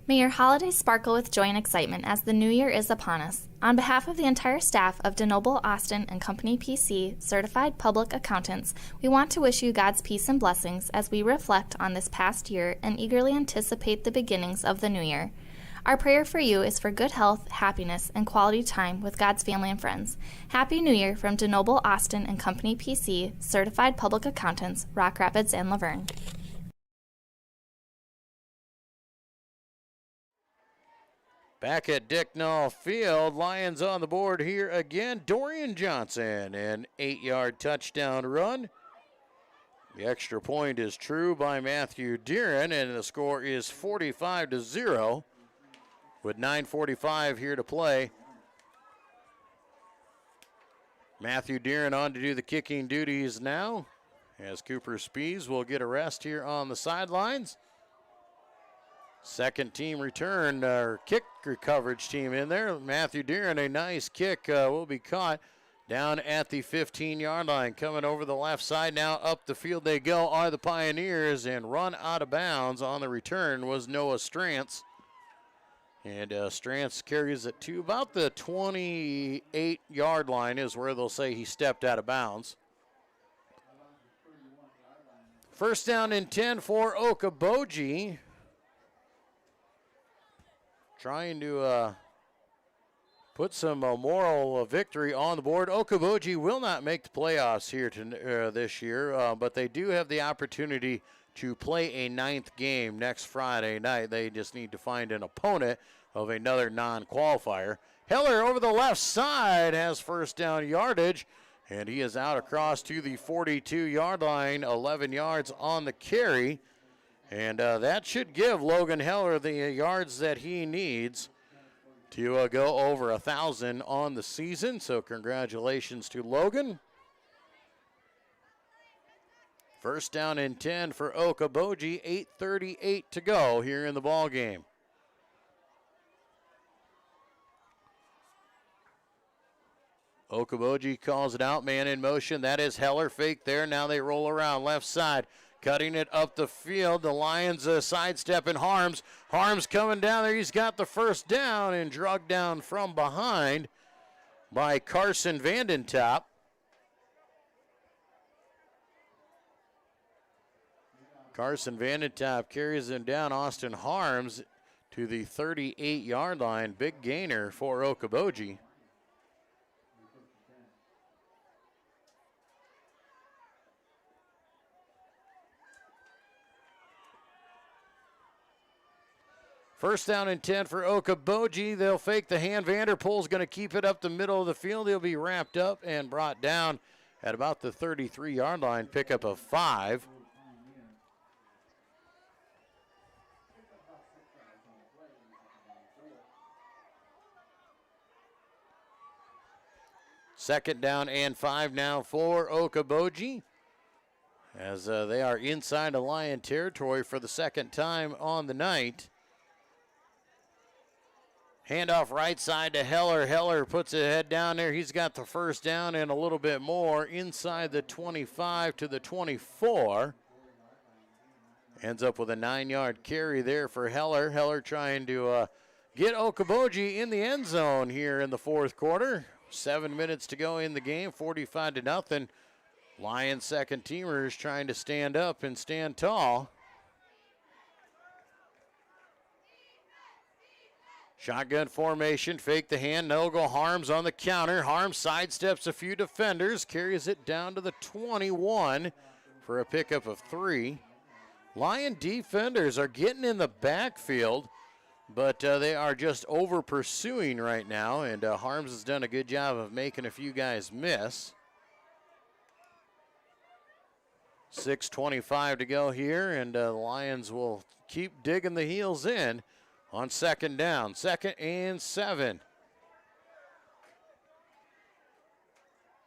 May your holidays sparkle with joy and excitement as the new year is upon us. On behalf of the entire staff of DeNoble, Austin & Company PC, certified public accountants, we want to wish you God's peace and blessings as we reflect on this past year and eagerly anticipate the beginnings of the new year. Our prayer for you is for good health, happiness, and quality time with God's family and friends. Happy New Year from DeNoble, Austin & Company PC, certified public accountants, Rock Rapids and Laverne. Back at Dicknall Field, Lions on the board here again. Dorian Johnson, an 8-yard touchdown run. The extra point is true by Matthew Deeren, and the score is 45-0 with 9:45 here to play. Matthew Deeren on to do the kicking duties now, as Cooper Spees will get a rest here on the sidelines. Second team return, or kick coverage team in there. Matthew Deeren, a nice kick will be caught down at the 15-yard line. Coming over the left side now, up the field they go are the Pioneers, and run out of bounds on the return was Noah Strantz. And Strantz carries it to about the 28-yard line is where they'll say he stepped out of bounds. First down and 10 for Okoboji. Trying to put some moral victory on the board. Okoboji will not make the playoffs here this year, but they do have the opportunity to play a 9th game next Friday night. They just need to find an opponent of another non-qualifier. Heller over the left side has first down yardage, and he is out across to the 42-yard line, 11 yards on the carry. And that should give Logan Heller the yards that he needs to go over 1,000 on the season. So congratulations to Logan. First down and 10 for Okoboji, 8:38 to go here in the ball game. Okoboji calls it out, man in motion. That is Heller, fake there. Now they roll around left side, cutting it up the field. The Lions sidestepping Harms. Harms coming down there. He's got the first down and drugged down from behind by Carson Vandentop. Carson Vandentop carries him down. Austin Harms to the 38-yard line. Big gainer for Okoboji. First down and 10 for Okoboji. They'll fake the hand. Vanderpool's going to keep it up the middle of the field. He'll be wrapped up and brought down at about the 33-yard line. Pickup of 5. Second down and 5 now for Okoboji, as they are inside the Lion territory for the second time on the night. Handoff right side to Heller. Heller puts his head down there. He's got the first down and a little bit more inside the 25 to the 24. Ends up with a 9-yard carry there for Heller. Heller trying to get Okoboji in the end zone here in the fourth quarter. 7 minutes to go in the game, 45-0. Lions second teamers trying to stand up and stand tall. Shotgun formation, fake the hand, no go Harms on the counter. Harms sidesteps a few defenders, carries it down to the 21 for a pickup of 3. Lion defenders are getting in the backfield, but they are just over pursuing right now, and Harms has done a good job of making a few guys miss. 6:25 to go here, and the Lions will keep digging the heels in on second down. 2nd and 7.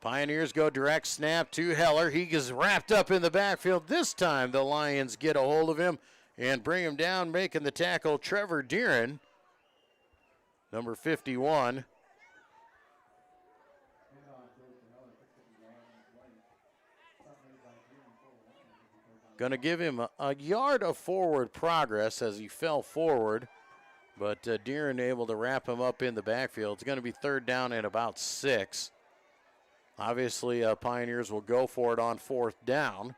Pioneers go direct snap to Heller. He is wrapped up in the backfield. This time the Lions get a hold of him and bring him down, making the tackle Trevor Deeren, number 51. Going to give him a yard of forward progress as he fell forward, but Deeren able to wrap him up in the backfield. It's going to be third down at about 6. Obviously, Pioneers will go for it on fourth down.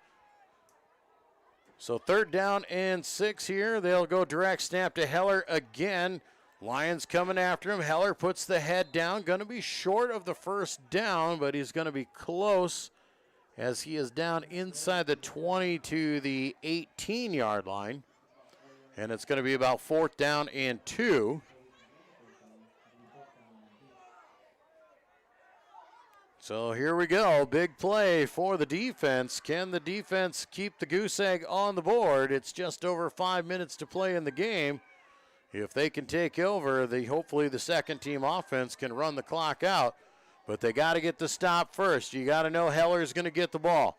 So third down and 6 here. They'll go direct snap to Heller again. Lions coming after him. Heller puts the head down. Going to be short of the first down, but he's going to be close as he is down inside the 20 to the 18-yard line. And it's going to be about fourth down and 2. So here we go. Big play for the defense. Can the defense keep the goose egg on the board? It's just over 5 minutes to play in the game. If they can take over, hopefully the second team offense can run the clock out. But they got to get the stop first. You got to know Heller's going to get the ball.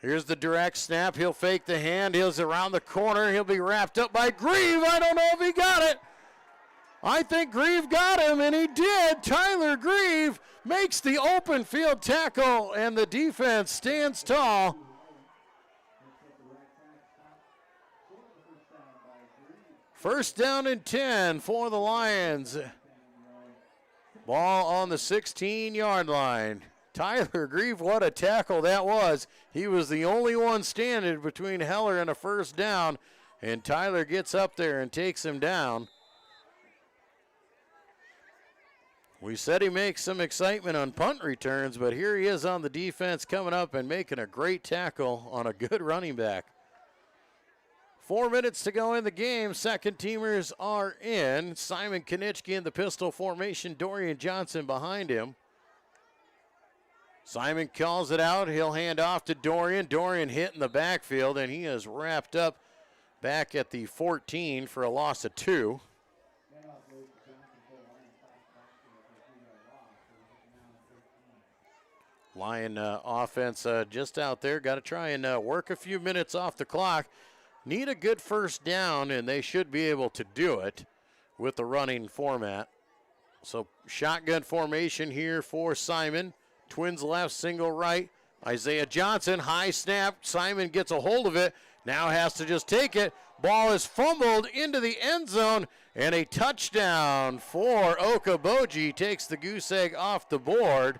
Here's the direct snap. He'll fake the hand. He's around the corner. He'll be wrapped up by Grieve. I don't know if he got it. I think Grieve got him, and he did. Tyler Grieve makes the open field tackle, and the defense stands tall. First down and 10 for the Lions. Ball on the 16-yard line. Tyler Grieve, what a tackle that was. He was the only one standing between Heller and a first down, and Tyler gets up there and takes him down. We said he makes some excitement on punt returns, but here he is on the defense coming up and making a great tackle on a good running back. 4 minutes to go in the game. Second teamers are in. Simon Konitschke in the pistol formation. Dorian Johnson behind him. Simon calls it out. He'll hand off to Dorian. Dorian hit in the backfield, and he is wrapped up back at the 14 for a loss of 2. Lion offense just out there. Got to try and work a few minutes off the clock. Need a good first down, and they should be able to do it with the running format. So shotgun formation here for Simon. Twins left, single right. Isaiah Johnson, high snap. Simon gets a hold of it. Now has to just take it. Ball is fumbled into the end zone, and a touchdown for Okoboji takes the goose egg off the board.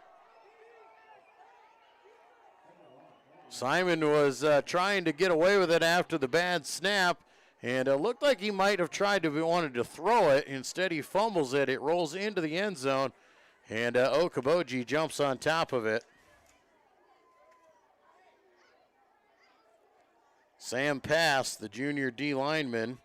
Simon was trying to get away with it after the bad snap, and it looked like he might have wanted to throw it. Instead, he fumbles it. It rolls into the end zone, and Okoboji jumps on top of it. Sam Pass, the junior D lineman.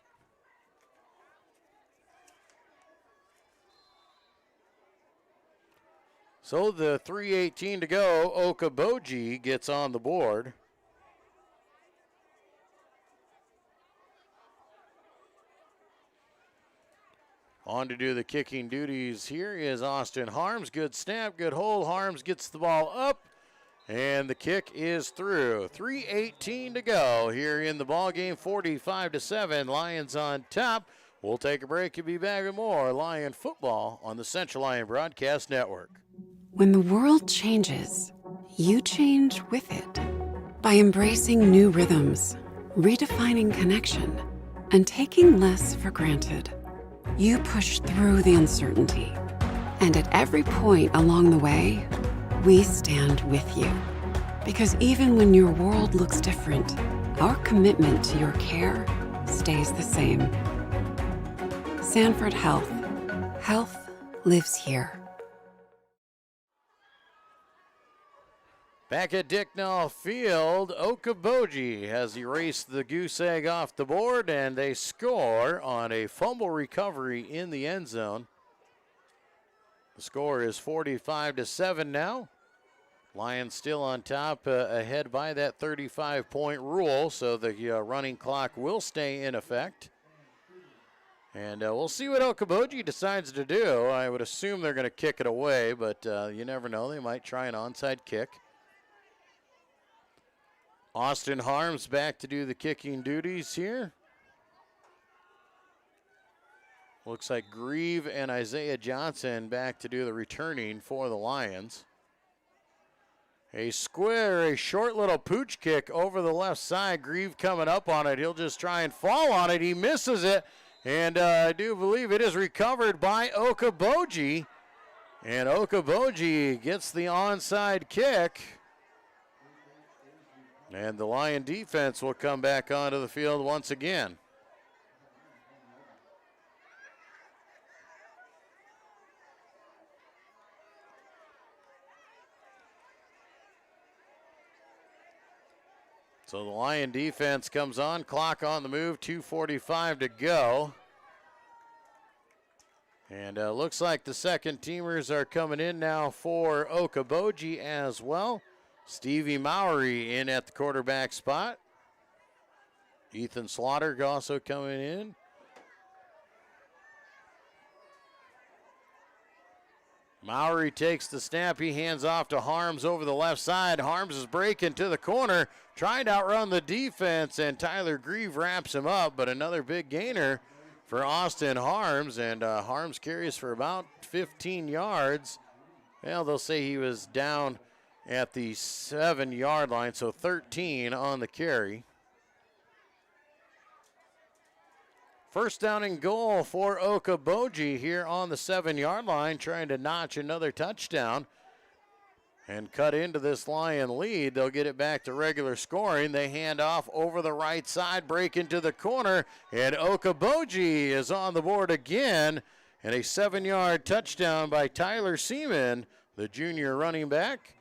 So the 3:18 to go, Okoboji gets on the board. On to do the kicking duties here is Austin Harms. Good snap, good hold. Harms gets the ball up, and the kick is through. 3:18 to go here in the ball game. 45-7, Lions on top. We'll take a break and be back with more Lion football on the Central Lion Broadcast Network. When the world changes, you change with it. By embracing new rhythms, redefining connection, and taking less for granted, you push through the uncertainty. And at every point along the way, we stand with you. Because even when your world looks different, our commitment to your care stays the same. Sanford Health. Health lives here. Back at Dicknall Field, Okoboji has erased the goose egg off the board, and they score on a fumble recovery in the end zone. The score is 45-7 now. Lions still on top, ahead by that 35-point rule, so the running clock will stay in effect. And we'll see what Okoboji decides to do. I would assume they're going to kick it away, but you never know. They might try an onside kick. Austin Harms back to do the kicking duties here. Looks like Grieve and Isaiah Johnson back to do the returning for the Lions. A short little pooch kick over the left side. Grieve coming up on it. He'll just try and fall on it. He misses it, and I do believe it is recovered by Okoboji. And Okoboji gets the onside kick. And the Lion defense will come back onto the field once again. So the Lion defense comes on, clock on the move, 2:45 to go. And looks like the second teamers are coming in now for Okoboji as well. Stevie Mowry in at the quarterback spot. Ethan Slaughter also coming in. Mowry takes the snap. He hands off to Harms over the left side. Harms is breaking to the corner, trying to outrun the defense, and Tyler Grieve wraps him up, but another big gainer for Austin Harms, and Harms carries for about 15 yards. Well, they'll say he was down at the 7-yard line, so 13 on the carry. First down and goal for Okoboji here on the 7-yard line, trying to notch another touchdown and cut into this Lion lead. They'll get it back to regular scoring. They hand off over the right side, break into the corner, and Okoboji is on the board again, and a 7-yard touchdown by Tyler Seaman, the junior running back.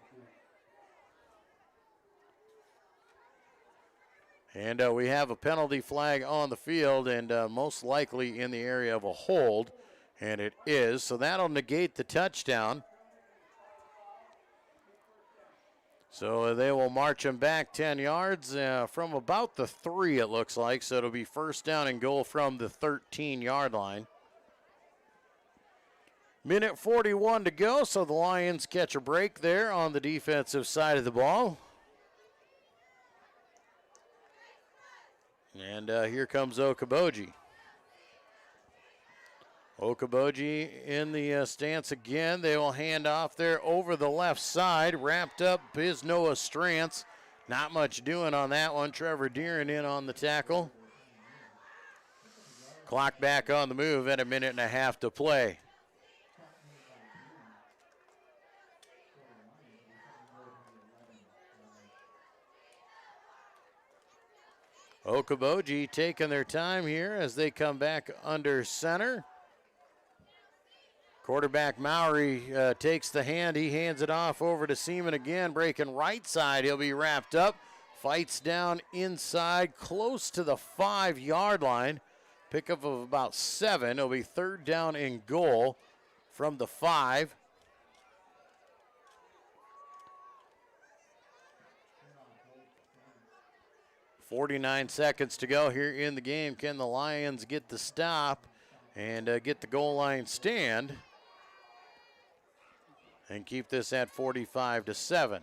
And we have a penalty flag on the field, and most likely in the area of a hold, and it is. So that'll negate the touchdown. So they will march him back 10 yards from about the 3, it looks like. So it'll be first down and goal from the 13-yard line. Minute 41 to go, so the Lions catch a break there on the defensive side of the ball. And here comes Okoboji. Okoboji in the stance again. They will hand off there over the left side. Wrapped up is Noah Strantz. Not much doing on that one. Trevor Deeren in on the tackle. Clock back on the move at 1.5 minutes to play. Okoboji taking their time here as they come back under center. Quarterback Mowry takes the hand. He hands it off over to Seaman again, breaking right side. He'll be wrapped up. Fights down inside, close to the 5-yard line. Pickup of about 7. It'll be third down and goal from the 5. .49 seconds to go here in the game. Can the Lions get the stop and get the goal line stand and keep this at 45-7?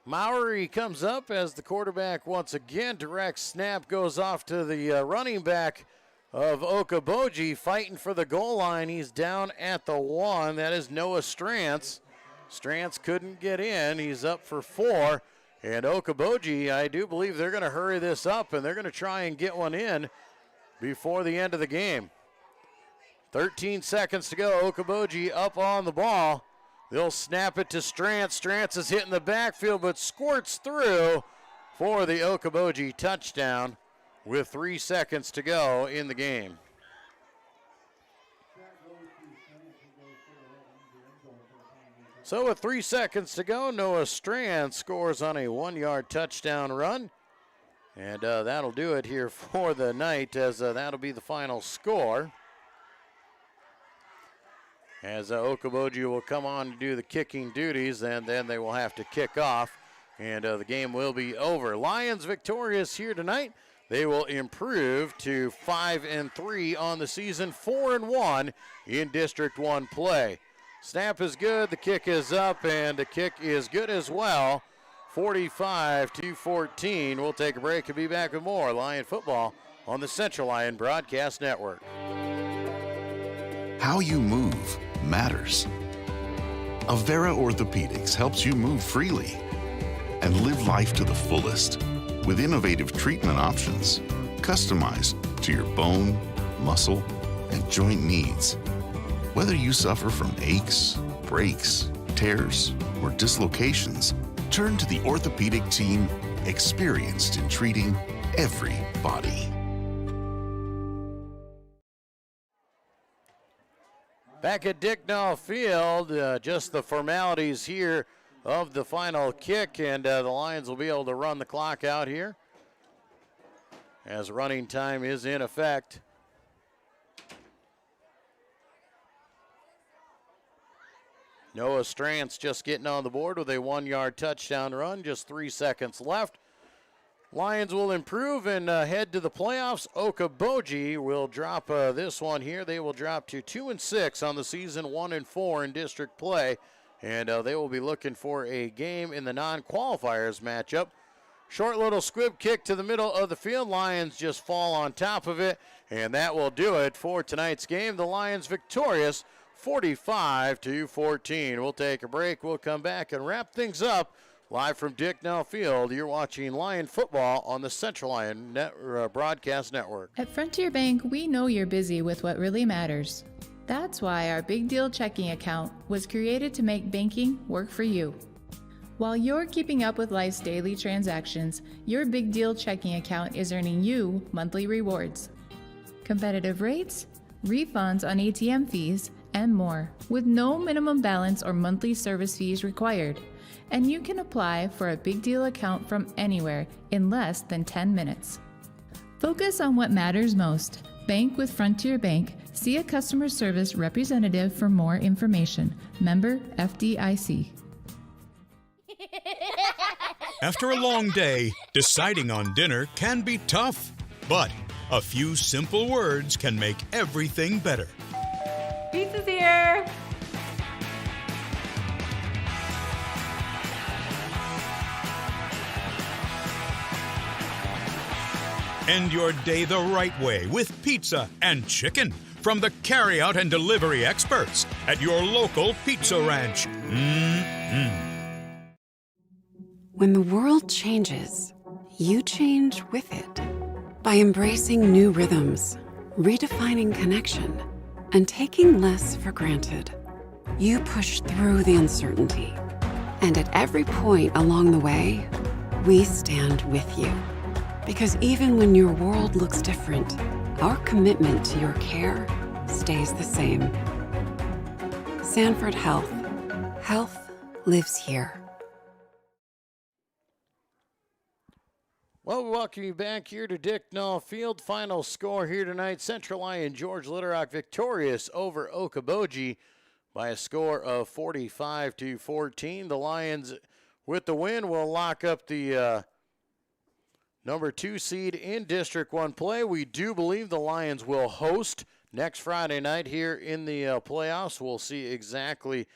Mowry comes up as the quarterback once again. Direct snap goes off to the running back of Okoboji, fighting for the goal line. He's down at the 1. That is Noah Strantz. Strantz couldn't get in. He's up for 4. And Okoboji, I do believe they're going to hurry this up, and they're going to try and get one in before the end of the game. 13 seconds to go. Okoboji up on the ball. They'll snap it to Strantz. Strantz is hitting the backfield, but squirts through for the Okoboji touchdown with 3 seconds to go in the game. So with 3 seconds to go, Noah Strand scores on a 1-yard touchdown run. And that'll do it here for the night, as that'll be the final score. As Okoboji will come on to do the kicking duties, and then they will have to kick off, and the game will be over. Lions victorious here tonight. They will improve to 5-3 on the season, 4-1 in District 1 play. Snap is good, the kick is up, and the kick is good as well. 45-14. We'll take a break and be back with more Lion football on the Central Lyon Broadcast Network. How you move matters. Avera Orthopedics helps you move freely and live life to the fullest with innovative treatment options customized to your bone, muscle, and joint needs. Whether you suffer from aches, breaks, tears, or dislocations, turn to the orthopedic team experienced in treating every body. Back at Dicknall Field, just the formalities here of the final kick, and the Lions will be able to run the clock out here as running time is in effect. Noah Strantz just getting on the board with a 1-yard touchdown run, just 3 seconds left. Lions will improve and head to the playoffs. Okoboji will drop this one here. They will drop to 2-6 on the season, 1-4 in district play. And they will be looking for a game in the non-qualifiers matchup. Short little squib kick to the middle of the field. Lions just fall on top of it. And that will do it for tonight's game. The Lions victorious 45-14. We'll take a break. We'll come back and wrap things up. Live from Dicknell Field, you're watching Lion football on the Central Lyon Broadcast Network. At Frontier Bank, we know you're busy with what really matters. That's why our Big Deal checking account was created to make banking work for you. While you're keeping up with life's daily transactions, your Big Deal checking account is earning you monthly rewards. Competitive rates, refunds on ATM fees, and more, with no minimum balance or monthly service fees required. And you can apply for a Big Deal account from anywhere in less than 10 minutes. Focus on what matters most. Bank with Frontier Bank. See a customer service representative for more information. Member FDIC. After a long day, deciding on dinner can be tough, but a few simple words can make everything better. Pizza's here. End your day the right way with pizza and chicken from the carry-out and delivery experts at your local Pizza Ranch. When the world changes, you change with it. By embracing new rhythms, redefining connection, and taking less for granted, you push through the uncertainty. And at every point along the way, we stand with you. Because even when your world looks different, our commitment to your care stays the same. Sanford Health. Health lives here. Well, we welcome you back here to Dicknall Field. Final score here tonight, Central Lyon George Little Rock victorious over Okoboji by a score of 45-14. The Lions, with the win, will lock up the number 2 seed in District 1 play. We do believe the Lions will host next Friday night here in the playoffs. We'll see exactly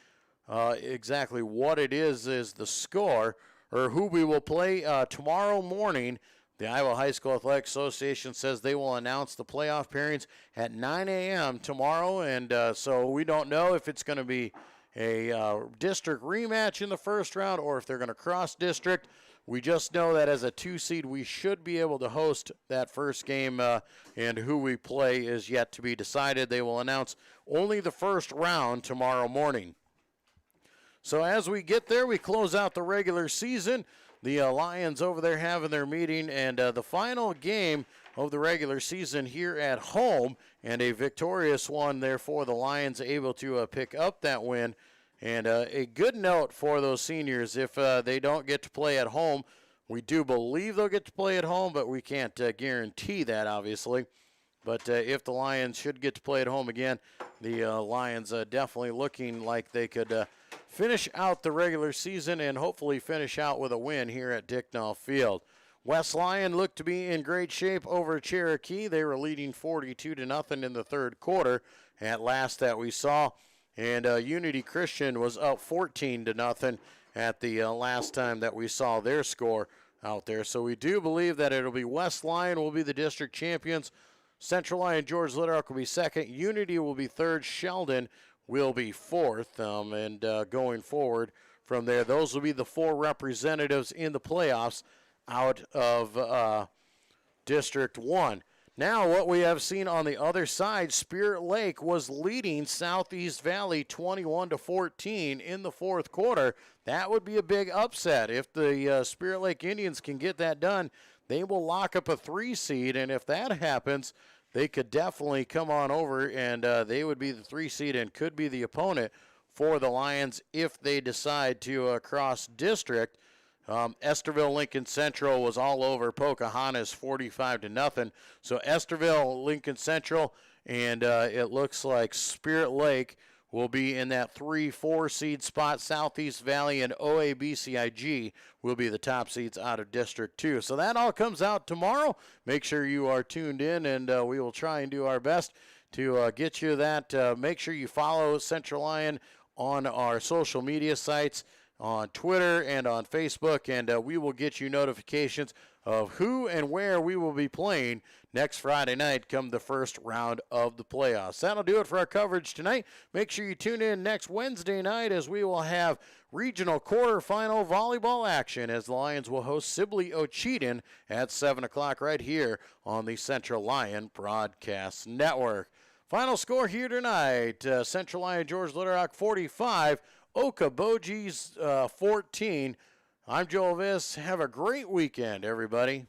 what it is the score, or who we will play tomorrow morning. The Iowa High School Athletic Association says they will announce the playoff pairings at 9 a.m. tomorrow, and so we don't know if it's going to be a district rematch in the first round or if they're going to cross district. We just know that as a 2 seed, we should be able to host that first game, and who we play is yet to be decided. They will announce only the first round tomorrow morning. So as we get there, we close out the regular season. The Lions over there having their meeting, and the final game of the regular season here at home, and a victorious one there for the Lions, able to pick up that win. And a good note for those seniors, if they don't get to play at home, we do believe they'll get to play at home, but we can't guarantee that, obviously. But if the Lions should get to play at home again, the Lions definitely looking like they could finish out the regular season and hopefully finish out with a win here at Dicknall Field. West Lyon looked to be in great shape over Cherokee. They were leading 42-0 in the third quarter at last that we saw. And Unity Christian was up 14-0 at the last time that we saw their score out there. So we do believe that it'll be West Lyon will be the district champions. Central Lyon George Little Rock will be second. Unity will be third. Sheldon will be fourth. And going forward from there, those will be the 4 representatives in the playoffs out of District 1. Now what we have seen on the other side, Spirit Lake was leading Southeast Valley 21-14 in the fourth quarter. That would be a big upset. If the Spirit Lake Indians can get that done, they will lock up a 3 seed, and if that happens, they could definitely come on over, and they would be the 3 seed and could be the opponent for the Lions if they decide to cross district. Esterville Lincoln Central was all over Pocahontas 45-0. So Esterville Lincoln Central, and it looks like Spirit Lake will be in that 3-4 seed spot. Southeast Valley and OABCIG will be the top seeds out of District 2. So that all comes out tomorrow. Make sure you are tuned in, and we will try and do our best to get you that. Make sure you follow Central Lyon on our social media sites, on Twitter and on Facebook, and we will get you notifications of who and where we will be playing next Friday night come the first round of the playoffs. That'll do it for our coverage tonight. Make sure you tune in next Wednesday night as we will have regional quarterfinal volleyball action as the Lions will host Sibley Ocheyedan at 7 o'clock right here on the Central Lyon Broadcast Network. Final score here tonight, Central Lyon George Little Rock 45, Okoboji's 14. I'm Joel Viss. Have a great weekend, everybody.